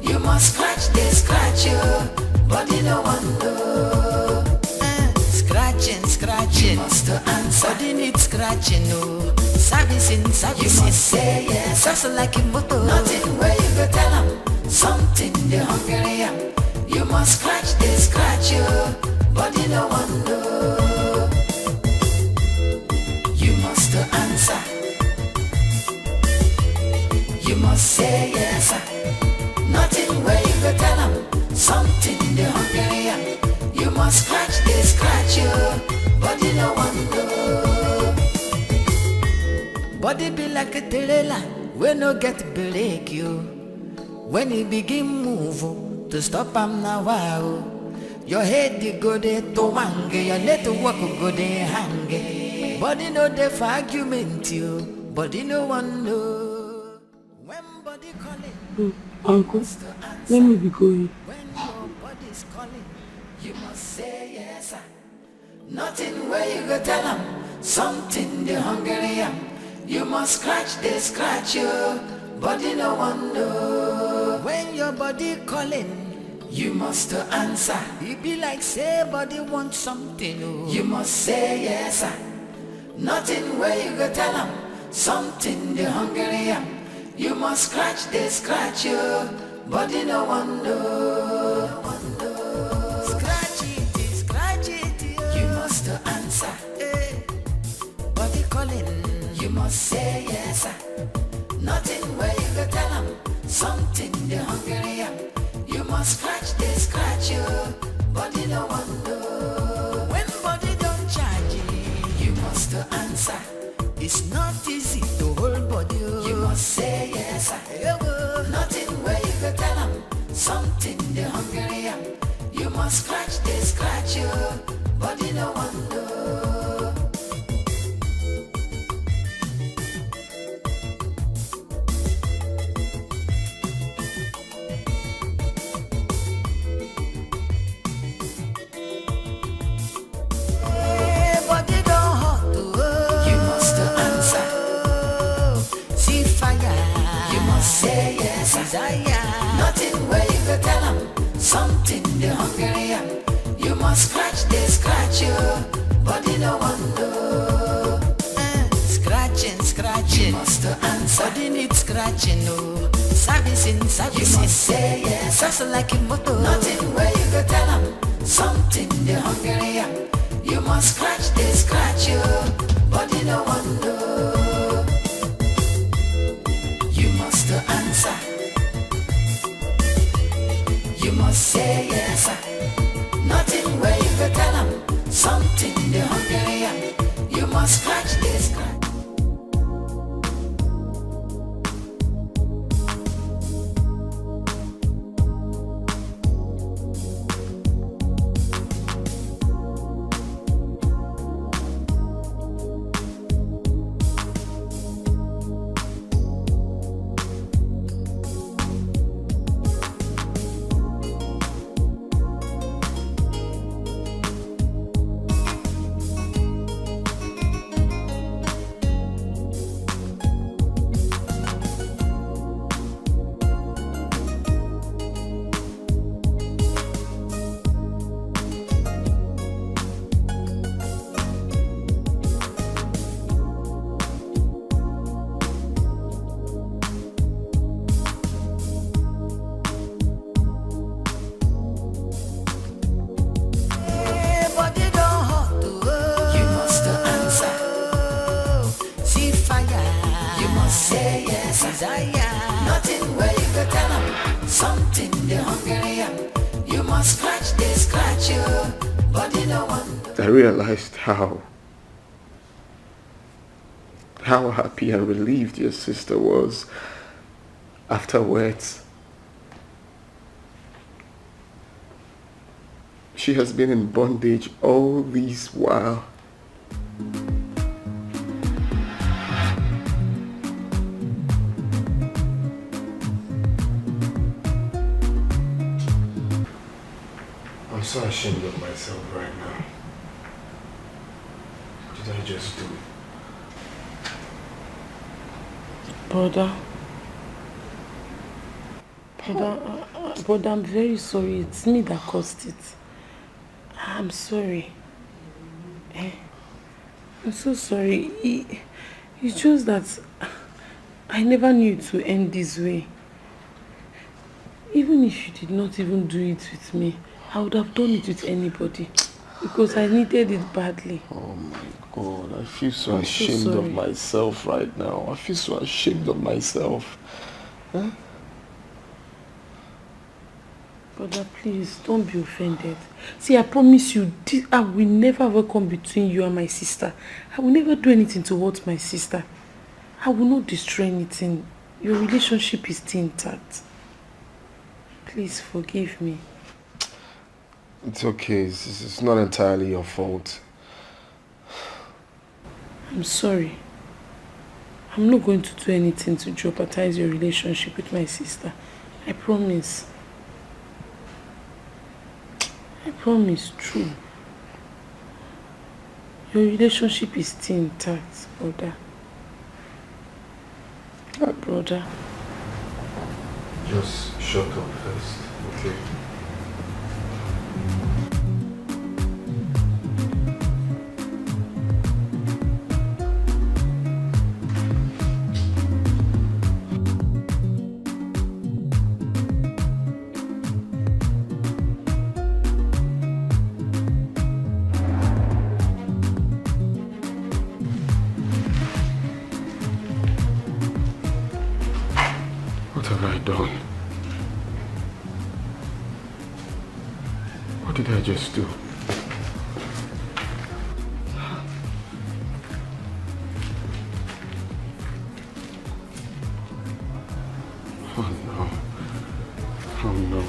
You must scratch you, body no one know. Scratching, must answer. Body needs scratching, no. Servicing, you must say yes. Just like a motor. Nothing where you go tell them, something they hungry am. You must scratch you, body no one know. You must answer. You must say yes. Nothing where you go tell them, something they hungry Body be like a trailer, we no get break you. When you begin move, to stop am now wow. Your head you go there to wange, your network go there hang. Body no dey for argument you, body no one know. When body calling, Uncle, let me be going. when your body's calling, you must say yes sir. Nothing where you go tell them, something the hungry am. You must scratch, they scratch you, body no one know. When your body calling, you must answer. It be like say body want something, oh. You must say yes sir. Nothing where you go tell them, something the hungry am. You must scratch, they scratch you, body no one know. No one know. Scratch it, you must answer. Hey. Body calling, you must say yes sir. Nothing where you go tell them, something the hungry am. You must scratch, they scratch you, body no one know. When body don't charge you must answer. It's not easy to hold body. You must say yes sir. Nothing where you go tell them, something the hungry am. You must scratch, they scratch you, body no one know. Say yes, desire. Nothing where you go tell them, something the hungry am. You must scratch, they scratch you, body no one know. Scratching, you must answer. Body needs scratching, no. Servicing, you must say yes. Just like a motor. Nothing where you go tell them, something the hungry am. You must scratch, they scratch you, body no one know. Answer. You must say yes sir. Nothing where you go tell them, something the hungry am. You must scratch, they scratch. I realized how happy and relieved your sister was afterwards. She has been in bondage all this while. I'm so ashamed of myself right now. What did I just do? Brother, I'm very sorry. It's me that caused it. I'm sorry. I'm so sorry. It's just that I never knew it to end this way. Even if you did not even do it with me, I would have done it with anybody. Because I needed it badly. Oh my God, I feel so ashamed of myself right now. I feel so ashamed of myself. Huh? Brother, please, don't be offended. See, I promise you, I will never ever come between you and my sister. I will never do anything to hurt my sister. I will not destroy anything. Your relationship is still intact. Please forgive me. It's okay. It's not entirely your fault. I'm sorry. I'm not going to do anything to jeopardize your relationship with my sister. I promise. I promise, true. Your relationship is still intact, brother. Brother. Just shut up first, okay? What have I done? What did I just do? Oh no. Oh no.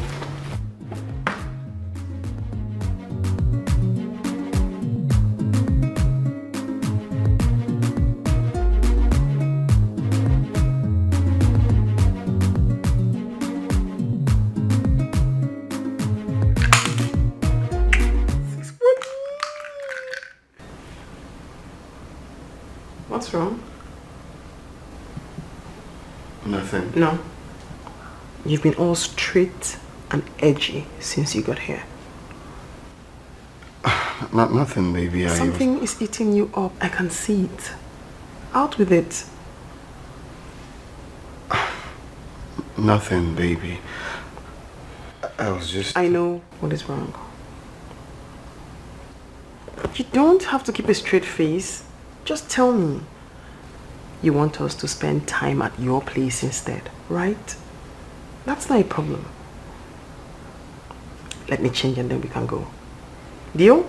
What's wrong? Nothing. No. You've been all straight and edgy since you got here. Nothing, baby. Something is eating you up. I can see it. Out with it. Nothing, baby. I was just... I know what is wrong. You don't have to keep a straight face. Just tell me. You want us to spend time at your place instead, right? That's not a problem. Let me change and then we can go. Deal?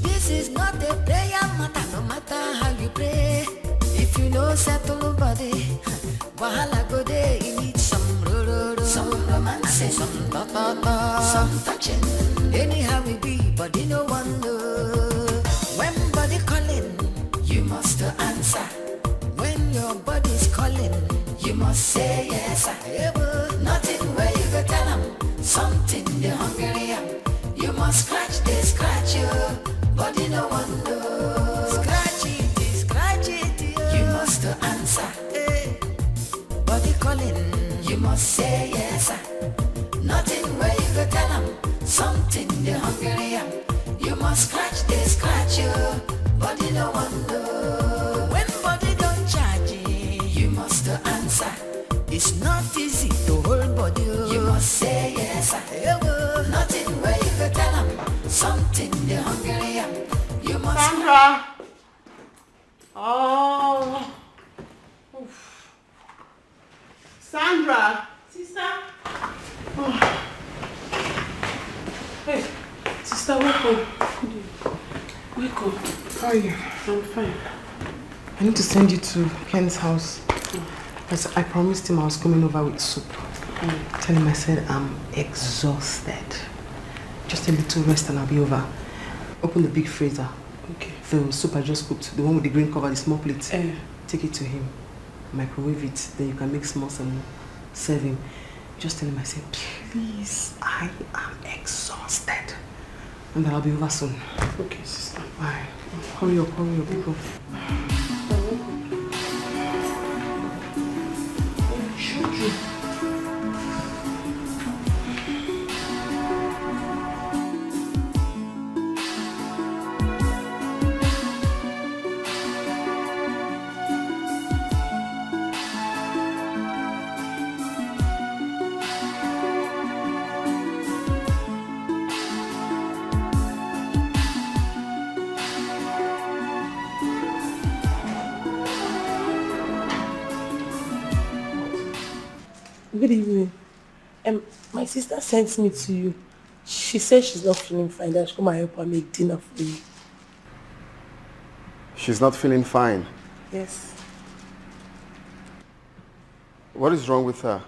This is not a prayer matter, no matter how you pray. If you know settle body, wahala go there. You need some some romance, some ta-ta-ta, some touching. Anyhow we be, body no one know. When body calling, you must answer. When your body's calling, you must say yes. Nothing where you go tell them, something they hungry am. You must scratch this, scratch you, body no one know. Scratch it, you must answer. Body calling, you must say yes. Nothing where you go tell them, something they hungry am. You must scratch this, scratch you, body no one know. When body don't charge you must answer. It's not easy to hold body. You must say yes. Nothing where you go tell them, something they hungry am. You must. Sandra! Oh. Oof. Sandra! Sister? Oh. Hey, sister, wake up. Wake up. How are you? I'm fine. I need to send you to Ken's house. Because I promised him I was coming over with soup. Tell him I said I'm exhausted. Just a little rest and I'll be over. Open the big freezer. Okay. The soup I just cooked, the one with the green cover, the small plate. Take it to him. Microwave it. Then you can make small some serve him. Just tell him I said, please, I am exhausted. And then I'll be over soon. Okay, sister. Bye. Hurry up, people. Good evening. My sister sent me to you. She said she's not feeling fine. That she come and help her make dinner for you. She's not feeling fine. Yes. What is wrong with her?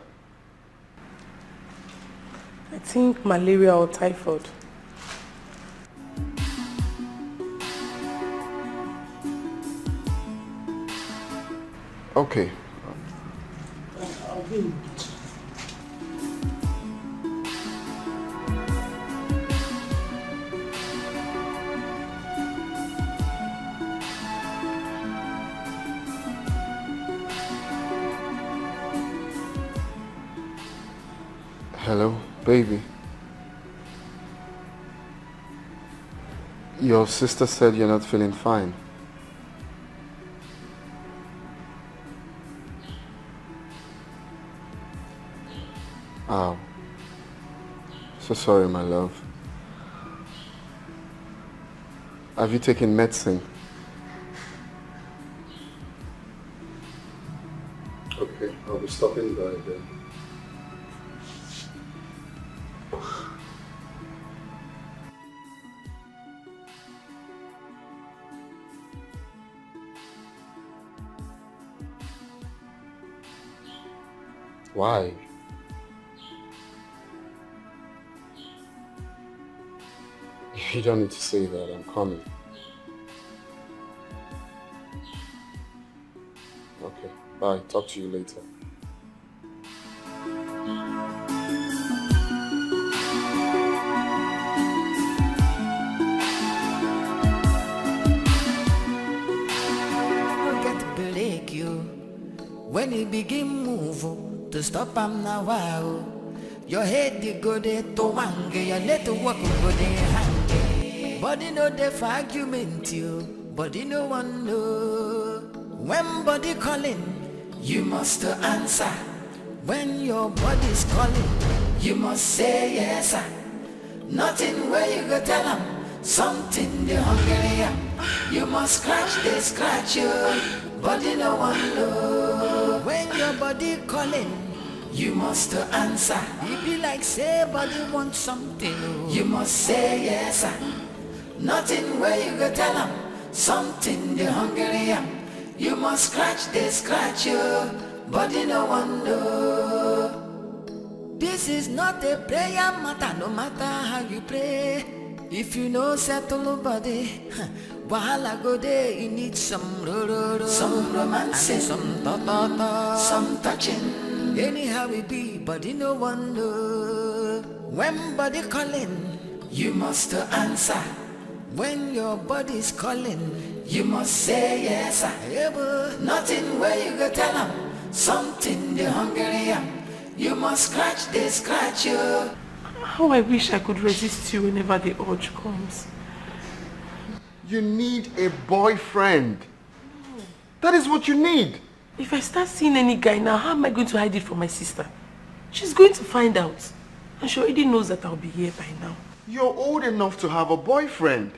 I think malaria or typhoid. Okay. I'll be in the kitchen. Hello, baby. Your sister said you're not feeling fine. Oh. So sorry, my love. Have you taken medicine? Okay, I'll be stopping by then. Why? You don't need to say that. I'm coming. Okay, bye. Talk to you later. Break you when you begin move to stop am now. Wow, your head you go there to wange, your network go there hang. Body no dey for argument you, body no one know. When body calling, you must answer. When your body's calling, you must say yes. Nothing where you go tell them something they hungry am. You must scratch you. Body no one know. When your body calling, you must answer. It be like say body want something. You must say yes. Nothing where you go tell them something they hungry am. You must scratch you. Body no one know. This is not a prayer matter, no matter how you pray. If you know settle nobody, wahala go there, you need some some romance, and some ta-ta-ta, some touching. Anyhow it be, body no one know. When body calling, you must answer. When your body's calling, you must say yes. Nothing where you go tell them something they hungry am. You must scratch you. How I wish I could resist you whenever the urge comes. You need a boyfriend. That is what you need. If I start seeing any guy now, how am I going to hide it from my sister? She's going to find out. And she already knows that I'll be here by now. You're old enough to have a boyfriend.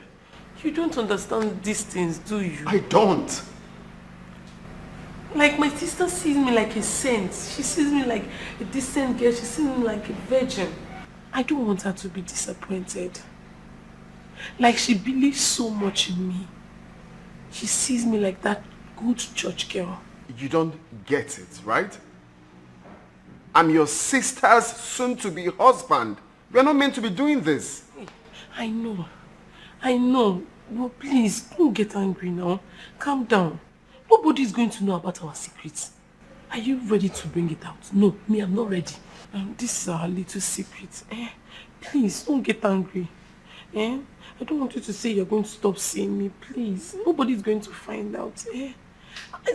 You don't understand these things, do you? I don't. Like my sister sees me like a saint. She sees me like a decent girl. She sees me like a virgin. I don't want her to be disappointed. Like she believes so much in me. She sees me like that good church girl. You don't get it, right? I'm your sister's soon-to-be husband. We're not meant to be doing this. I know. But please, don't get angry now. Calm down. Nobody's going to know about our secrets. Are you ready to bring it out? No, me, I'm not ready. This is our little secret. Please, don't get angry. I don't want you to say you're going to stop seeing me, please. Nobody's going to find out.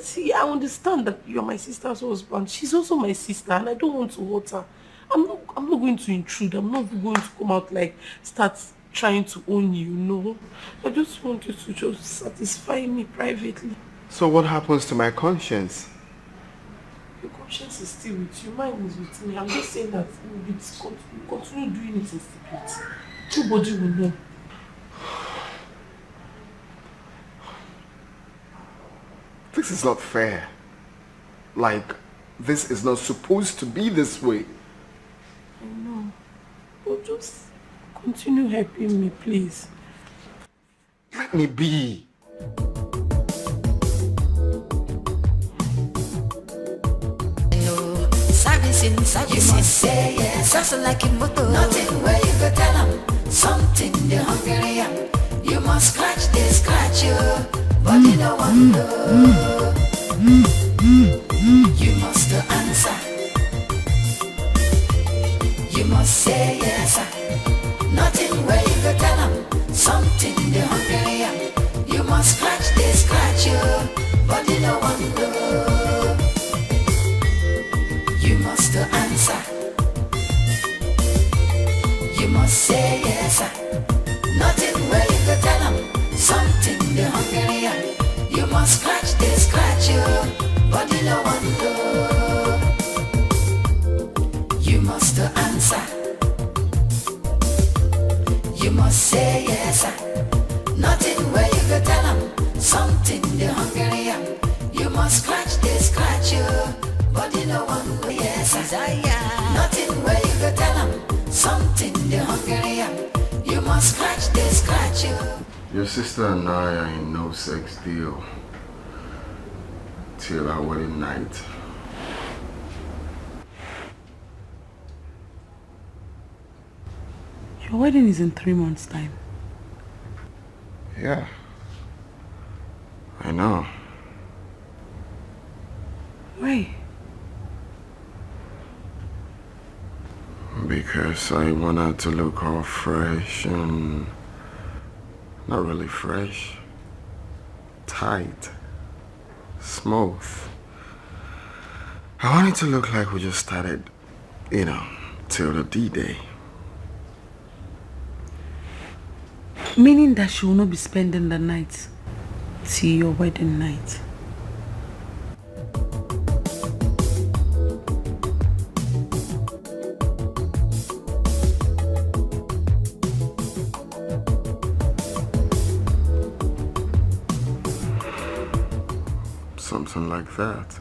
See, I understand that you're my sister's husband. She's also my sister, and I don't want to hurt her. I'm not going to intrude. I'm not going to come out like start trying to own you, no. I just want you to just satisfy me privately. So what happens to my conscience? Your conscience is still with you. Mine is with me. I'm just saying that we'll continue doing it in secret. Nobody will know. This is not fair. Like, This is not supposed to be this way. I know. But just continue helping me, please. Let me be. Servicing, you must say yes. Just like a motor. Nothing where you go tell them. Something they hungry am. You must scratch, they scratch you. But you don't want to. You must answer. You must say yes. Nothing where you go tell them. Something they hungry am. You must scratch, they scratch you. But you don't want to. You must answer. You must say yes. Nothing where you go tell them. Something they hungry am. You must scratch, they scratch you. But you don't want to. You must answer. You must say yes. Nothing where you go tell them. Something they hungry am. You must scratch, they scratch you. But you don't want to, yes, nothing where you go tell them. Something they hungry am. You must scratch, they scratch you. Your sister and I are in no sex deal till our wedding night. Your wedding is in 3 months' time. Yeah, I know. Why? Because I want her to look all fresh and not really fresh, tight, smooth. I want it to look like we just started, till the D-Day. Meaning that she will not be spending the night till your wedding night. Something like that.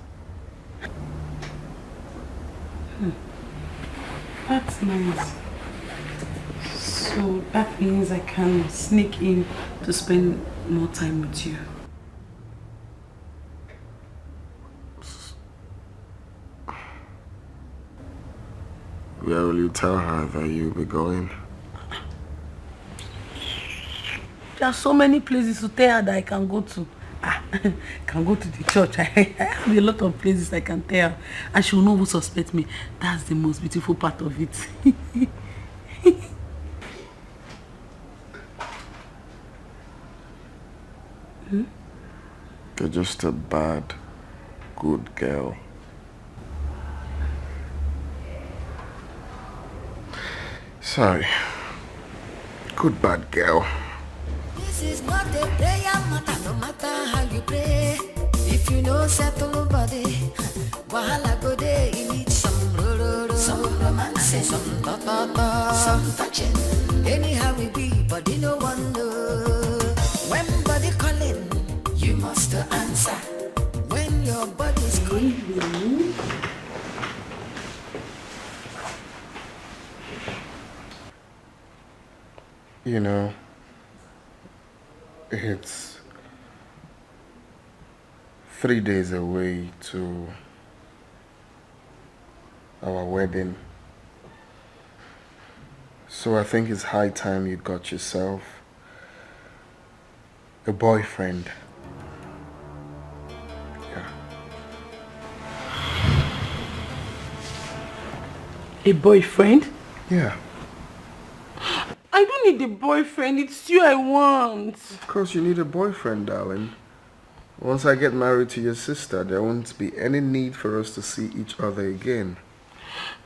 That's nice. So that means I can sneak in to spend more time with you. Where will you tell her that you'll be going? There are so many places to tell her that I can go to. Can go to the church. I have a lot of places I can tell her. And she will know who suspects me. That's the most beautiful part of it. You're just a bad, good girl. Sorry. Good bad girl. This is not a prayer matter, no matter how you pray. If you know settle nobody, wahala go there, you need some romance, some ta-ta-ta, some touching. Anyhow we be, body no wonder. When body calling, you must answer. When your body's calling. It's 3 days away to our wedding. So I think it's high time you got yourself a boyfriend. Yeah. A boyfriend? Yeah. I don't need a boyfriend. It's you I want. Of course you need a boyfriend, darling. Once I get married to your sister, there won't be any need for us to see each other again.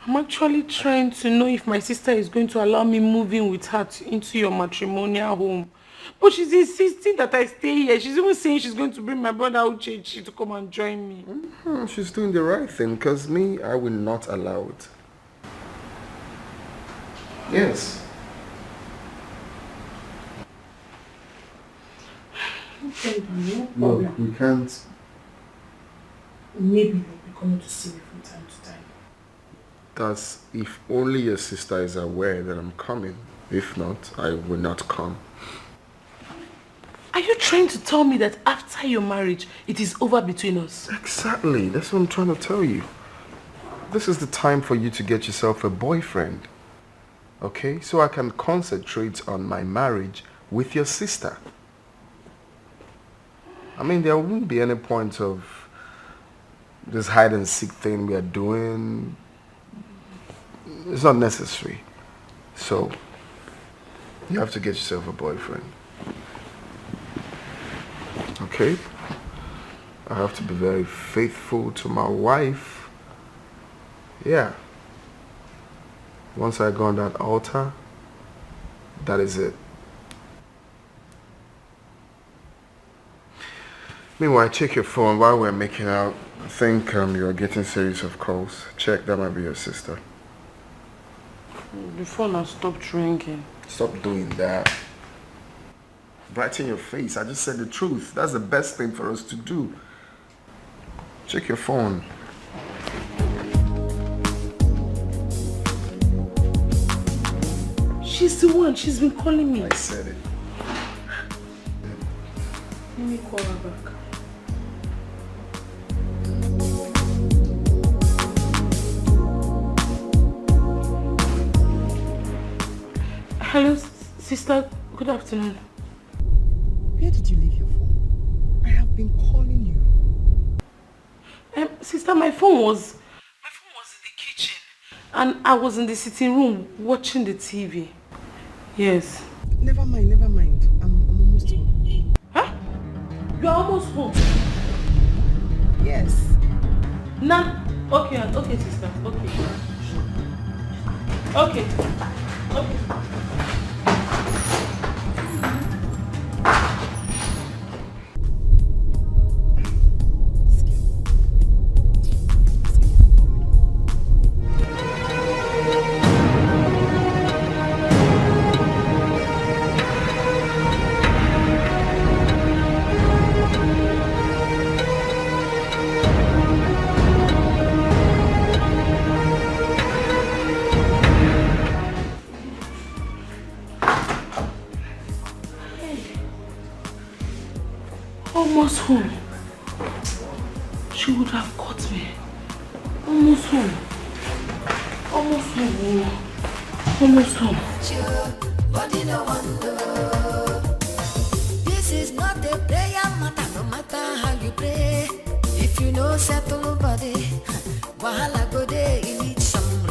I'm actually trying to know if my sister is going to allow me move in with her into your matrimonial home. But she's insisting that I stay here. She's even saying she's going to bring my brother Uche to come and join me. She's doing the right thing, because me, I will not allow it. Yes. Okay, no Look, we can't. Maybe coming to see me from time to time. That's if only your sister is aware that I'm coming. If not, I will not come. Are you trying to tell me that after your marriage, it is over between us? Exactly. That's what I'm trying to tell you. This is the time for you to get yourself a boyfriend. Okay? So I can concentrate on my marriage with your sister. I mean, there won't be any point of this hide and seek thing we are doing. It's not necessary. So, you have to get yourself a boyfriend. Okay? I have to be very faithful to my wife. Yeah. Once I go on that altar, that is it. Meanwhile, check your phone while we're making out. I think you're getting series of calls. Check, that might be your sister. The phone has stopped ringing. Stop doing that. Brighten your face. I just said the truth. That's the best thing for us to do. Check your phone. She's the one. She's been calling me. I said it. Let me call her back. Hello, sister. Good afternoon. Where did you leave your phone? I have been calling you. Sister, my phone was in the kitchen, and I was in the sitting room watching the TV. Yes. Never mind, never mind. I'm almost home. Huh? You are almost home? Yes. Nah. Okay, sister. Okay. Almost home. She would have caught me. Almost home. Almost home. Almost home. Body no wonder. This is not a prayer matter, no matter how you pray. If you know settle body, wahala go there. You need some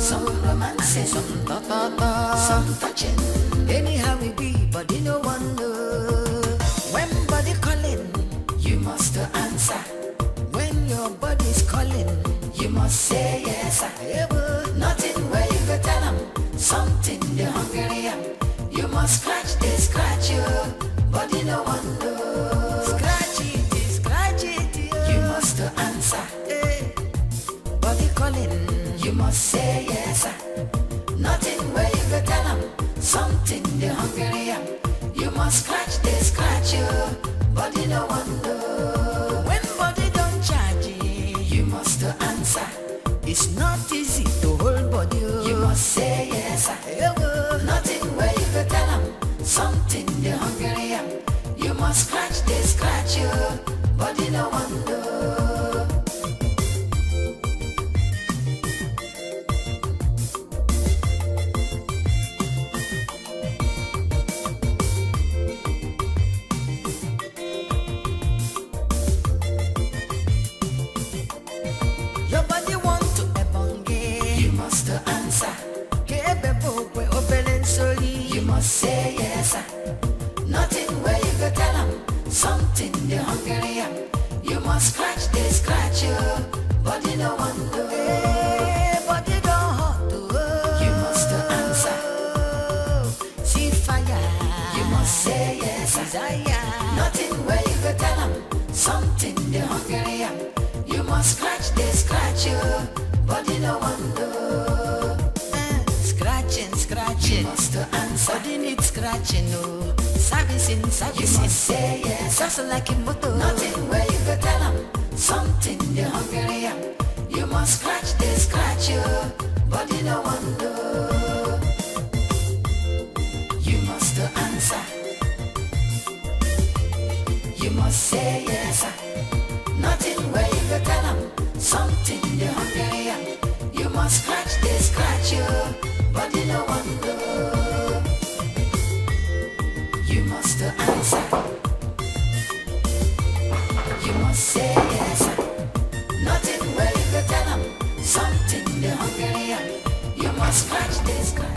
some romance, some ta-ta-ta, some touching. Anyhow we be, body no wonder. When body calling, you must answer. When your body's calling, you must say yes. Nothing where you go tell them. Something they hungry. You must scratch this, scratch you. Body no wonder. Scratch it, you must answer. Body calling, you must say yes. Nothing where you go tell them. Something they hungry. You must scratch this, scratch you. Body no wonder. When body don't charge you must answer. It's not easy to hold body. You must say yes. Nothing where you go tell them. Something they hungry. You must scratch this, scratch you. Body no wonder. Say yes. Nothing where you go tell them. Something they hungry. You must scratch this, scratch you. Body no wonder. Body don't hot. You must answer. See fire. You must say yes. Desire. Nothing where you go tell them. Something they hungry. You must scratch this, scratch you. Body no wonder. Scratching, you must answer. Body needs scratching, no. Servicing, you must say yes. Just like a motor. Nothing where you go tell them. Something they hungry. must scratch this, scratch you, body no one know. You must answer. You must say yes. Nothing where you go tell them. Something they hungry. You must scratch this, scratch you, body no one know. You must answer. You must say yes. Nothing where you go tell them. Something they hungry. You must scratch this, scratch.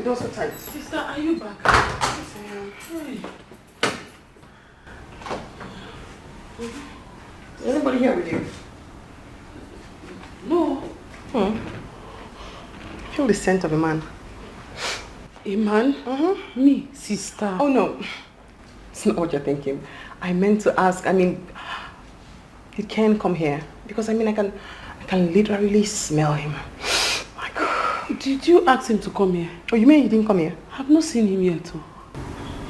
So tight. Sister, are you back? Yes, I am. Is anybody here with you? No. I feel the scent of a man. A man? Me, sister. Oh no. It's not what you're thinking. I meant to ask, he can come here. Because I can literally smell him. Did you ask him to come here? Oh, you mean he didn't come here? I've not seen him yet.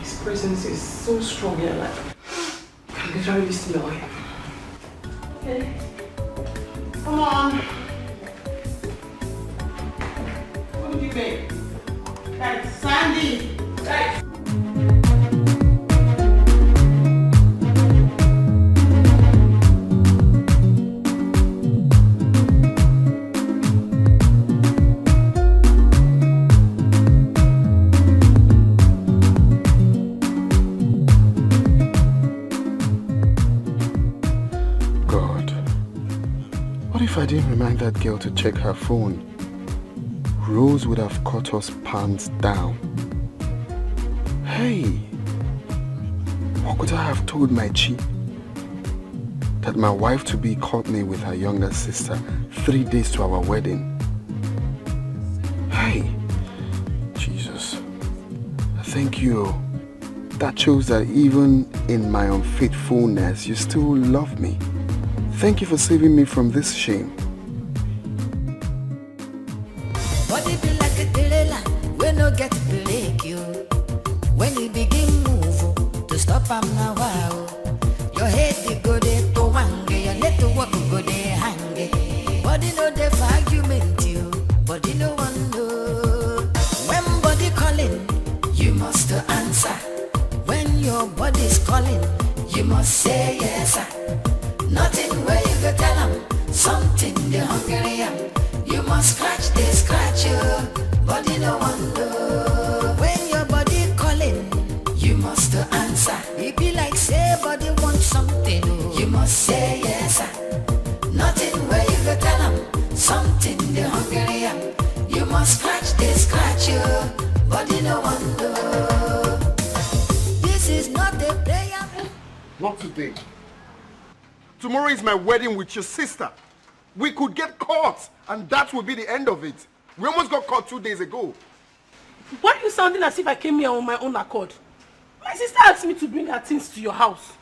His presence is so strong here, like I can literally smell him. Okay. Come on. What do you make? That's Sandy. Right. If I didn't remind that girl to check her phone, Rose would have caught us pants down. Hey, what could I have told my chief? That my wife-to-be caught me with her younger sister 3 days to our wedding. Hey, Jesus, thank you. That shows that even in my unfaithfulness, you still love me. Thank you for saving me from this shame. Body be like a trailer, we no get to break you. When you begin move, to stop am now wow. Your head they go there to wange, your leg to walk go there hang. Body no dey for argument you, body no one know. When body calling, you must answer. When your body's calling, you must say yes. Nothing where you go tell them. Something they hungry. You must scratch this, scratch you, body no one know. When your body calling, you must answer. It be like say body want something. You must say yes. Nothing where you go tell them. Something they hungry. You must scratch this, scratch you, body no one know. This is not a prayer. Not today. Tomorrow is my wedding with your sister. We could get caught, and that would be the end of it. We almost got caught 2 days ago. Why are you sounding as if I came here on my own accord? My sister asked me to bring her things to your house.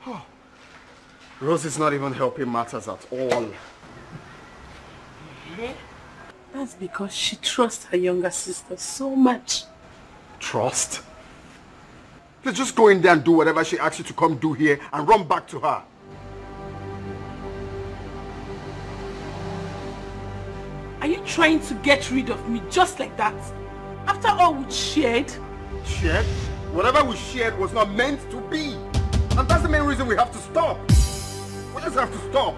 Oh. Rose is not even helping matters at all. That's because she trusts her younger sister so much. Trust? Let's just go in there and do whatever she asks you to come do here and run back to her. Are you trying to get rid of me just like that? After all we shared? Shared? Whatever we shared was not meant to be. And that's the main reason we have to stop. We just have to stop.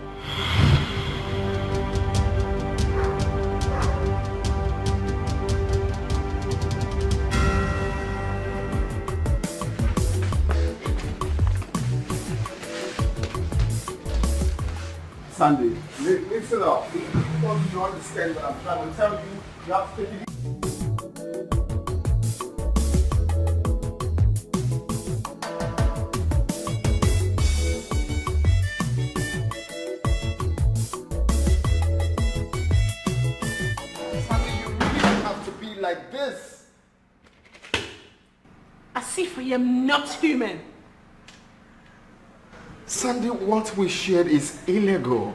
Sandy, listen up. Don't you understand what I'm trying to tell you? You have to take it. Sandy, you really have to be like this. As if I am not human. Sandy, what we shared is illegal.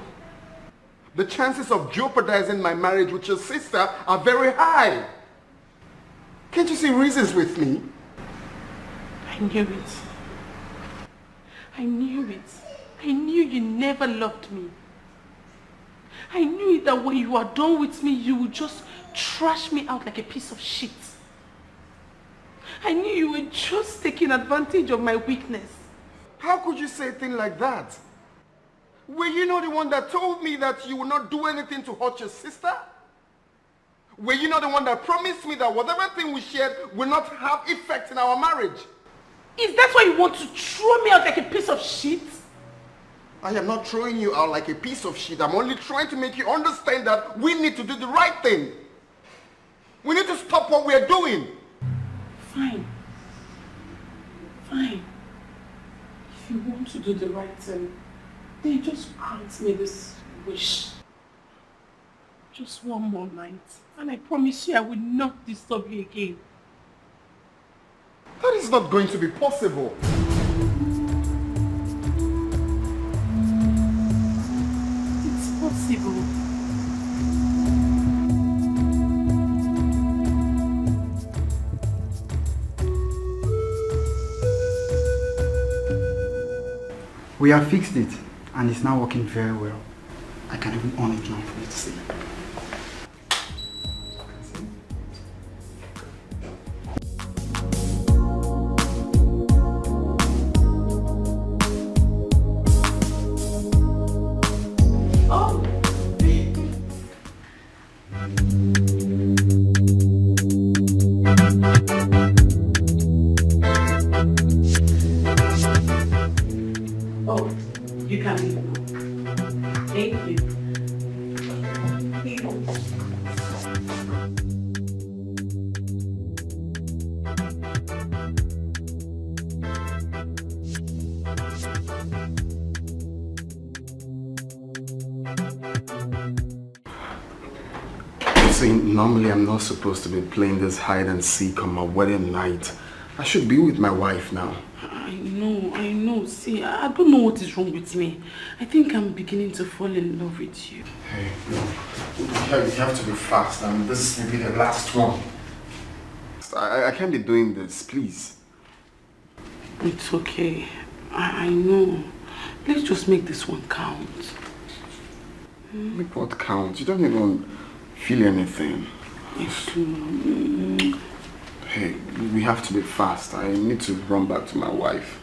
The chances of jeopardizing my marriage with your sister are very high. Can't you see reasons with me? I knew it. I knew it. I knew you never loved me. I knew that when you are done with me, you would just trash me out like a piece of shit. I knew you were just taking advantage of my weakness. How could you say a thing like that? Were you not the one that told me that you would not do anything to hurt your sister? Were you not the one that promised me that whatever thing we shared will not have effect in our marriage? Is that why you want to throw me out like a piece of shit? I am not throwing you out like a piece of shit. I'm only trying to make you understand that we need to do the right thing. We need to stop what we are doing. Fine. Fine. If you want to do the right thing, then just grant me this wish. Just one more night. And I promise you I will not disturb you again. That is not going to be possible. It's possible. We have fixed it, and it's now working very well. I can even on it now for you to see. Normally I'm not supposed to be playing this hide and seek on my wedding night. I should be with my wife now. I know. See, I don't know what is wrong with me. I think I'm beginning to fall in love with you. Hey, you have to be fast, and this will be the last one. I can't be doing this, please. It's okay. I know. Let's just make this one count. Make what count? You don't even feel anything. Hey, we have to be fast. I need to run back to my wife.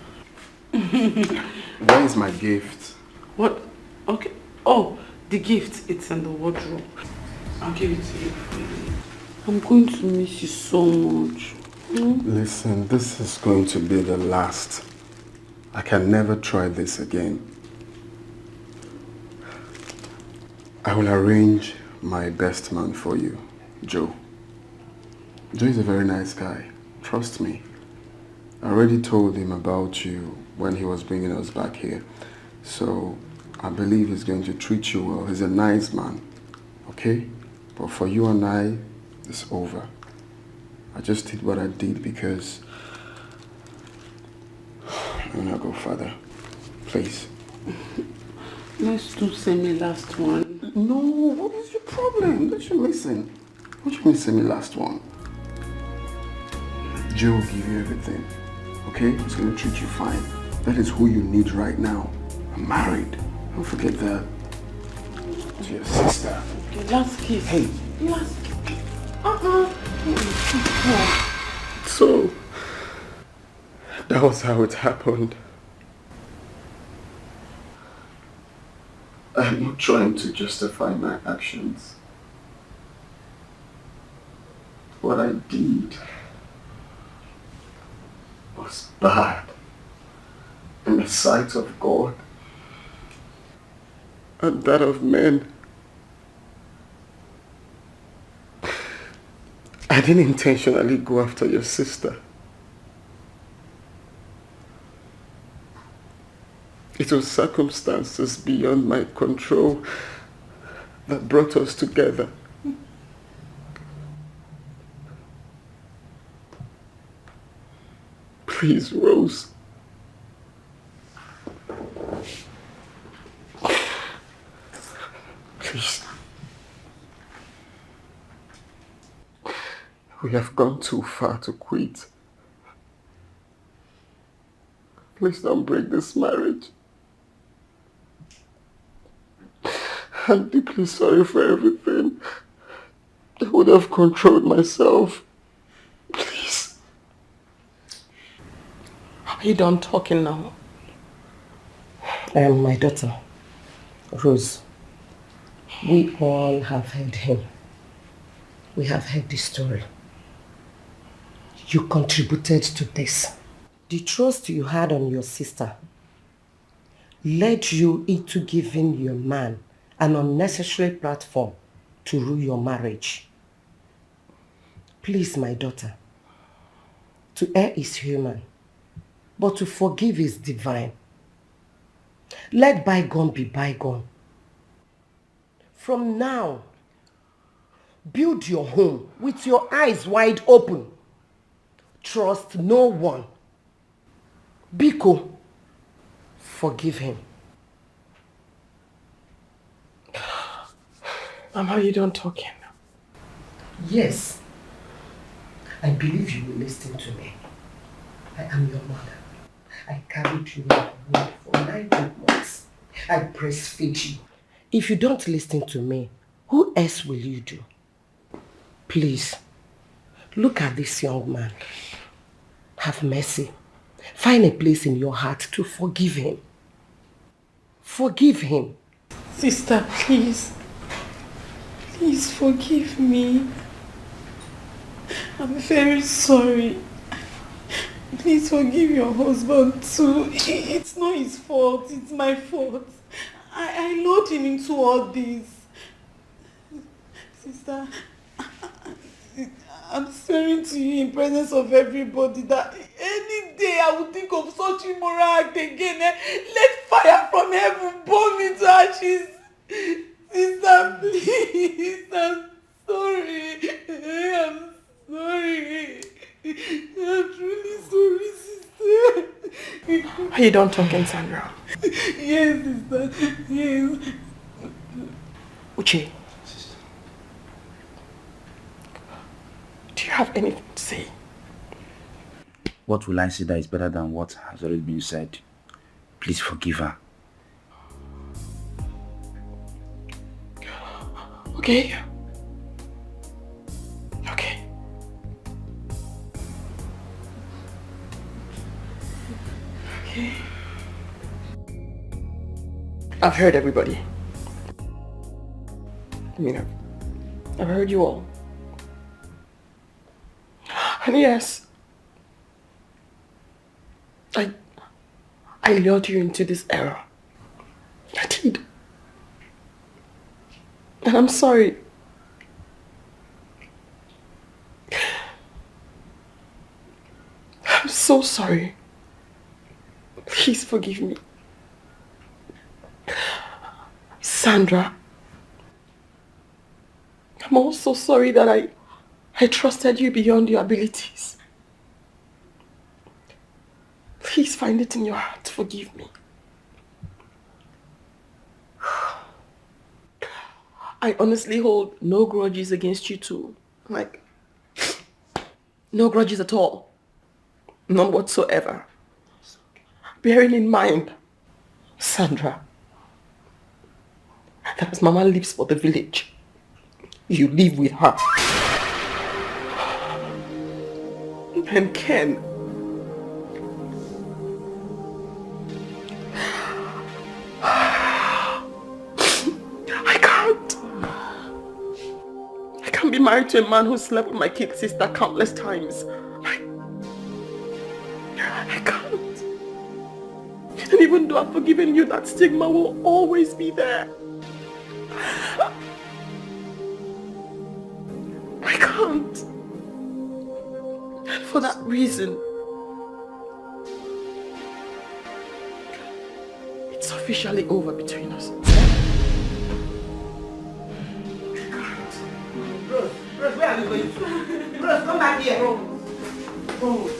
Where is my gift? What? Okay. Oh, the gift. It's in the wardrobe. I'll give it to you. I'm going to miss you so much. Listen, this is going to be the last. I can never try this again. I will arrange my best man for you, Joe. Joe is a very nice guy. Trust me. I already told him about you when he was bringing us back here. So I believe he's going to treat you well. He's a nice man. Okay? But for you and I, it's over. I just did what I did because... I'm gonna go further. Please. Let's do semi-last one. No, what is your problem? Don't you listen? What do you mean semi-last one? Joe will give you everything. Okay? He's gonna treat you fine. That is who you need right now. I'm married. Don't forget that. To your sister. Okay, last kiss. Hey. Last kiss. So, that was how it happened. I'm not trying to justify my actions. What I did was bad in the sight of God and that of men. I didn't intentionally go after your sister. It was circumstances beyond my control that brought us together. Please, Rose. Please. We have gone too far to quit. Please don't break this marriage. I'm deeply sorry for everything. I would have controlled myself. Please. Are you done talking now? My daughter, Rose, we all have heard him. We have heard this story. You contributed to this. The trust you had on your sister led you into giving your man an unnecessary platform to ruin your marriage. Please, my daughter, to err is human, but to forgive is divine. Let bygone be bygone. From now, build your home with your eyes wide open. Trust no one. Biko, forgive him. Mama, you don't talking. Yes. I believe you will listen to me. I am your mother. I carried you in my womb for 9 good months. I breastfeed you. If you don't listen to me, who else will you do? Please, look at this young man. Have mercy. Find a place in your heart to forgive him. Forgive him. Sister, please. Please forgive me. I'm very sorry. Please forgive your husband too. It's not his fault. It's my fault. I lured him into all this. Sister, I'm swearing to you in presence of everybody that any day I would think of such immoral act again. Let fire from heaven burn me to ashes. Sister, please. I'm sorry. I'm sorry. I'm truly sorry, sister. Are you done talking, Sandra? Yes, sister. Yes. Uche, do you have anything to say? What will I say that is better than what has already been said? Please forgive her. Okay. Okay. Okay. I've heard everybody. I mean, I've heard you all. And yes, I lured you into this error. I did. And I'm sorry. I'm so sorry. Please forgive me. Sandra, I'm also sorry that I trusted you beyond your abilities. Please find it in your heart to forgive me. I honestly hold no grudges against you two. Like, no grudges at all. None whatsoever. Bearing in mind, Sandra, that as Mama lives for the village, you live with her. And Ken, I can't be married to a man who slept with my kid sister countless times. I can't. And even though I've forgiven you, that stigma will always be there. I can't. And for that reason, it's officially over between us. Rose, where are you going to? Rose, come back here. Rose.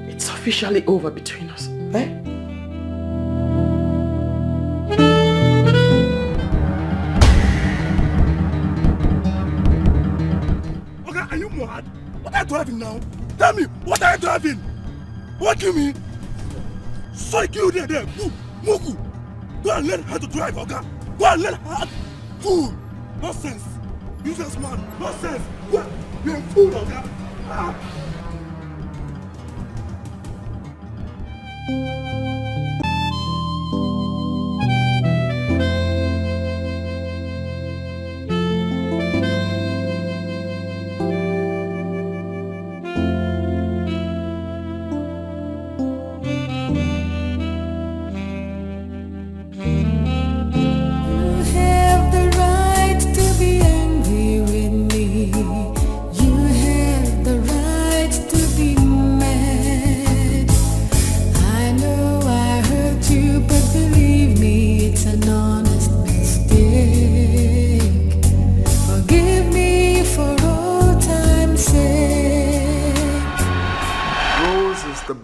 It's officially over between us. Eh? driving now? Tell me, what are you driving? What do you mean? Sorry, you there. Muku. Go and learn how to drive, okay? Go and learn how. Fool. Nonsense. Useless man. Nonsense. What? You're a fool, okay?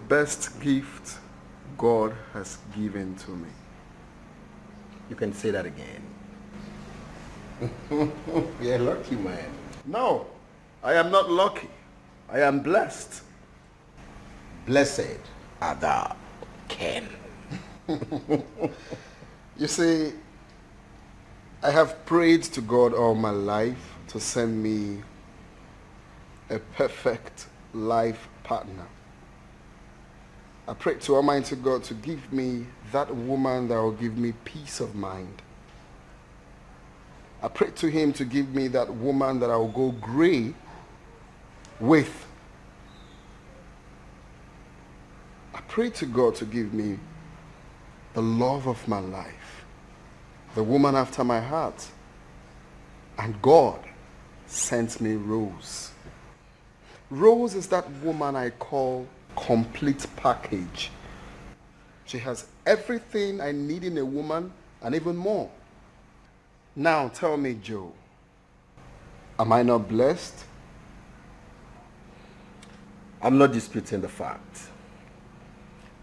Best gift God has given to me. You can say that again. You're lucky, man. No, I am not lucky. I am blessed. Blessed are thou, Ken. You see, I have prayed to God all my life to send me a perfect life partner. I prayed to Almighty God to give me that woman that will give me peace of mind. I prayed to him to give me that woman that I will go gray with. I prayed to God to give me the love of my life, the woman after my heart. And God sent me Rose. Rose is that woman I call complete package. She has everything I need in a woman and even more. Now tell me, Joe, am I not blessed? I'm not disputing the fact.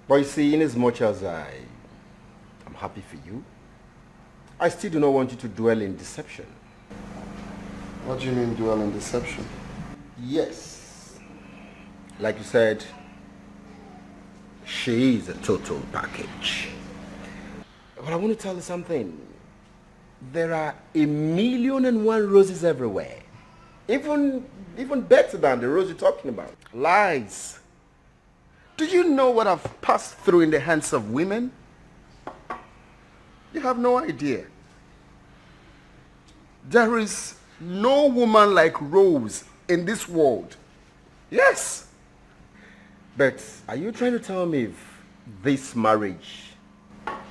But you see, in as much as I'm happy for you, I still do not want you to dwell in deception. What do you mean dwell in deception? Yes. Like you said, she is a total package. But I want to tell you something. There are 1,000,001 roses everywhere. Even better than the rose you're talking about. Lies. Do you know what I've passed through in the hands of women? You have no idea. There is no woman like Rose in this world. Yes. But are you trying to tell me if this marriage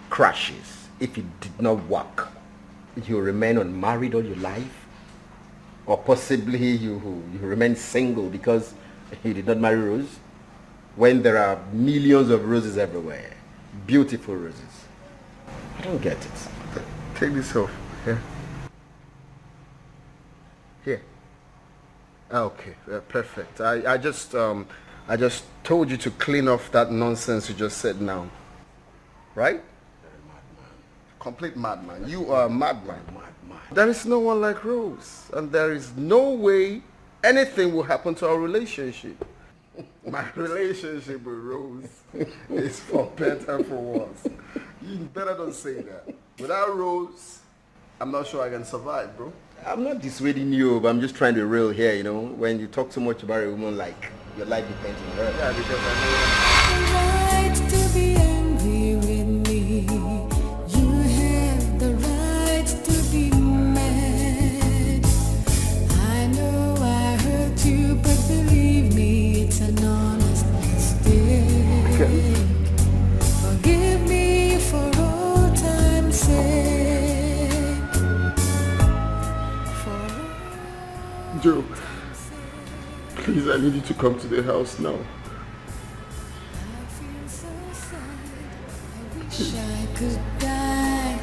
crashes, if it did not work, you remain unmarried all your life? Or possibly you remain single because you did not marry Rose? When there are millions of roses everywhere, beautiful roses. I don't get it. Take this off. Here. Here. Okay, perfect. I just told you to clean off that nonsense you just said now. Right? Complete madman. You are a madman. There is no one like Rose. And there is no way anything will happen to our relationship. My relationship with Rose is for better and for worse. You better don't say that. Without Rose, I'm not sure I can survive, bro. I'm not dissuading you, but I'm just trying to be real here, you know. When you talk too much about a woman, like your life depends on her. Yeah, because I know. Right to be angry with me. You have the right to be mad. I know I hurt you, but believe me, it's an honest mistake. Okay. Forgive me for all time's sake. Joe, please, I need you to come to the house now. Wish I could die.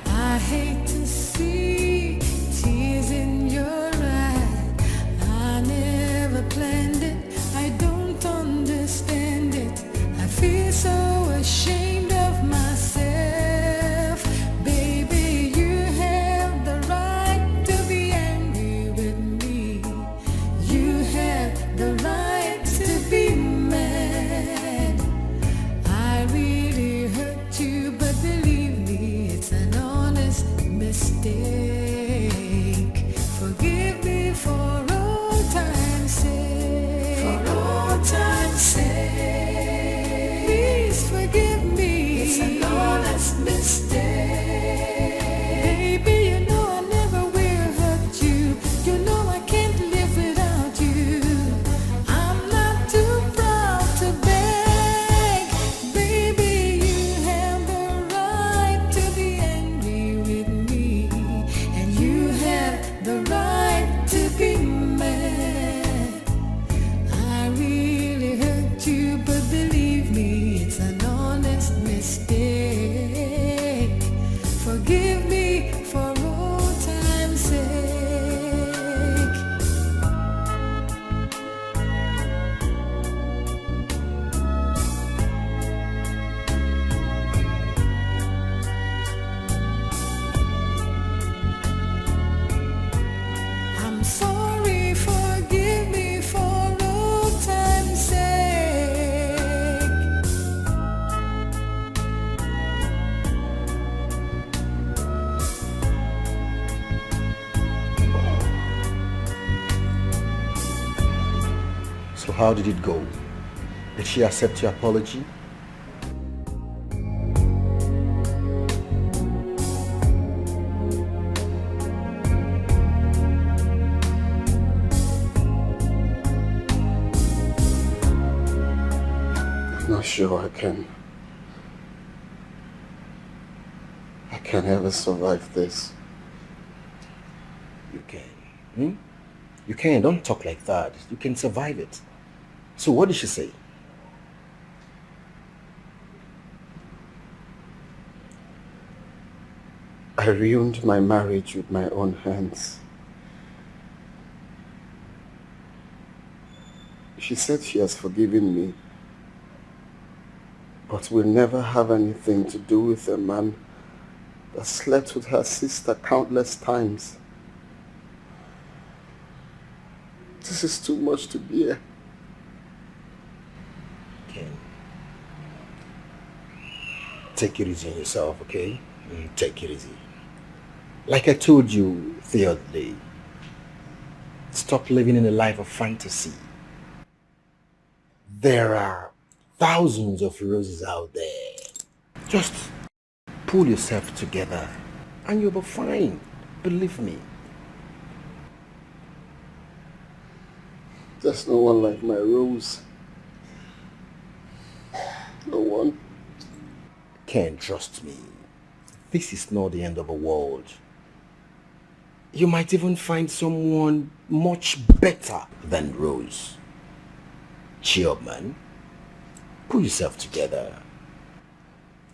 I hate to see tears in your eyes. I never planned it. I don't understand it. I feel so ashamed of myself. Baby, you have the right to be angry with me. You have the right mistake. Forgive me for all time's sake. I'm sorry, forgive me for all time's sake. So how did it go? Did she accept your apology? I'm not sure I can ever survive this. You can. You can. Don't talk like that. You can survive it. So what did she say? I ruined my marriage with my own hands. She said she has forgiven me, but will never have anything to do with a man that slept with her sister countless times. This is too much to bear. Ken, take it easy on yourself, okay? Take it easy. Like I told you the other day, stop living in a life of fantasy. There are thousands of roses out there. Just pull yourself together and you'll be fine. Believe me. There's no one like my Rose. No one. Ken, trust me. This is not the end of the world. You might even find someone much better than Rose. Cheer up, man. Pull yourself together.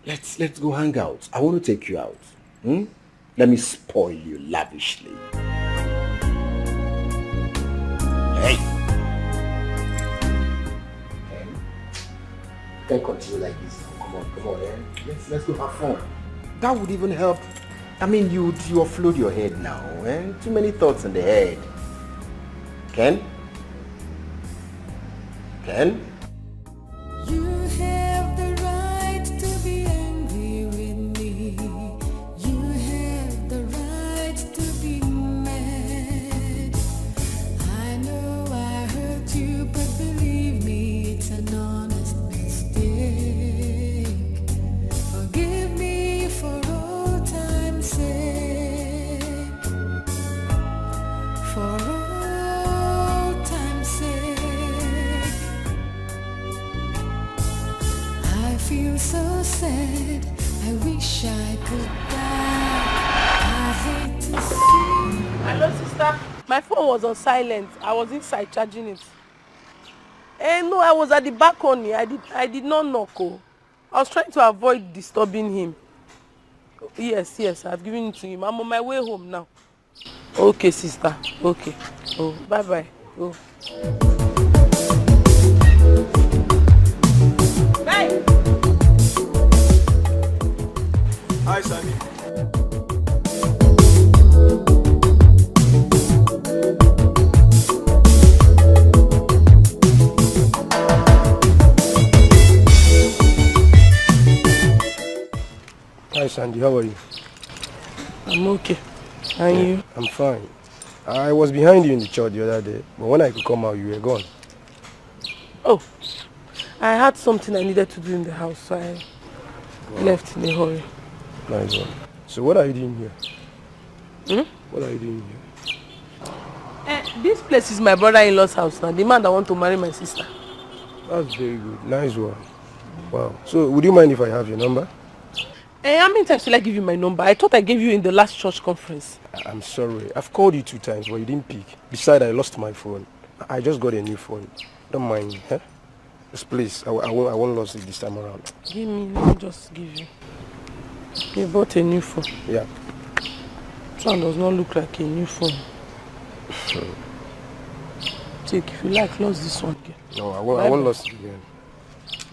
Let's go hang out. I want to take you out. Let me spoil you lavishly. Hey! Can't continue like this. Come on, let's go have fun. That would even help. I mean, you offload your head now, Too many thoughts in the head. Ken? Ken? You have the right to be angry with me. You have the right to be mad. I know I hurt you, but believe me, it's an honest mistake. Forgive me for all time's sake. For all time's sake. I feel so sad. I wish I could die. I hate to see. Hello, sister. My phone was on silent. I was inside charging it. No, I was at the balcony. I did not knock. I was trying to avoid disturbing him. Yes, I've given it to him. I'm on my way home now. Okay, sister. Okay. Oh, bye-bye. Oh. Bye. Hi, Sammy. Hi Sandy, how are you? I'm okay. And you? I'm fine. I was behind you in the church the other day, but when I could come out, you were gone. Oh, I had something I needed to do in the house, so I left in a hurry. Nice one. So what are you doing here? What are you doing here? This place is my brother-in-law's house now, the man that wants to marry my sister. That's very good. Nice one. Wow. So would you mind if I have your number? How many times will I give you my number? I thought I gave you in the last church conference. I'm sorry. I've called you 2 times, but you didn't pick. Besides, I lost my phone. I just got a new phone. Don't mind, huh? Just please, I won't lose it this time around. Give me, let me just give you. You bought a new phone. Yeah. This one does not look like a new phone. Take, if you like, lose this one again. No, I won't lose it again.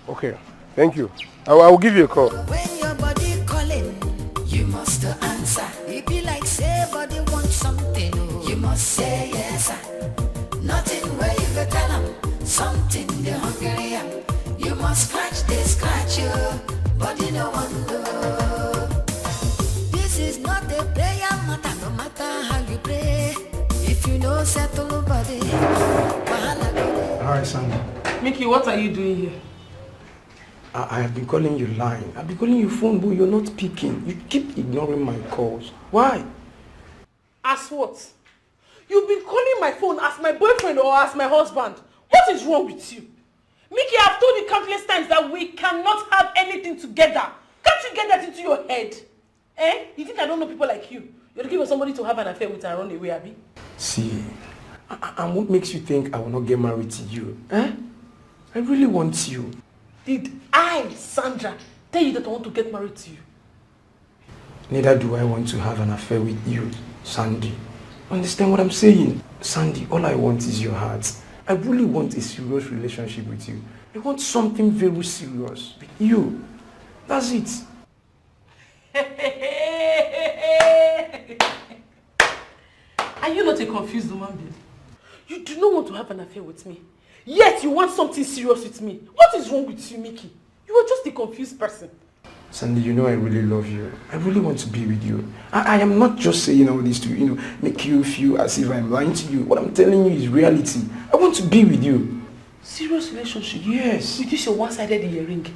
Okay, thank you. I will give you a call. When your body calling, you must answer. It be like say body want something, you must say yes. Nothing where you go tell them, something they hungry. You must scratch you, body no one know. This is not a prayer matter, no matter how you pray. If you know settle body. Alright, Sandy. Mickey, what are you doing here? I have been calling you line. I've been calling you phone, but you're not picking. You keep ignoring my calls. Why? As what? You've been calling my phone as my boyfriend or as my husband. What is wrong with you? Mickey, I've told you countless times that we cannot have anything together. Can't you get that into your head? Eh? You think I don't know people like you? You're looking for somebody to have an affair with and run away, Abby? See, and what makes you think I will not get married to you? Eh? I really want you. Did I, Sandra, tell you that I want to get married to you? Neither do I want to have an affair with you, Sandy. Understand what I'm saying? Sandy, all I want is your heart. I really want a serious relationship with you. I want something very serious with you. That's it. Are you not a confused woman, babe? You do not want to have an affair with me. Yet you want something serious with me. What is wrong with you, Mickey? You are just a confused person. Sandy, you know I really love you. I really want to be with you. I am not just saying all this to, make you feel as if I'm lying to you. What I'm telling you is reality. I want to be with you. Serious relationship? Yes. With this your one-sided earring.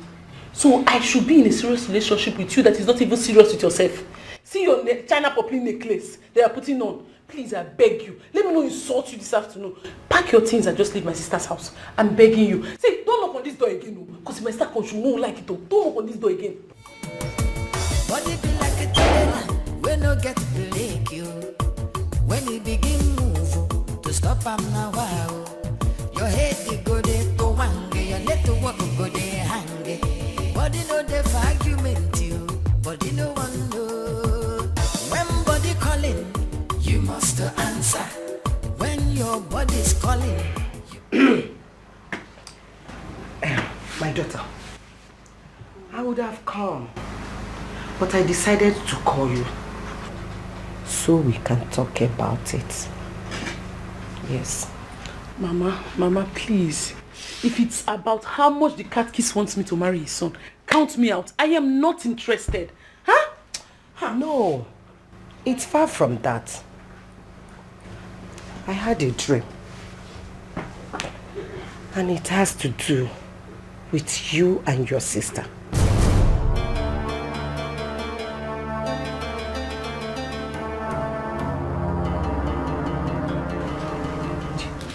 So I should be in a serious relationship with you that is not even serious with yourself. See your China poppy necklace they are putting on. Please, I beg you. Let me not insult you this afternoon. Pack your things and just leave my sister's house. I'm begging you. See, don't knock on this door again, because if my sister comes, she won't like it. Don't knock on this door again. Body be like a trailer, we no get to break you. When you begin move, to stop am now wow. Your head they go there to wange, your leg to walk go there hang. Body no dey for argument you, body no one know. When body calling, you must answer. When your body's calling. My daughter, I would have come, but I decided to call you so we can talk about it. Yes. Mama, please. If it's about how much the catechist wants me to marry his son, count me out. I am not interested. Huh? No, it's far from that. I had a dream, and it has to do with you and your sister.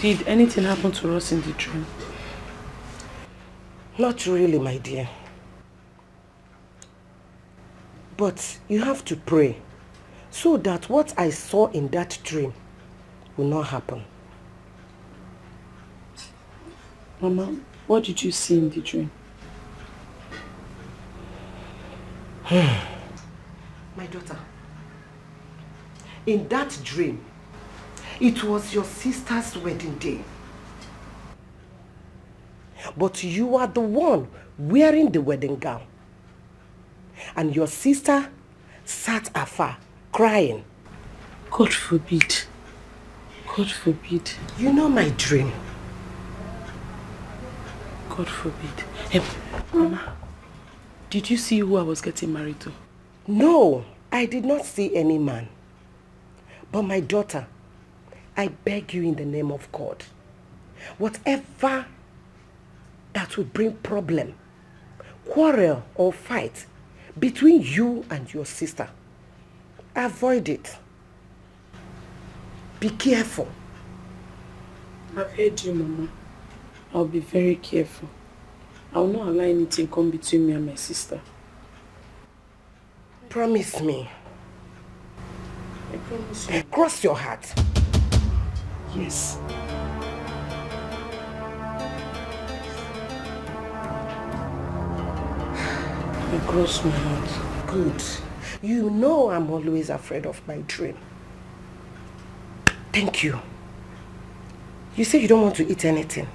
Did anything happen to us in the dream? Not really, my dear. But you have to pray so that what I saw in that dream will not happen. Mama, what did you see in the dream? My daughter, in that dream, it was your sister's wedding day. But you are the one wearing the wedding gown. And your sister sat afar, crying. God forbid. God forbid. You know my dream. God forbid. Hey, Mama, did you see who I was getting married to? No, I did not see any man. But my daughter, I beg you in the name of God, whatever that will bring problem, quarrel or fight between you and your sister, avoid it. Be careful. I've heard you, Mama. I'll be very careful. I will not allow anything come between me and my sister. Promise me. I promise you. Cross your heart. Yes. You cross my heart. Good. You know I'm always afraid of my dream. Thank you. You say you don't want to eat anything.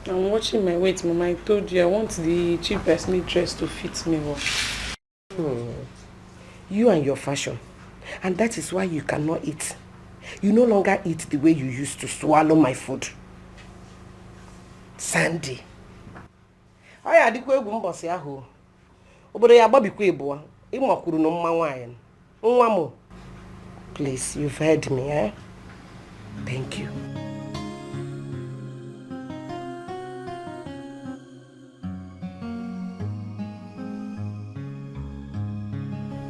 I'm watching my weight, Mama. I told you I want the cheapest knit dress to fit me well. You and your fashion. And that is why you cannot eat. You no longer eat the way you used to swallow my food. Sandy. Aya adikwa egwu mbosi ahụ. Obodo ya agbabikwa ebuwa. Ịmakwuru na mma nwaanyị. Nwa m. Please, you've heard me, eh? Thank you.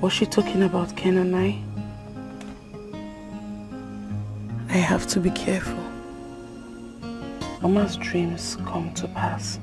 Was she talking about Ken and I? I have to be careful. Mama's dreams come to pass.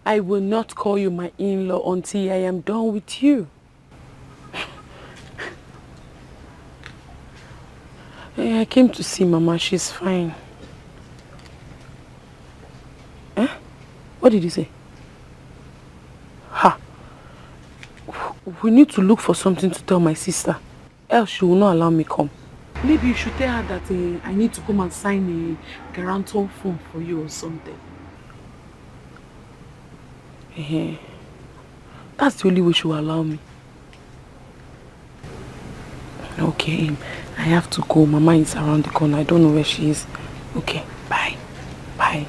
I will not call you my in-law until I am done with you. I came to see Mama. She's fine. Eh? What did you say? Ha! We need to look for something to tell my sister. Else she will not allow me come. Maybe you should tell her that I need to come and sign a guarantor form for you or something. That's the only way she will allow me. Okay, I have to go. Mama is around the corner. I don't know where she is. Okay, bye. Bye.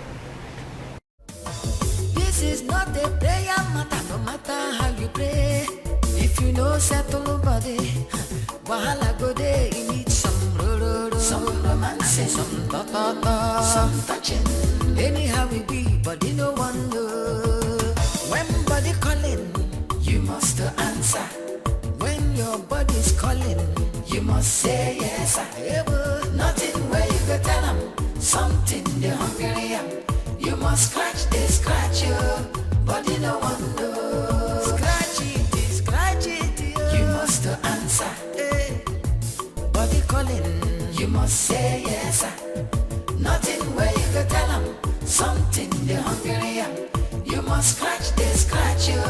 This is not a prayer matter, no matter how you pray. If you know settle nobody, wahala go there. You need some some romance, some ta-ta-ta, some touching. Anyhow we be, but you know one know. When body calling, you must answer. When your body's calling, you must say yes. Nothing where you go tell them, something they hungry. You must scratch you, body no one know. Scratch it, you must answer. Body calling, you must say yes. Nothing where you go tell them, something they hungry. You must scratch you,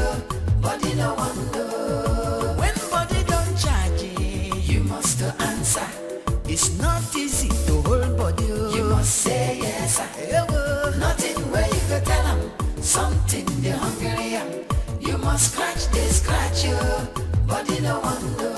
body no one know. When body don't charge you must answer. It's not easy to hold body. You must say yes. Nothing where you go tell them, something they hungry. You must scratch you, body no one know.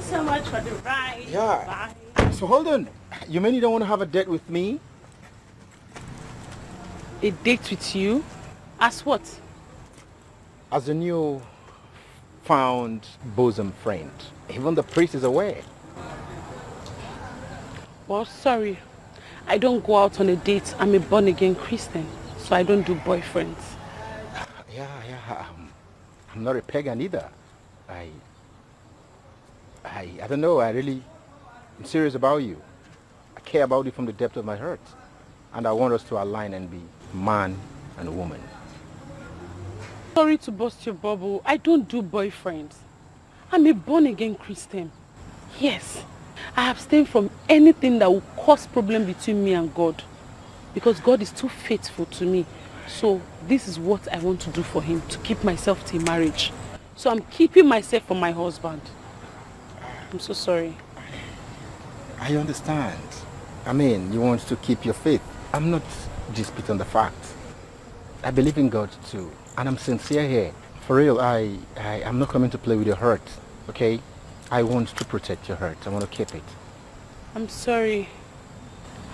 So much for the ride. Yeah. Bye. So hold on. You mean you don't want to have a date with me? A date with you? As what? As a new found bosom friend. Even the priest is aware. Well, sorry. I don't go out on a date. I'm a born-again Christian, so I don't do boyfriends. Yeah. I'm not a pagan either. I don't know, I'm serious about you. I care about you from the depth of my heart. And I want us to align and be man and woman. Sorry to burst your bubble. I don't do boyfriends. I'm a born-again Christian. Yes. I abstain from anything that will cause problem between me and God. Because God is too faithful to me. So this is what I want to do for him, to keep myself till marriage. So I'm keeping myself for my husband. I'm so sorry. I understand. I mean, you want to keep your faith. I'm not disputing the fact. I believe in God too. And I'm sincere here. For real, I'm not coming to play with your heart. Okay? I want to protect your heart. I want to keep it. I'm sorry.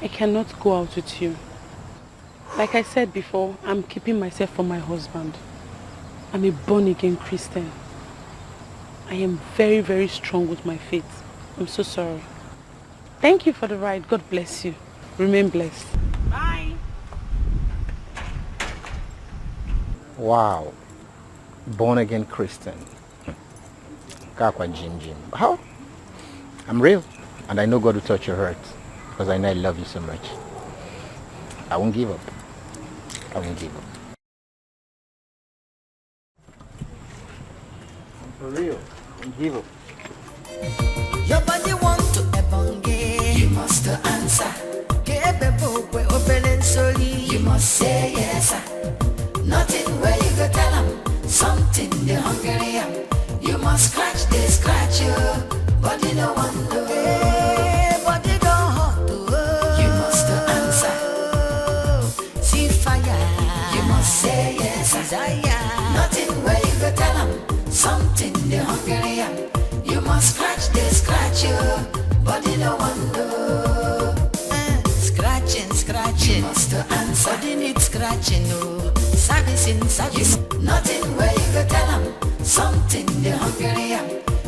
I cannot go out with you. Like I said before, I'm keeping myself from my husband. I'm a born-again Christian. I am very, very strong with my faith. I'm so sorry. Thank you for the ride. God bless you. Remain blessed. Bye. Wow. Born again Christian. Kakwa Jim Jim. How? I'm real. And I know God will touch your heart. Because I know I love you so much. I won't give up. I won't give up. For real. I won't give up. Your body want to ebonge. You must answer. You must say yes. Nothing where you go tell them. Something they hungry. You must scratch, they scratch you. Body no one know. Hey, body don't hot. You must answer. See fire. You must say yes. Desire. Nothing where you go tell them. Something they hungry. You must scratch, they scratch you. Body no one know. Scratching, scratching. You must answer. Body needs scratching, no. Servicing, servicing. Nothing where you go tell them. Something they hungry.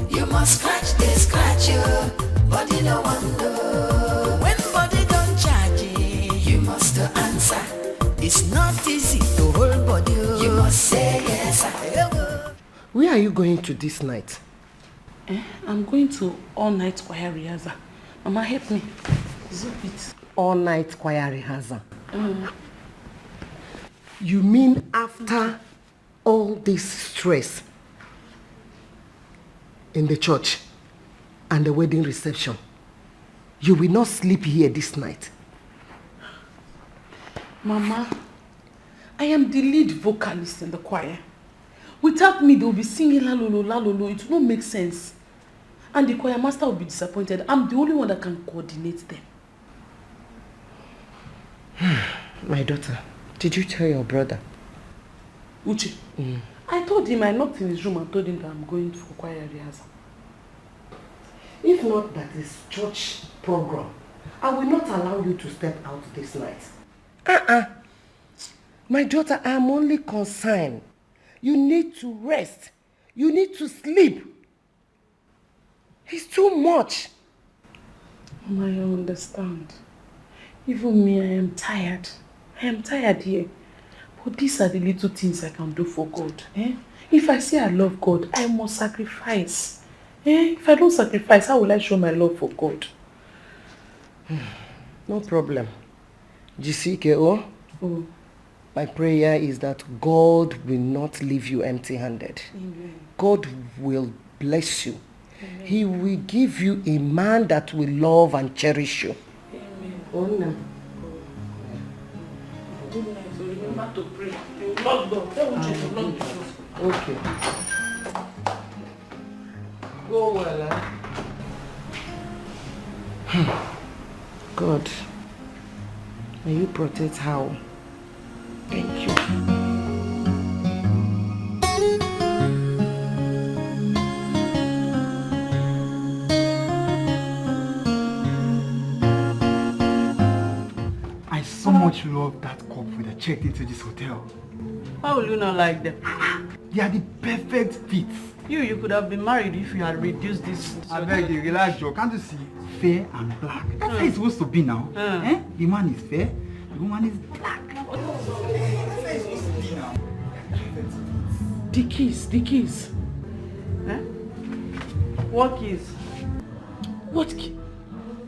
You must scratch, they scratch you. Body no one know. When body don't charge you must answer. It's not easy to hold body. You must say yes. Where are you going to this night? I'm going to all-night choir rehearsal. Mama, help me. Zip it. All-night choir rehearsal. You mean after all this stress in the church and the wedding reception, you will not sleep here this night? Mama, I am the lead vocalist in the choir. Without me, they will be singing la lolo, la lolo. It will not make sense. And the choir master will be disappointed. I'm the only one that can coordinate them. My daughter, did you tell your brother? Uche? I told him, I knocked in his room and told him that I'm going for choir rehearsal. If not that is church program, I will not allow you to step out this night. My daughter, I am only concerned. You need to rest. You need to sleep. It's too much. Mama, I understand. Even me, I am tired. I am tired here. But these are the little things I can do for God. If I say I love God, I must sacrifice. If I don't sacrifice, how will I show my love for God? No problem. GCKO, my prayer is that God will not leave you empty-handed. God will bless you. Amen. He will give you a man that will love and cherish you. Amen. Good night. So remember to pray. Lock door. Tell Uche to lock the door. Okay. Go well, God, may you protect her. Thank you. I so much love that couple that checked into this hotel. Why will you not like them? They are the perfect fit. You could have been married if you had reduced this. I beg you, relax, Joe. Can't you see? Fair and black. That's how it's supposed to be now. The man is fair, the woman is black. The keys. What keys? What key?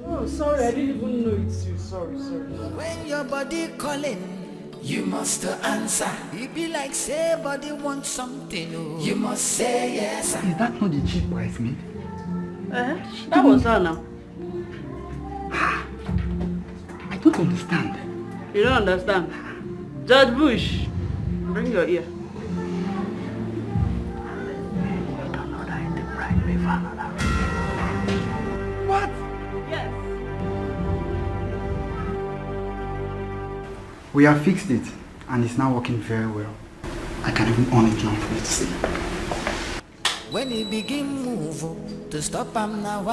Oh, sorry, I didn't even know it's you. Sorry. When your body calling, you must answer. It be like say body wants something. You must say yes. Is that not the chief bridesmaid? That was her now. I don't understand. You don't understand? Judge Bush, bring your ear. What? Yes. We have fixed it and it's now working very well. I can even on it now for you to see. When he begin move to stop him now,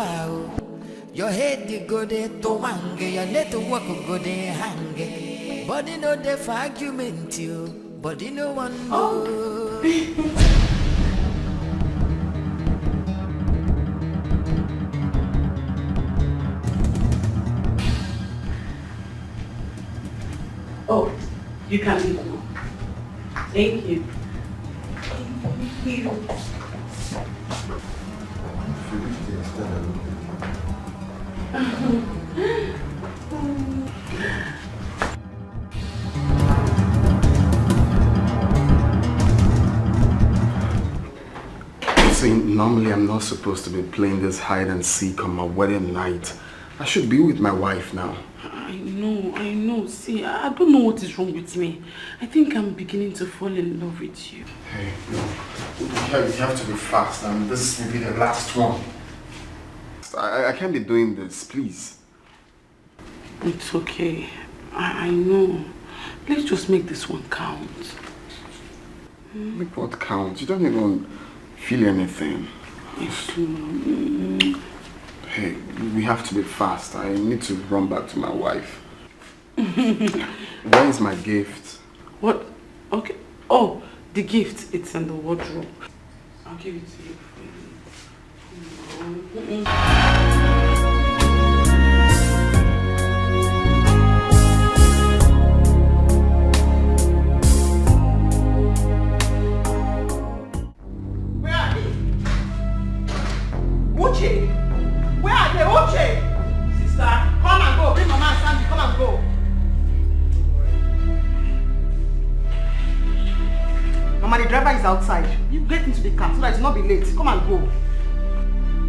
Your head you go there to wange, your network go there hang. Body no dey for argument you, body no one know. Oh, you can leave now. Thank you. Thank you. See, normally I'm not supposed to be playing this hide and seek on my wedding night. I should be with my wife now. I know. See, I don't know what is wrong with me. I think I'm beginning to fall in love with you. Hey, no. You have to be fast, and this will be the last one. I can't be doing this, please. It's okay. I know. Let's just make this one count. Make what count? You don't even feel anything. Hey, we have to be fast. I need to run back to my wife. Where is my gift? What? Okay. Oh, the gift. It's in the wardrobe. I'll give it to you. Where are they? Uche! Where are they? Uche! Sister, come and go. Bring Mama and Sandy. Come and go. Mama, the driver is outside. You get into the car so that it's not be late. Come and go.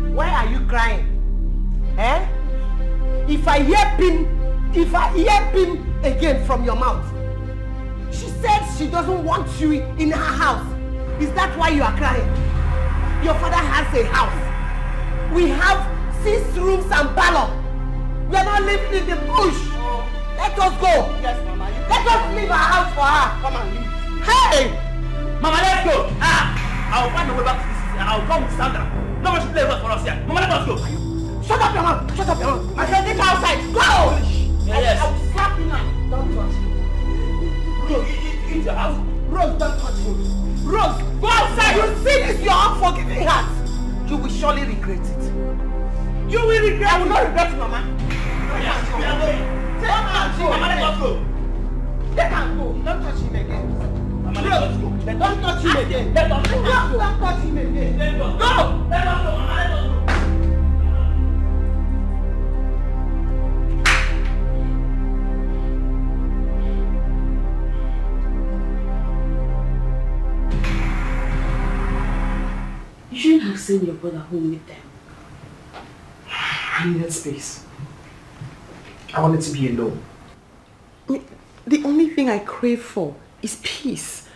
Why are you crying? Eh? If I hear pin again from your mouth, she said she doesn't want you in her house. Is that why you are crying? Your father has a house. We have 6 rooms and parlor. We are not living in the bush. Let us go. Yes, Mama. Let us leave our house for her. Come and leave. Hey! Mama, let's go. I'll find a way back to this. I'll come with Sandra. No one should play with for us here. Mama, let us go. Shut up your mouth. Shut up your mouth. My friend, get outside. Go! Yes. I will slap you now. Don't touch me. Rose, in your house. Rose, don't touch me. Rose, go outside. You see this, your unforgiving heart. You will surely regret it. You will regret it. I will not regret it, Mama. Yes, we are going. Mama, let us go. Let her go. Don't touch him again. Mama, let us go. Don't touch him again. Let us go. Don't touch him again. Let us go. Go! Let us go, Mama, let us go. You shouldn't have sent your brother home with them. I needed space. I wanted to be alone. I mean, the only thing I crave for is peace.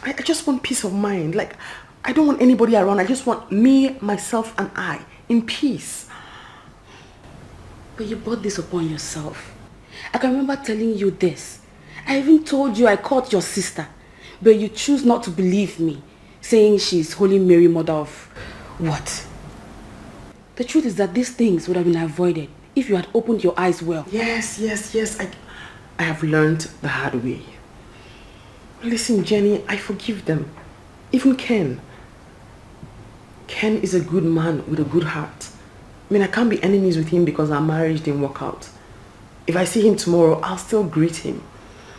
I just want peace of mind. Like, I don't want anybody around. I just want me, myself, and I in peace. But you brought this upon yourself. I can remember telling you this. I even told you I caught your sister, but you choose not to believe me, saying she's Holy Mary, mother of what? The truth is that these things would have been avoided if you had opened your eyes well. Yes. I have learned the hard way. Listen, Jenny, I forgive them. Even Ken. Ken is a good man with a good heart. I mean, I can't be enemies with him because our marriage didn't work out. If I see him tomorrow, I'll still greet him.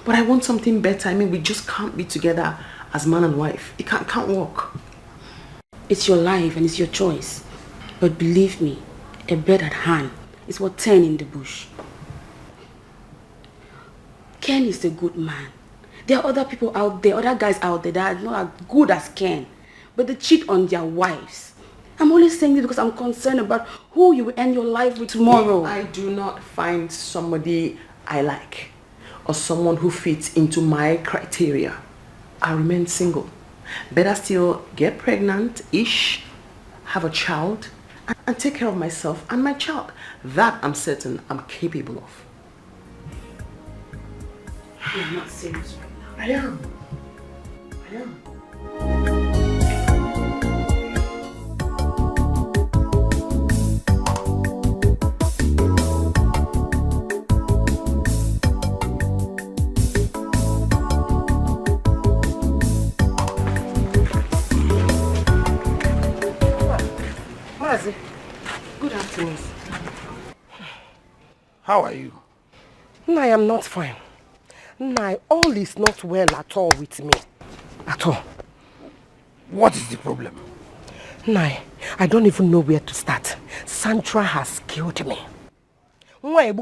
But I want something better. I mean, we just can't be together as man and wife. It can't work. It's your life and it's your choice. But believe me, a bird at hand is worth 10 in the bush. Ken is a good man. There are other people out there, other guys out there that are not as good as Ken, but they cheat on their wives. I'm only saying this because I'm concerned about who you will end your life with tomorrow. If I do not find somebody I like or someone who fits into my criteria, I'll remain single. Better still get pregnant-ish, have a child, and take care of myself and my child. That I'm certain I'm capable of. You're not serious right now. I am. How are you? I am not fine. All is not well at all with me. At all. What is the problem? I don't even know where to start. Sandra has killed me. What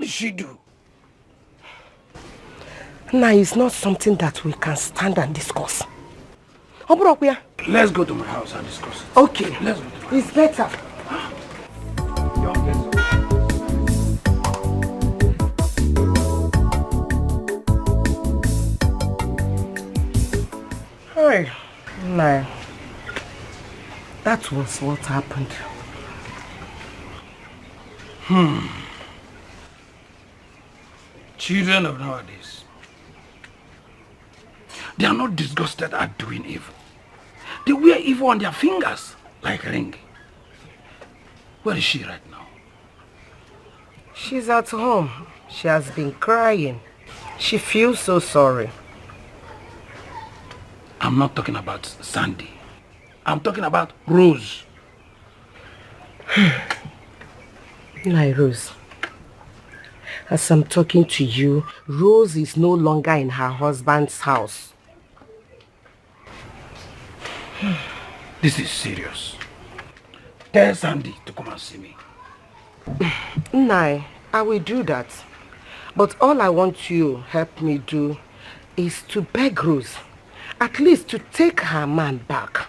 did she do? It's not something that we can stand and discuss. Let's go to my house and discuss it. Okay. Let's go. It's better. Hi. That was what happened. Children of nowadays, they are not disgusted at doing evil. They wear evil on their fingers like a ring. Where is she right now? She's at home. She has been crying. She feels so sorry. I'm not talking about Sandy. I'm talking about Rose. Rose. As I'm talking to you, Rose is no longer in her husband's house. This is serious. Tell Sandy to come and see me. I will do that. But all I want you to help me do is to beg Rose, at least to take her man back.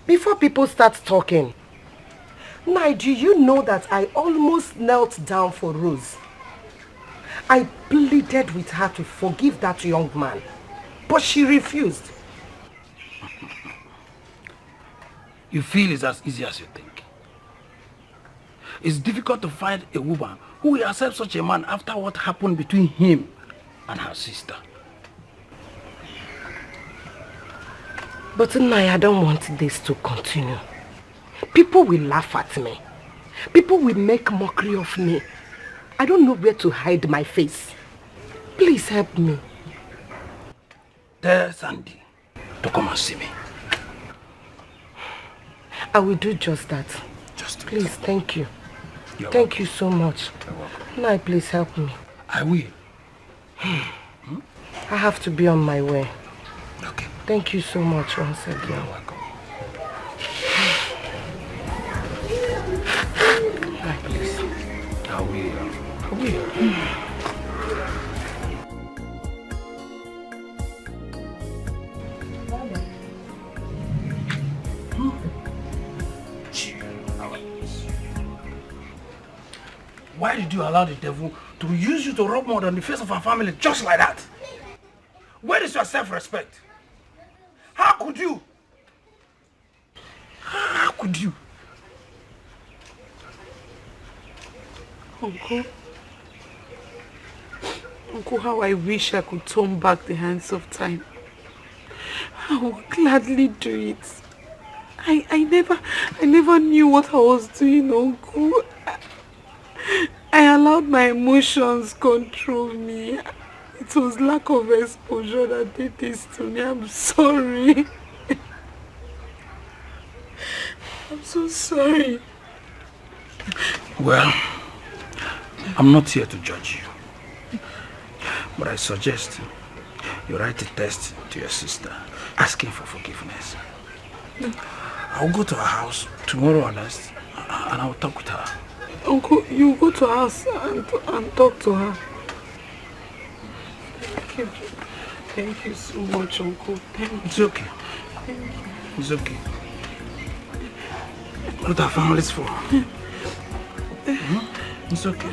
Before people start talking. Do you know that I almost knelt down for Rose? I pleaded with her to forgive that young man, but she refused. You feel it's as easy as you think. It's difficult to find a woman who will accept such a man after what happened between him and her sister. But I don't want this to continue. People will laugh at me. People will make mockery of me. I don't know where to hide my face. Please help me. Tell Sandy to come and see me. I will do just that. Please, thank you. Thank you so much. Please help me. I will. I have to be on my way. Okay. Thank you so much once again. You're welcome. Please. I will. Why did you allow the devil to use you to rub mud on the face of our family just like that? Where is your self-respect? How could you? How could you? Uncle, how I wish I could turn back the hands of time. I would gladly do it. I never knew what I was doing, Uncle. I allowed my emotions control me. It was lack of exposure that did this to me. I'm sorry. I'm so sorry. Well, I'm not here to judge you. But I suggest you write a text to your sister asking for forgiveness. I'll go to her house tomorrow and I'll talk with her. Uncle, you go to her house and talk to her. Thank you so much, Uncle. It's okay. It's okay. What our family's for? It's okay.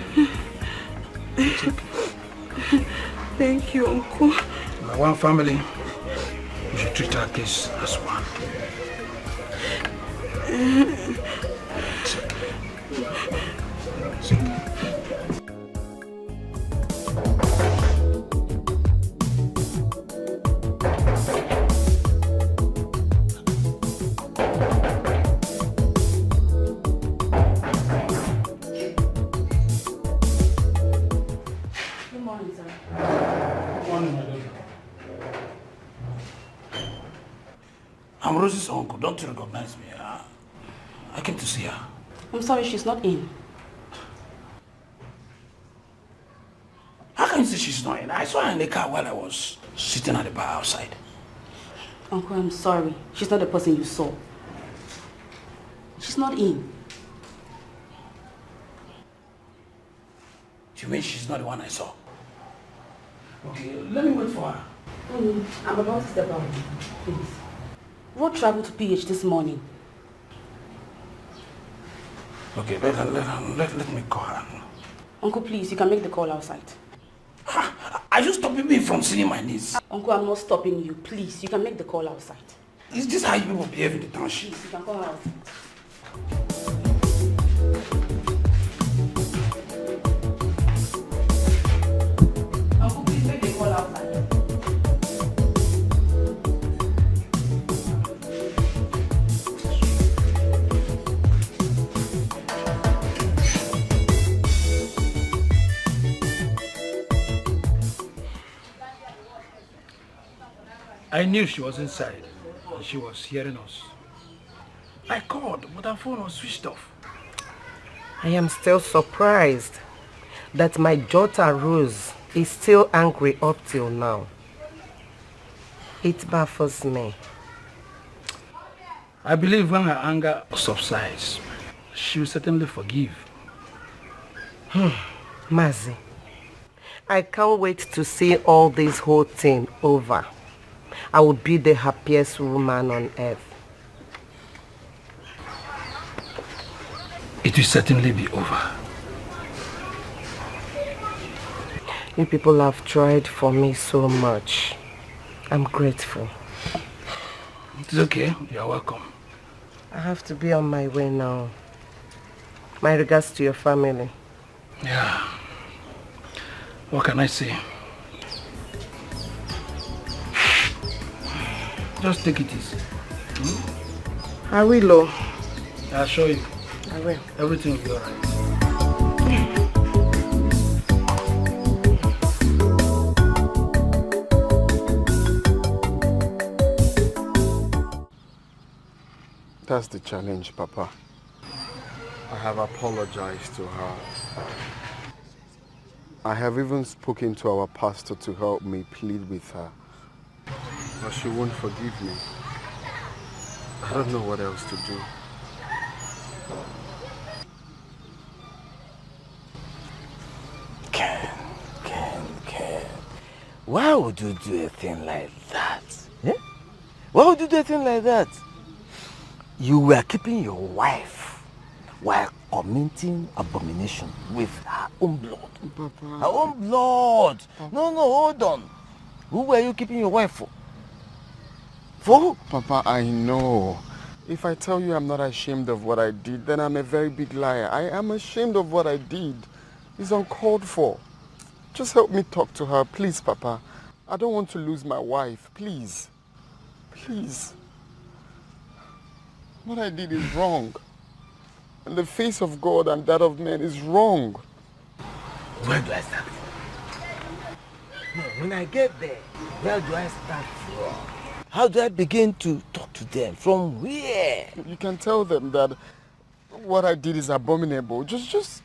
It's okay. Thank you, Uncle. We're one family. We should treat our case as one. It's okay. It's okay. I'm Rose's uncle. uncle, don't you recognize me? I came to see her. I'm sorry, she's not in. How can you say she's not in? I saw her in the car while I was sitting at the bar outside. Uncle, I'm sorry. She's not the person you saw. She's not in. You mean she's not the one I saw? Okay, let me wait for her. I'm about to step out. Please. Road travel to PH this morning. Okay, let me call her. Uncle, please, you can make the call outside. Are you stopping me from seeing my niece? Uncle, I'm not stopping you. Please, you can make the call outside. Is this how you people behave in the township? Please, you can call her outside. Uncle, please make the call outside. I knew she was inside and she was hearing us. I called, but her phone was switched off. I am still surprised that my daughter Rose is still angry up till now. It baffles me. I believe when her anger subsides, she will certainly forgive. Mazi, I can't wait to see all this whole thing over. I would be the happiest woman on earth. It will certainly be over. You people have tried for me so much. I'm grateful. It's okay. You're welcome. I have to be on my way now. My regards to your family. Yeah. What can I say? Just take it easy. I will. I'll show you. I will. Everything will be alright. That's the challenge, Papa. I have apologized to her. I have even spoken to our pastor to help me plead with her. But she won't forgive me. I don't know what else to do. Ken. Why would you do a thing like that? Eh? Why would you do a thing like that? You were keeping your wife while committing abomination with her own blood. Papa. Her own blood. Papa. No, hold on. Who were you keeping your wife for? For who? Papa, I know. If I tell you I'm not ashamed of what I did, then I'm a very big liar. I am ashamed of what I did. It's uncalled for. Just help me talk to her, please, Papa. I don't want to lose my wife, please. Please. What I did is wrong. And the face of God and that of men is wrong. Where do I start? No, when I get there, where do I start from? How do I begin to talk to them? From where? You can tell them that what I did is abominable. Just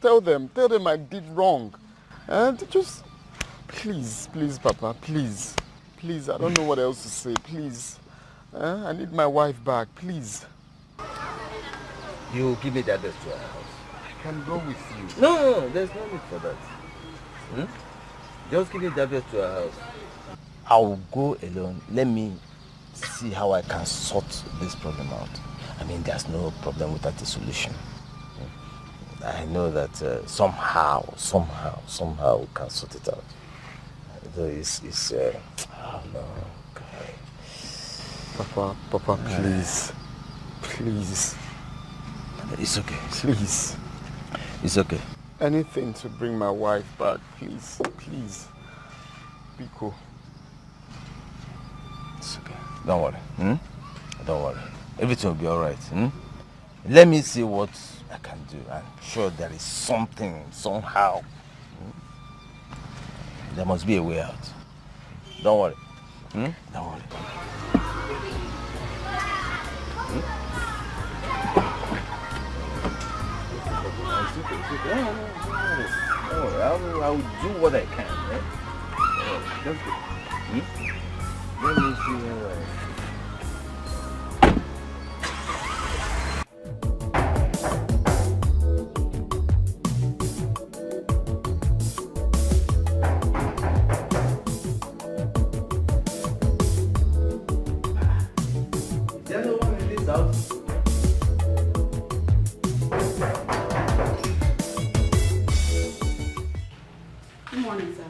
tell them. Tell them I did wrong. And just, please, Papa, please. Please, I don't know what else to say. Please. I need my wife back, please. You give me the address to her house. I can go with you. No, there's no need for that. Just give me the address to her house. I'll go alone. Let me see how I can sort this problem out. I mean, there's no problem without a solution. I know that somehow we can sort it out. Though it's oh no, God. Papa, please. It's okay. Please. It's okay. Anything to bring my wife back, please. Be cool. It's okay. Don't worry. Don't worry. Everything will be alright. Let me see what I can do. I'm sure there is something, somehow. There must be a way out. Don't worry. Don't worry. will do what I can. Eh? Just go. Let me see where. Is there no one in this house? Good morning, sir.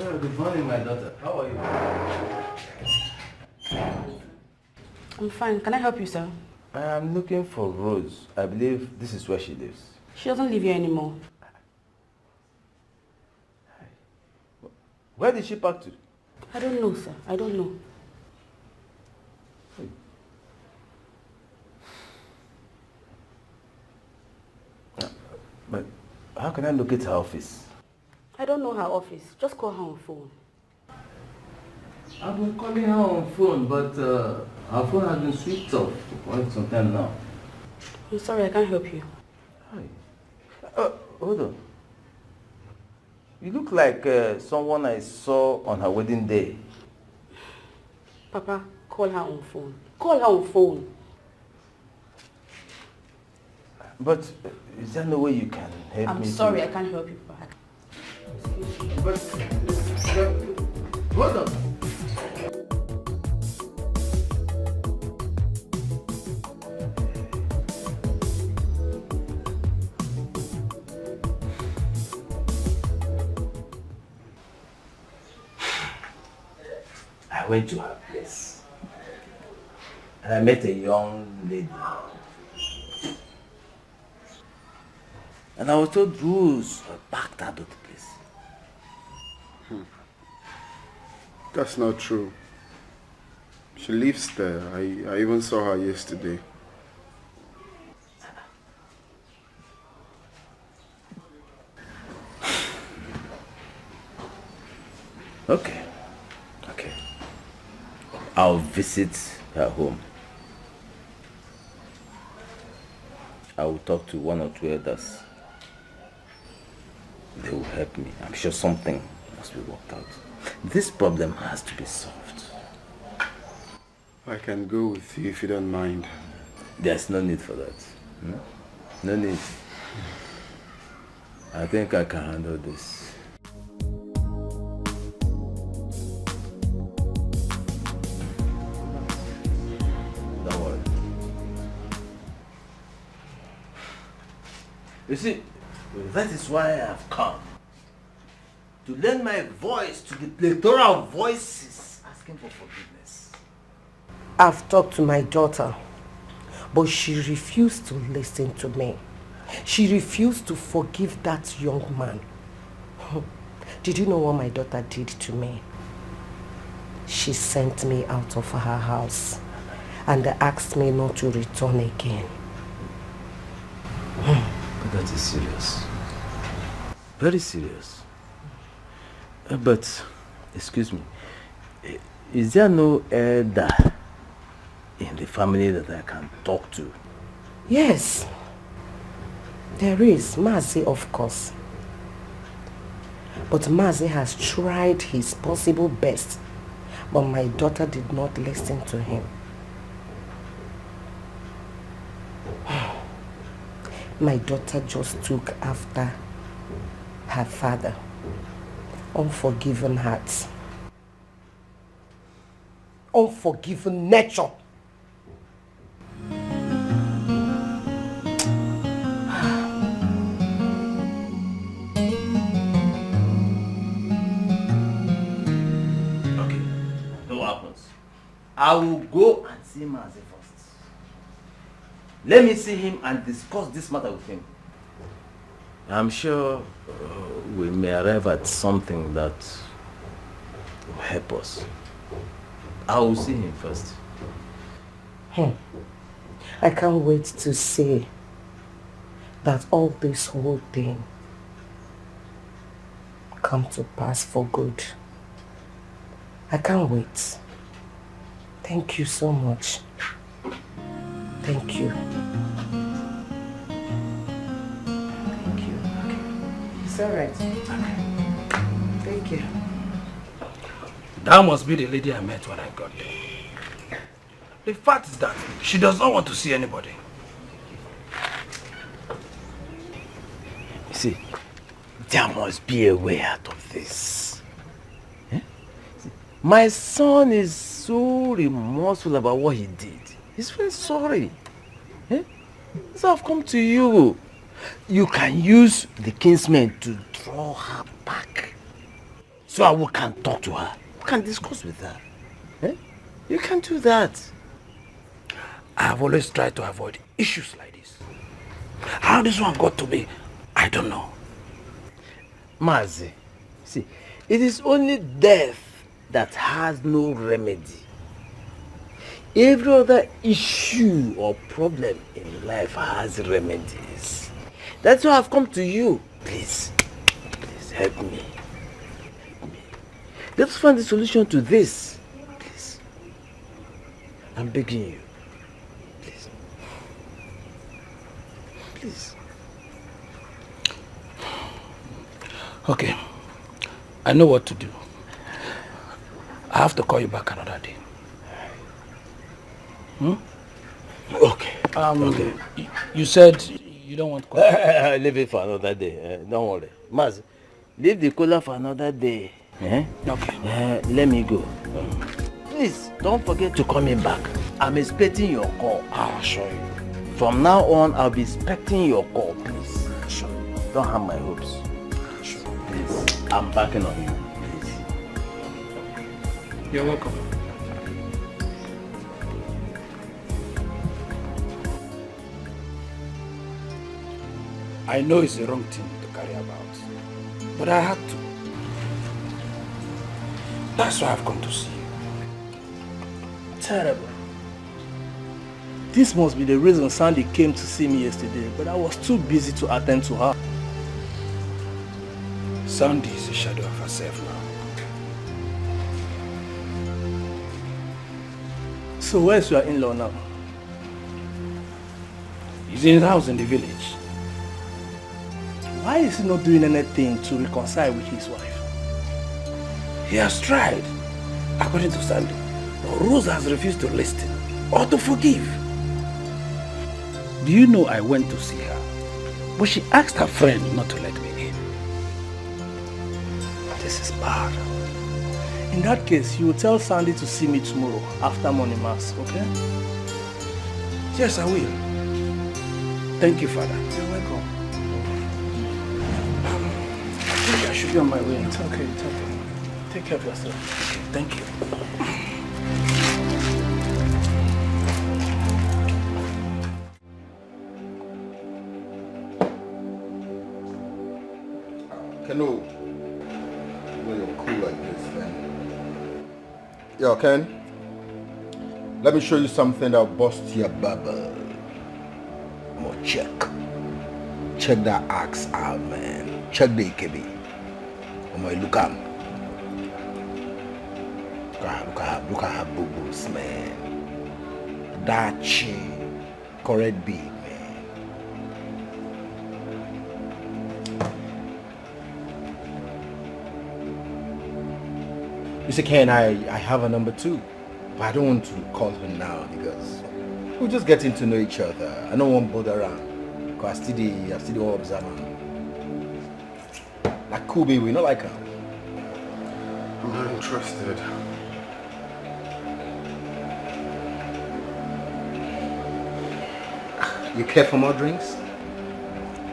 Oh, good morning, my daughter. How are you? I'm fine. Can I help you, sir? I am looking for Rose. I believe this is where she lives. She doesn't live here anymore. Where did she pack to? I don't know, sir. I don't know. But how can I locate her office? I don't know her office. Just call her on phone. I've been calling her on phone, but her phone has been switched off for quite some time now. I'm sorry, I can't help you. Hi. Hold on. You look like someone I saw on her wedding day. Papa, call her on phone. Call her on phone. But is there no way you can help me? I'm sorry, I can't help you, Papa. But hold on. I went to her place and I met a young lady. And I was told Rose backed out of the place. That's not true. She lives there. I even saw her yesterday. Okay. I'll visit her home. I will talk to one or two others. They will help me. I'm sure something must be worked out. This problem has to be solved. I can go with you if you don't mind. There's no need for that. No need. I think I can handle this. Don't worry. You see, that is why I have come. To lend my voice to the plethora of voices asking for forgiveness. I've talked to my daughter, but she refused to listen to me. She refused to forgive that young man. Did you know what my daughter did to me? She sent me out of her house and asked me not to return again. But that is serious. Very serious. But, excuse me, is there no elder in the family that I can talk to? Yes, there is. Mazi, of course. But Mazi has tried his possible best, but my daughter did not listen to him. My daughter just took after her father. Unforgiving heart. Unforgiving nature. Okay, no happens. I will go and see Mazi first. Let me see him and discuss this matter with him. I'm sure we may arrive at something that will help us. I will see him first. I can't wait to see that all this whole thing come to pass for good. I can't wait. Thank you so much. Thank you. Thank you. It's all right. Okay. care. That must be the lady I met when I got there. The fact is that she does not want to see anybody. See, there must be a way out of this. Eh? See, my son is so remorseful about what he did. He's very sorry. Eh? So I've come to you. You can use the kinsman to draw her back. So we can talk to her. We can discuss with her. Eh? You can do that. I have always tried to avoid issues like this. How this one got to me, I don't know. Mazi, see, it is only death that has no remedy. Every other issue or problem in life has remedies. That's why I've come to you. Please help me. Let's find a solution to this. Please. I'm begging you. Please. Please. Okay. I know what to do. I have to call you back another day. Okay. Okay. You said you don't want cola. Leave it for another day. Don't worry. Maz, leave the cola for another day. Okay. Let me go. Please, don't forget to call me back. I'm expecting your call. I'll show you. From now on, I'll be expecting your call, please. Sure. Don't harm my hopes. Sure. Please, I'm backing on you. Please. You're welcome. I know it's the wrong thing to carry about, but I had to. That's why I've come to see you. Terrible. This must be the reason Sandy came to see me yesterday, but I was too busy to attend to her. Sandy is a shadow of herself now. So where's your in-law now? He's in his house in the village. Why is he not doing anything to reconcile with his wife? He has tried, according to Sandy, but Rose has refused to listen or to forgive. Do you know I went to see her, but she asked her friend not to let me in. This is bad. In that case, you will tell Sandy to see me tomorrow after morning mass, okay? Yes, I will. Thank you, Father. You're welcome. I think I should be on my way. It's okay, it's okay. Take care of yourself. Okay, thank you. Kenu, you know you're cool like this, man. Yo, Ken, let me show you something that'll bust your bubble. More check. Check that axe out, man. Check the EKB. Look at him. Look at her boo-boos, man. That she correct big, man. Mr. Ken, I have a number too, but I don't want to call her now because we're just getting to know each other. I don't want to bother around because I still want to observe her. Like cool baby, we not like her. I'm not interested. You care for more drinks?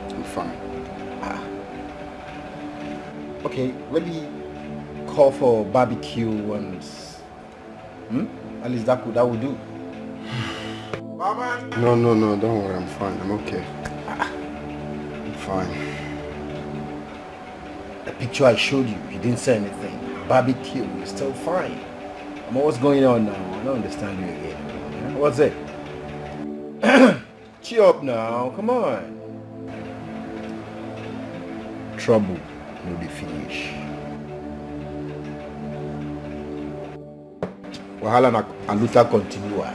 I'm fine. Okay, maybe call for barbecue and at least that would do. No, don't worry, I'm fine. I'm okay. I'm fine. The picture I showed you, you didn't say anything. Barbecue, you're still fine. What's going on now? I don't understand you again. What's it? Cheer up now, come on. Trouble will be finished. Wahala na aluta continua.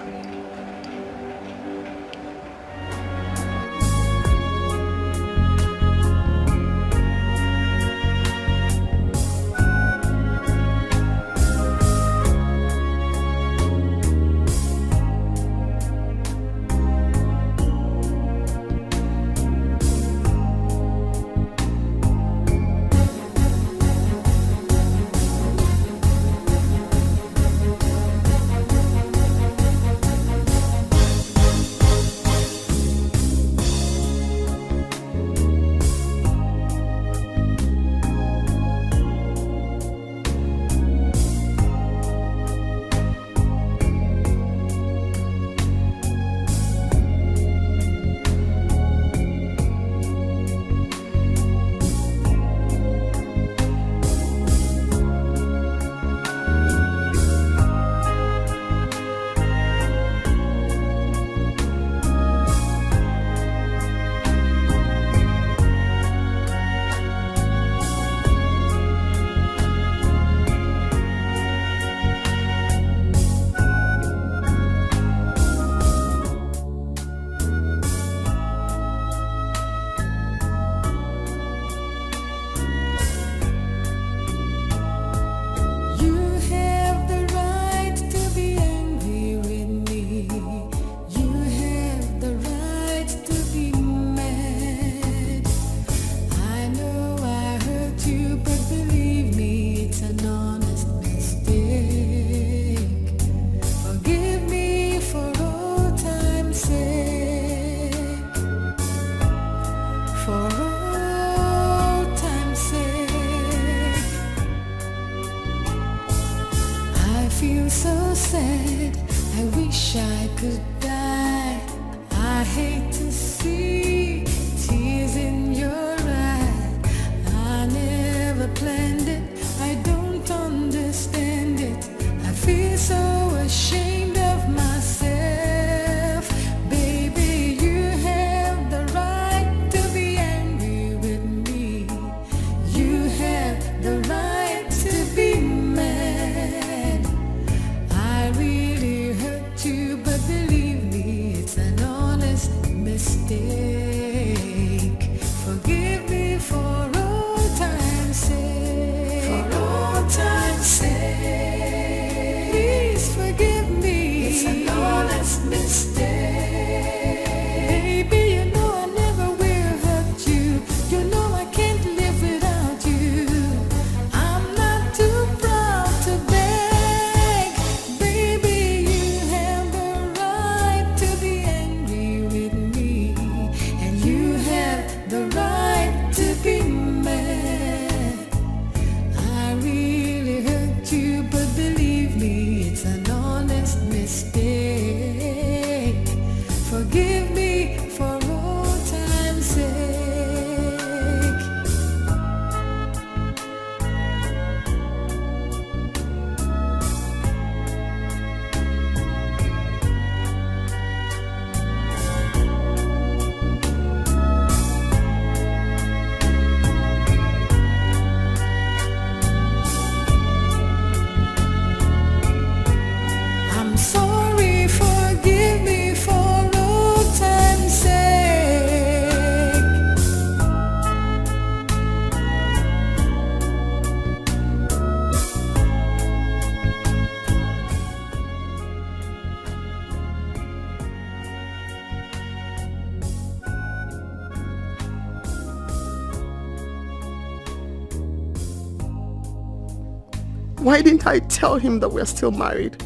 Why didn't I tell him that we're still married?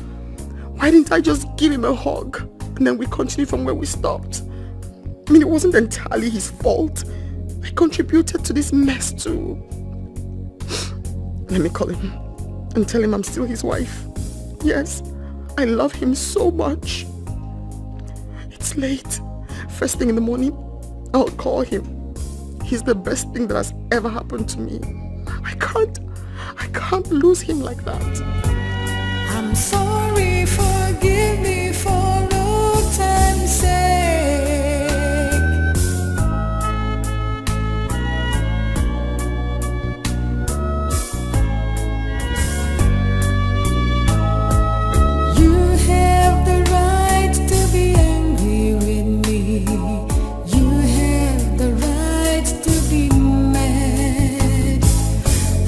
Why didn't I just give him a hug and then we continue from where we stopped? I mean, it wasn't entirely his fault. I contributed to this mess too. Let me call him and tell him I'm still his wife. Yes, I love him so much. It's late. First thing in the morning, I'll call him. He's the best thing that has ever happened to me. I can't lose him like that. I'm sorry, forgive me for old time's sake. You have the right to be angry with me. You have the right to be mad.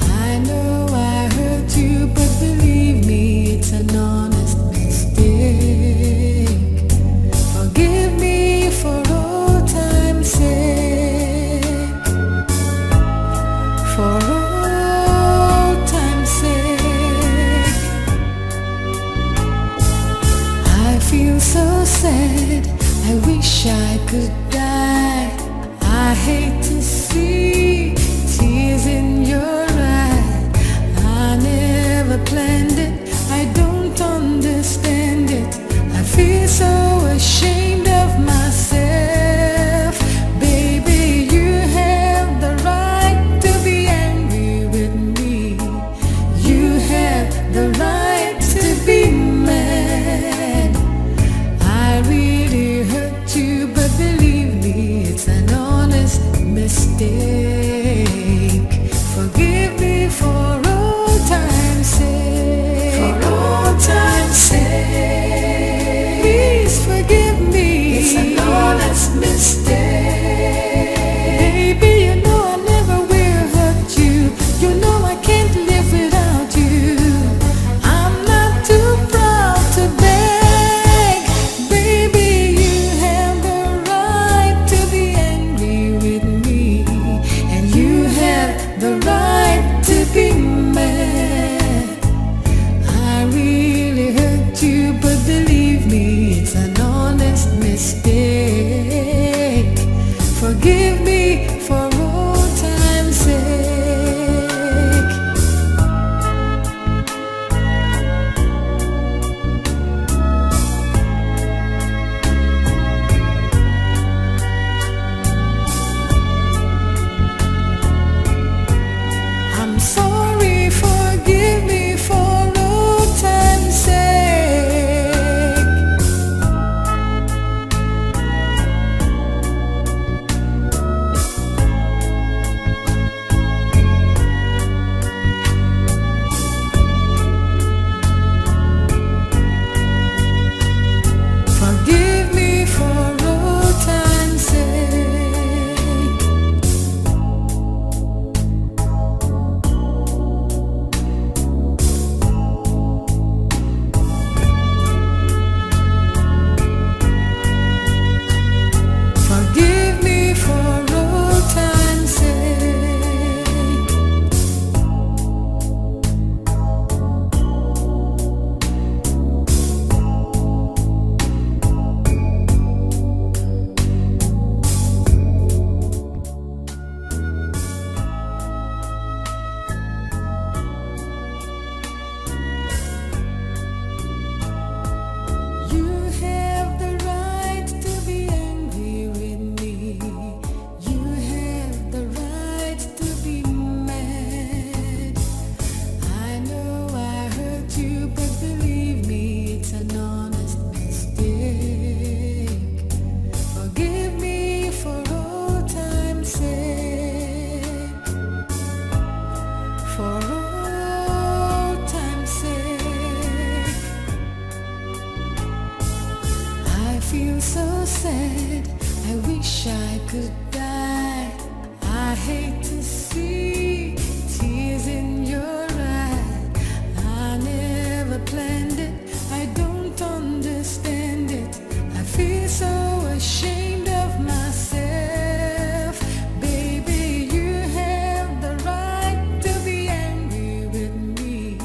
I know I hurt you, but believe me, it's an honest mistake. Forgive me for old time's sake. For old time's sake. I feel so sad, I wish I could die. I hate to see tears in your eye. I never planned it, I don't understand it. I feel so ashamed of myself. Baby, you have the right to be angry with me. You have the right to be mad. I really hurt you, but believe me, it's an honest mistake. Forgive me for old time's sake. For old time's sake. Please forgive me. It's an honest mistake. Baby, you know I never will hurt you. You know I can't live without you. I'm not too proud to beg. Baby, you have the right to be angry with me. And you have the right to be mad. I really hurt you, but believe me, it's an honest mistake. Forgive me for old time's sake. I'm sorry, forgive me for old time's sake. Forgive me for old time's sake. Forgive me for old time's sake. You have the right to be angry with me. You have the right to be mad. I know I hurt you, but believe me, it's an honest mistake. Forgive me for old time's sake. For old time's sake. I feel so sad, I wish I could die. I hate to see tears in your eye. I never planned it, I don't understand it. I feel so ashamed of myself. Baby, you have the right to be angry with me.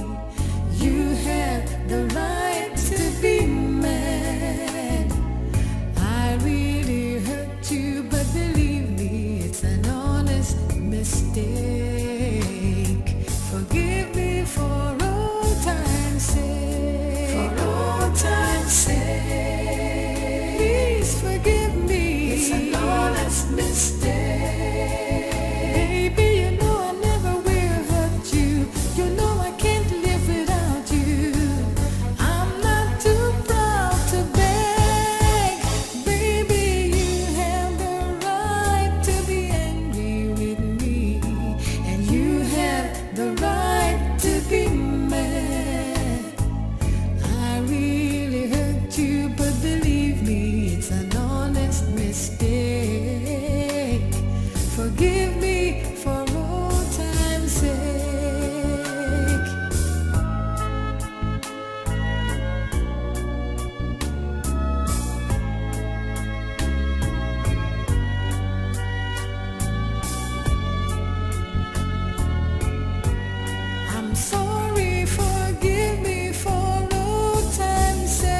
mistake. Baby, you know I never will hurt you. You know I can't live without you. I'm not too proud to beg. Baby, you have the right to be angry with me. And you have the right to be mad. I really hurt you, but believe me, it's an honest mistake. Forgive me for old time's sake. I'm sorry, forgive me for old time's sake.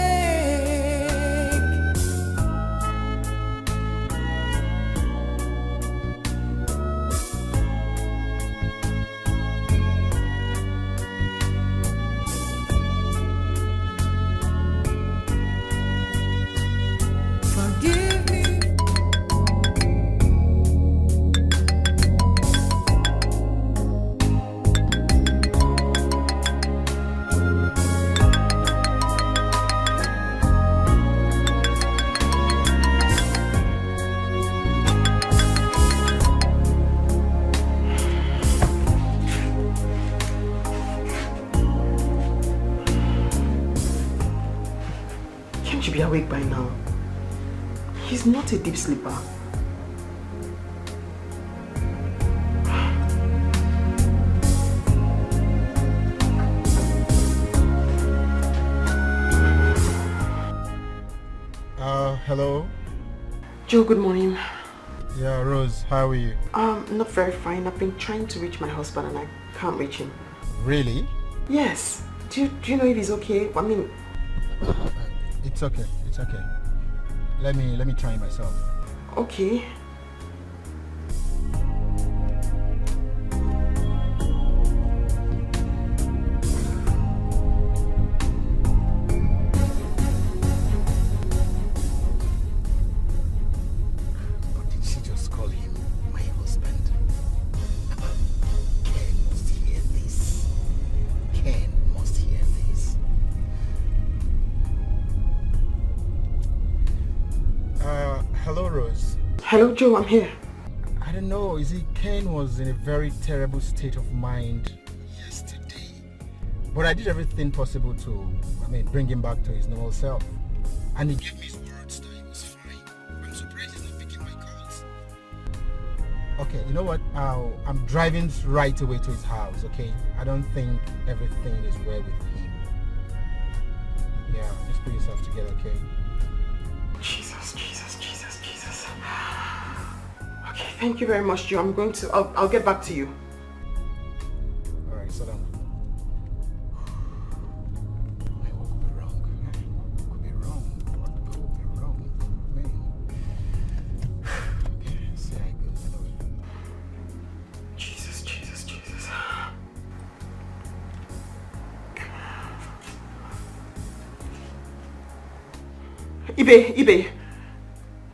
Forgive me. Can't you be awake by now? He's not a deep sleeper. Hello? Joe, good morning. Yeah, Rose, how are you? Not very fine. I've been trying to reach my husband and I can't reach him. Really? Yes. Do you know if he's okay? I mean... It's okay, it's okay. Let me try myself. Okay. But did she just call him my husband? Ken must hear this. Ken must hear this. Hello, Rose. Hello, Joe, I'm here. I don't know, you see, Ken was in a very terrible state of mind yesterday. But I did everything possible to, bring him back to his normal self. And he gave me his words that he was fine. I'm surprised he's not picking my calls. Okay, you know what? I'm driving right away to his house, okay? I don't think everything is well with him. Yeah, just put yourself together, okay? Jesus. Okay, thank you very much, Joe. I'll get back to you. Alright, sit down. What could be wrong? What could be wrong? What could be wrong? Okay, see how it goes anyway. Jesus. Ibe,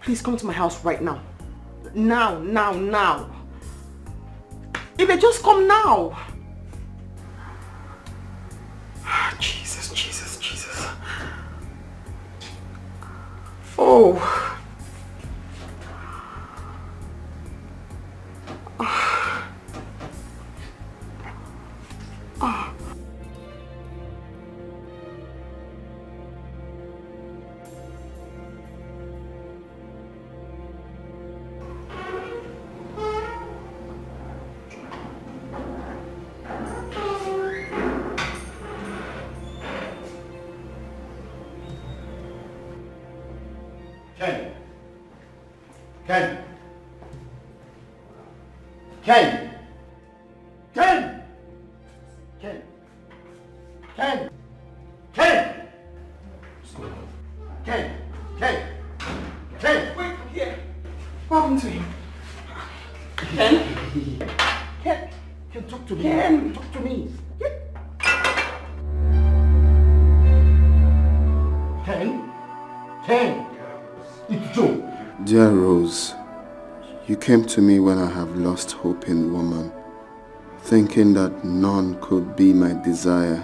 please come to my house right now. Now. Ibe, just come now. Jesus. Oh. Ken! Wait, here. What happened to him? Ken? Ken, talk to me. Ken! Talk to me. Ken? It's Joe. Dear Rose, You came to me when I have lost hope in woman, thinking that none could be my desire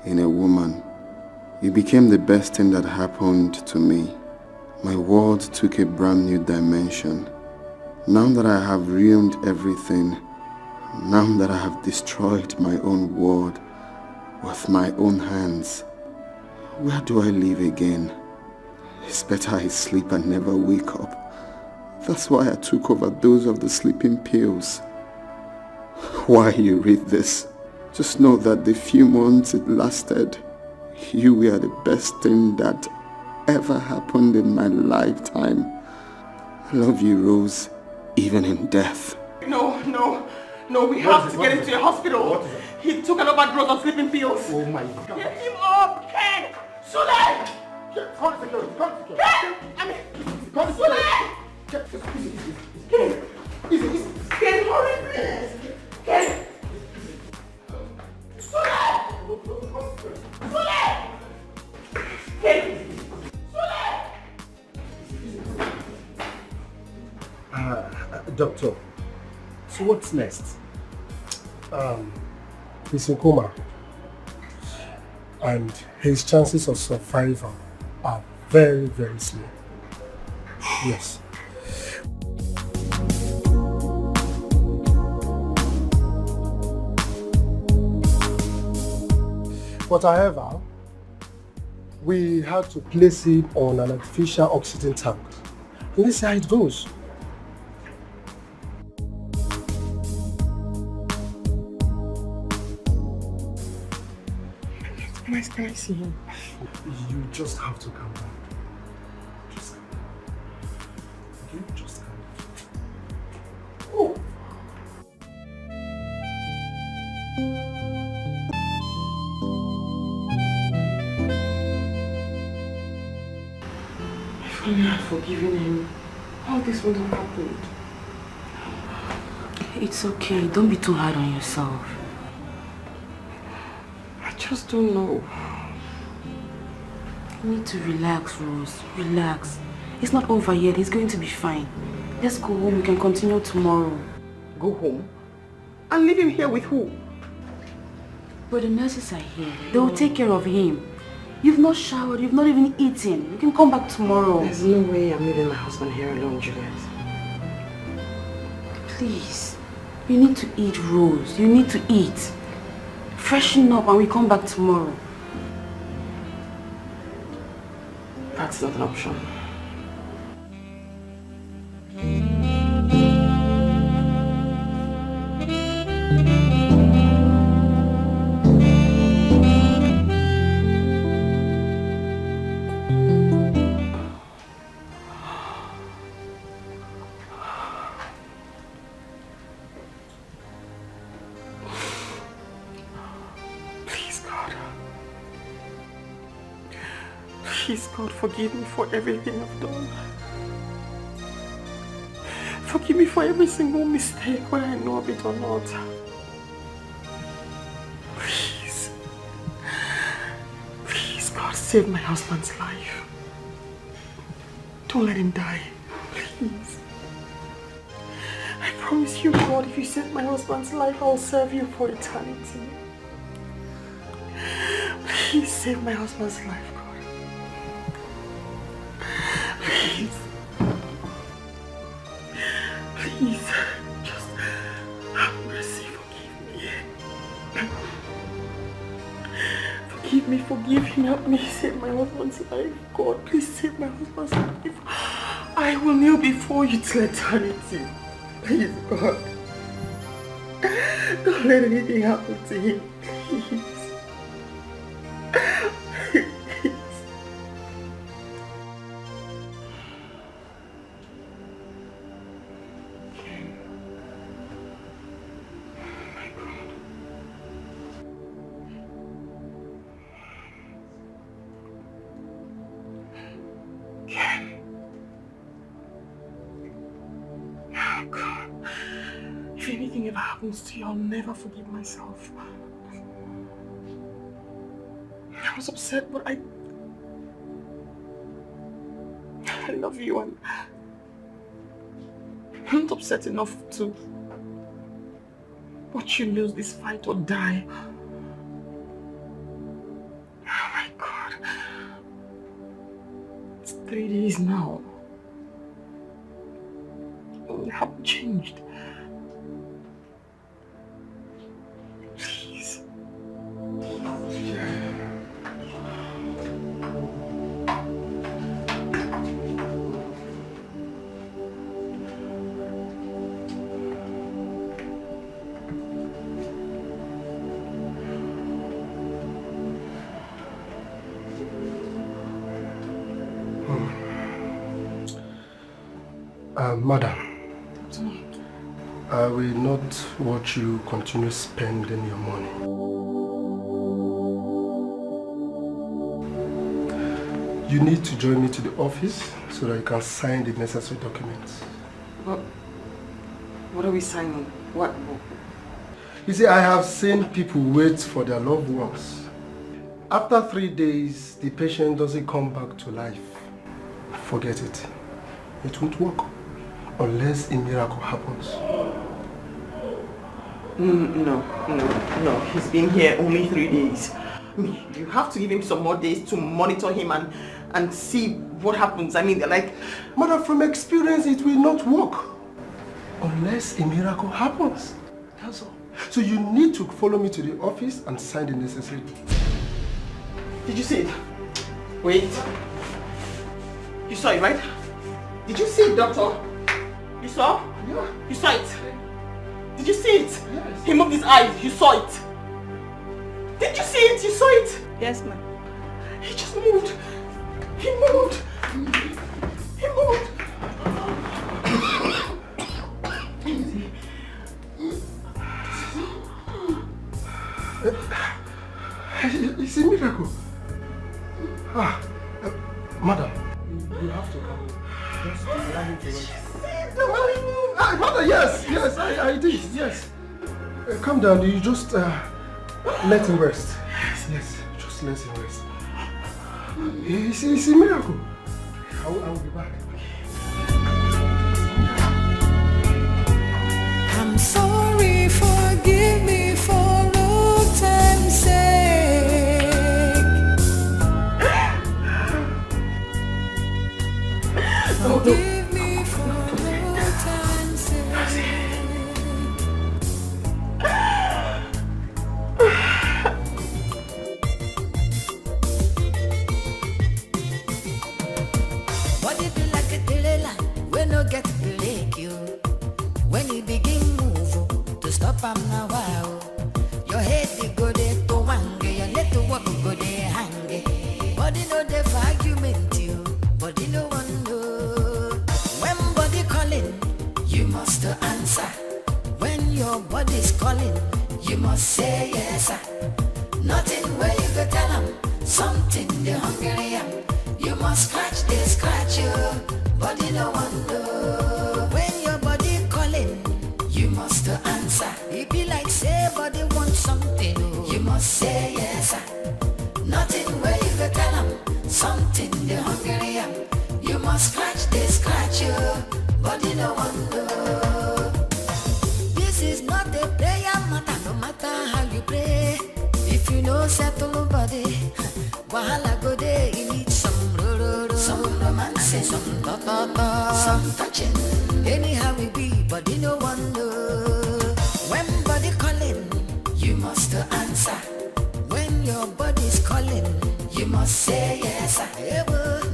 in a woman. You became the best thing that happened to me. My world took a brand new dimension. Now that I have ruined everything, now that I have destroyed my own world with my own hands, where do I live again? It's better I sleep and never wake up. That's why I took overdose of the sleeping pills. Why you read this? Just know that the few months it lasted, you were the best thing that ever happened in my lifetime. I love you, Rose, even in death. No, we have to get him to a hospital. He took an overdose of sleeping pills. Oh my God. Get him up, Ken! Sule! Call the security, call the security. Ken! I mean, Call the Sule! security. Ken! Ken, hurry, please! Ken! Sule! Sule! Ken! Doctor, so what's next? He's in coma, and his chances of survival are very, very slim. Yes. But however, we had to place him on an artificial oxygen tank. Let's see how it goes. Can I see him? You just have to calm down. Just calm down. Okay? Just calm down. Oh! If only I had forgiven him, all this wouldn't have happened. It's okay. Don't be too hard on yourself. I just don't know. You need to relax, Rose. Relax. It's not over yet. He's going to be fine. Let's go home. We can continue tomorrow. Go home? And leave him here with who? But the nurses are here. They will take care of him. You've not showered. You've not even eaten. You can come back tomorrow. There's no way I'm leaving my husband here alone, Juliet. Please. You need to eat, Rose. You need to eat. Freshen up and we come back tomorrow. That's not an option. Please, God, forgive me for everything I've done. Forgive me for every single mistake, whether I know of it or not. Please. Please, God, save my husband's life. Don't let him die. Please. I promise you, God, if you save my husband's life, I'll serve you for eternity. Please save my husband's life. Please. Please. Just have mercy. Forgive me. Forgive him. Help me save my husband's life. God, please save my husband's life. I will kneel before you till eternity. Please, God. Don't let anything happen to him. Please. If anything ever happens to you, I'll never forgive myself. I was upset, but I love you, and I'm not upset enough to watch you lose this fight or die. Oh my God. It's 3 days now. You haven't changed. Please. Madam, I will not watch you continue spending your money. You need to join me to the office so that you can sign the necessary documents. What are we signing? What? You see, I have seen people wait for their loved ones. After 3 days, the patient doesn't come back to life. Forget it. It won't work unless a miracle happens. No. He's been here only 3 days. You have to give him some more days to monitor him and see what happens. I mean, like... Madam, from experience, it will not work unless a miracle happens. That's all. So you need to follow me to the office and sign the necessary. Did you see it? Wait. You saw it, right? Did you see it, doctor? You saw? Yeah. You saw it? Did you see it? Yes. He moved his eyes. You saw it. Did you see it? You saw it? Yes, ma'am. He just moved. He moved. He moved. It's a miracle. Madam, you have to come. Just allow him to rest. Mother, yes, I did, yes. Calm down, you just let him rest. Yes, just let him rest. It's a miracle. I will be back. I'm sorry, forgive me for old time's sake. Forgive me for old time's sake. What if you like a trailer when no get break you? When you begin move to stop am now wow. Your head they go there to wange, your leg to walk go there hang. Body no dey for argument you, body no one know. When body calling, you must answer. When your body's calling, you must say yes. Nothing where you go tell them, something they hungry am. You must scratch you, body no one know. When your body calling, you must answer. It be like say body want something, you must say yes. Nothing where you go tell them, something they hungry am. You must scratch you, body no one know. This is not a prayer matter, no matter how you pray. If you know settle body, wahala go there, you need some some romancing, some ta-ta-ta, some touching. Anyhow we be, body no one know. When body calling, you must answer. When your body's calling, you must say yes.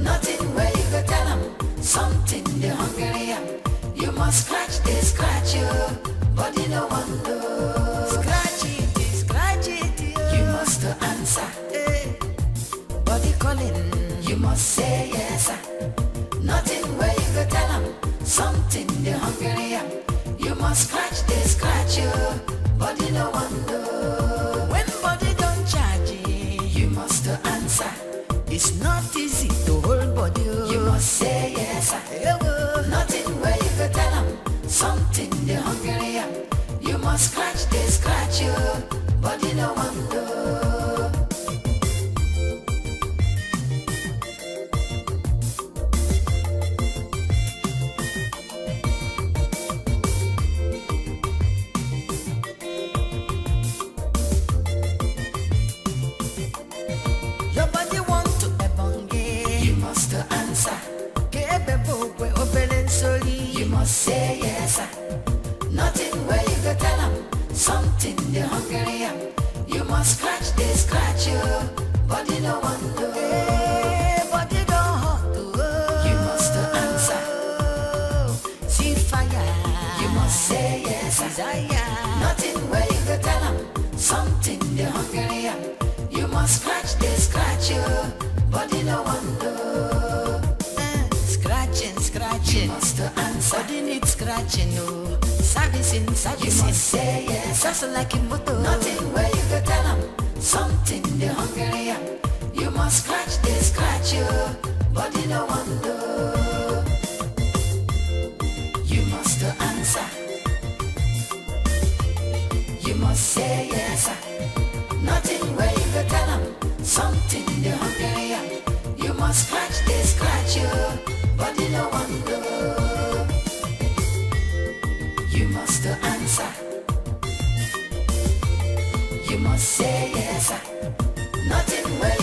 Nothing where you go tell them, something they hungry am. You must scratch you, body no one know. Scratch it, you must answer. Body calling, you must say yes. Nothing where you go tell them, something they hungry am. You must scratch you, body no one know. When body don't charge you must answer. It's not easy to hold body, you must say yes. Nothing where you go tell them, something they hungry am. You must scratch you, body no one know. no one know. Hey, body don't hot. You must answer. See fire. You must say yes. Desire. Nothing where you go tell them. Something they hungry. You must scratch, they scratch you. Body no one know. Scratching, scratching. You must answer. Body need scratching, no. Servicing, servicing. You must say yes. Just like a motor. Nothing where you go tell them. Something they hungry. You must scratch, they scratch you. Body no one know. You must answer. You must say yes. Nothing where you go tell them. Something they hungry. You must scratch, they scratch you. Body no one know. You must answer. You must say yes. Nothing where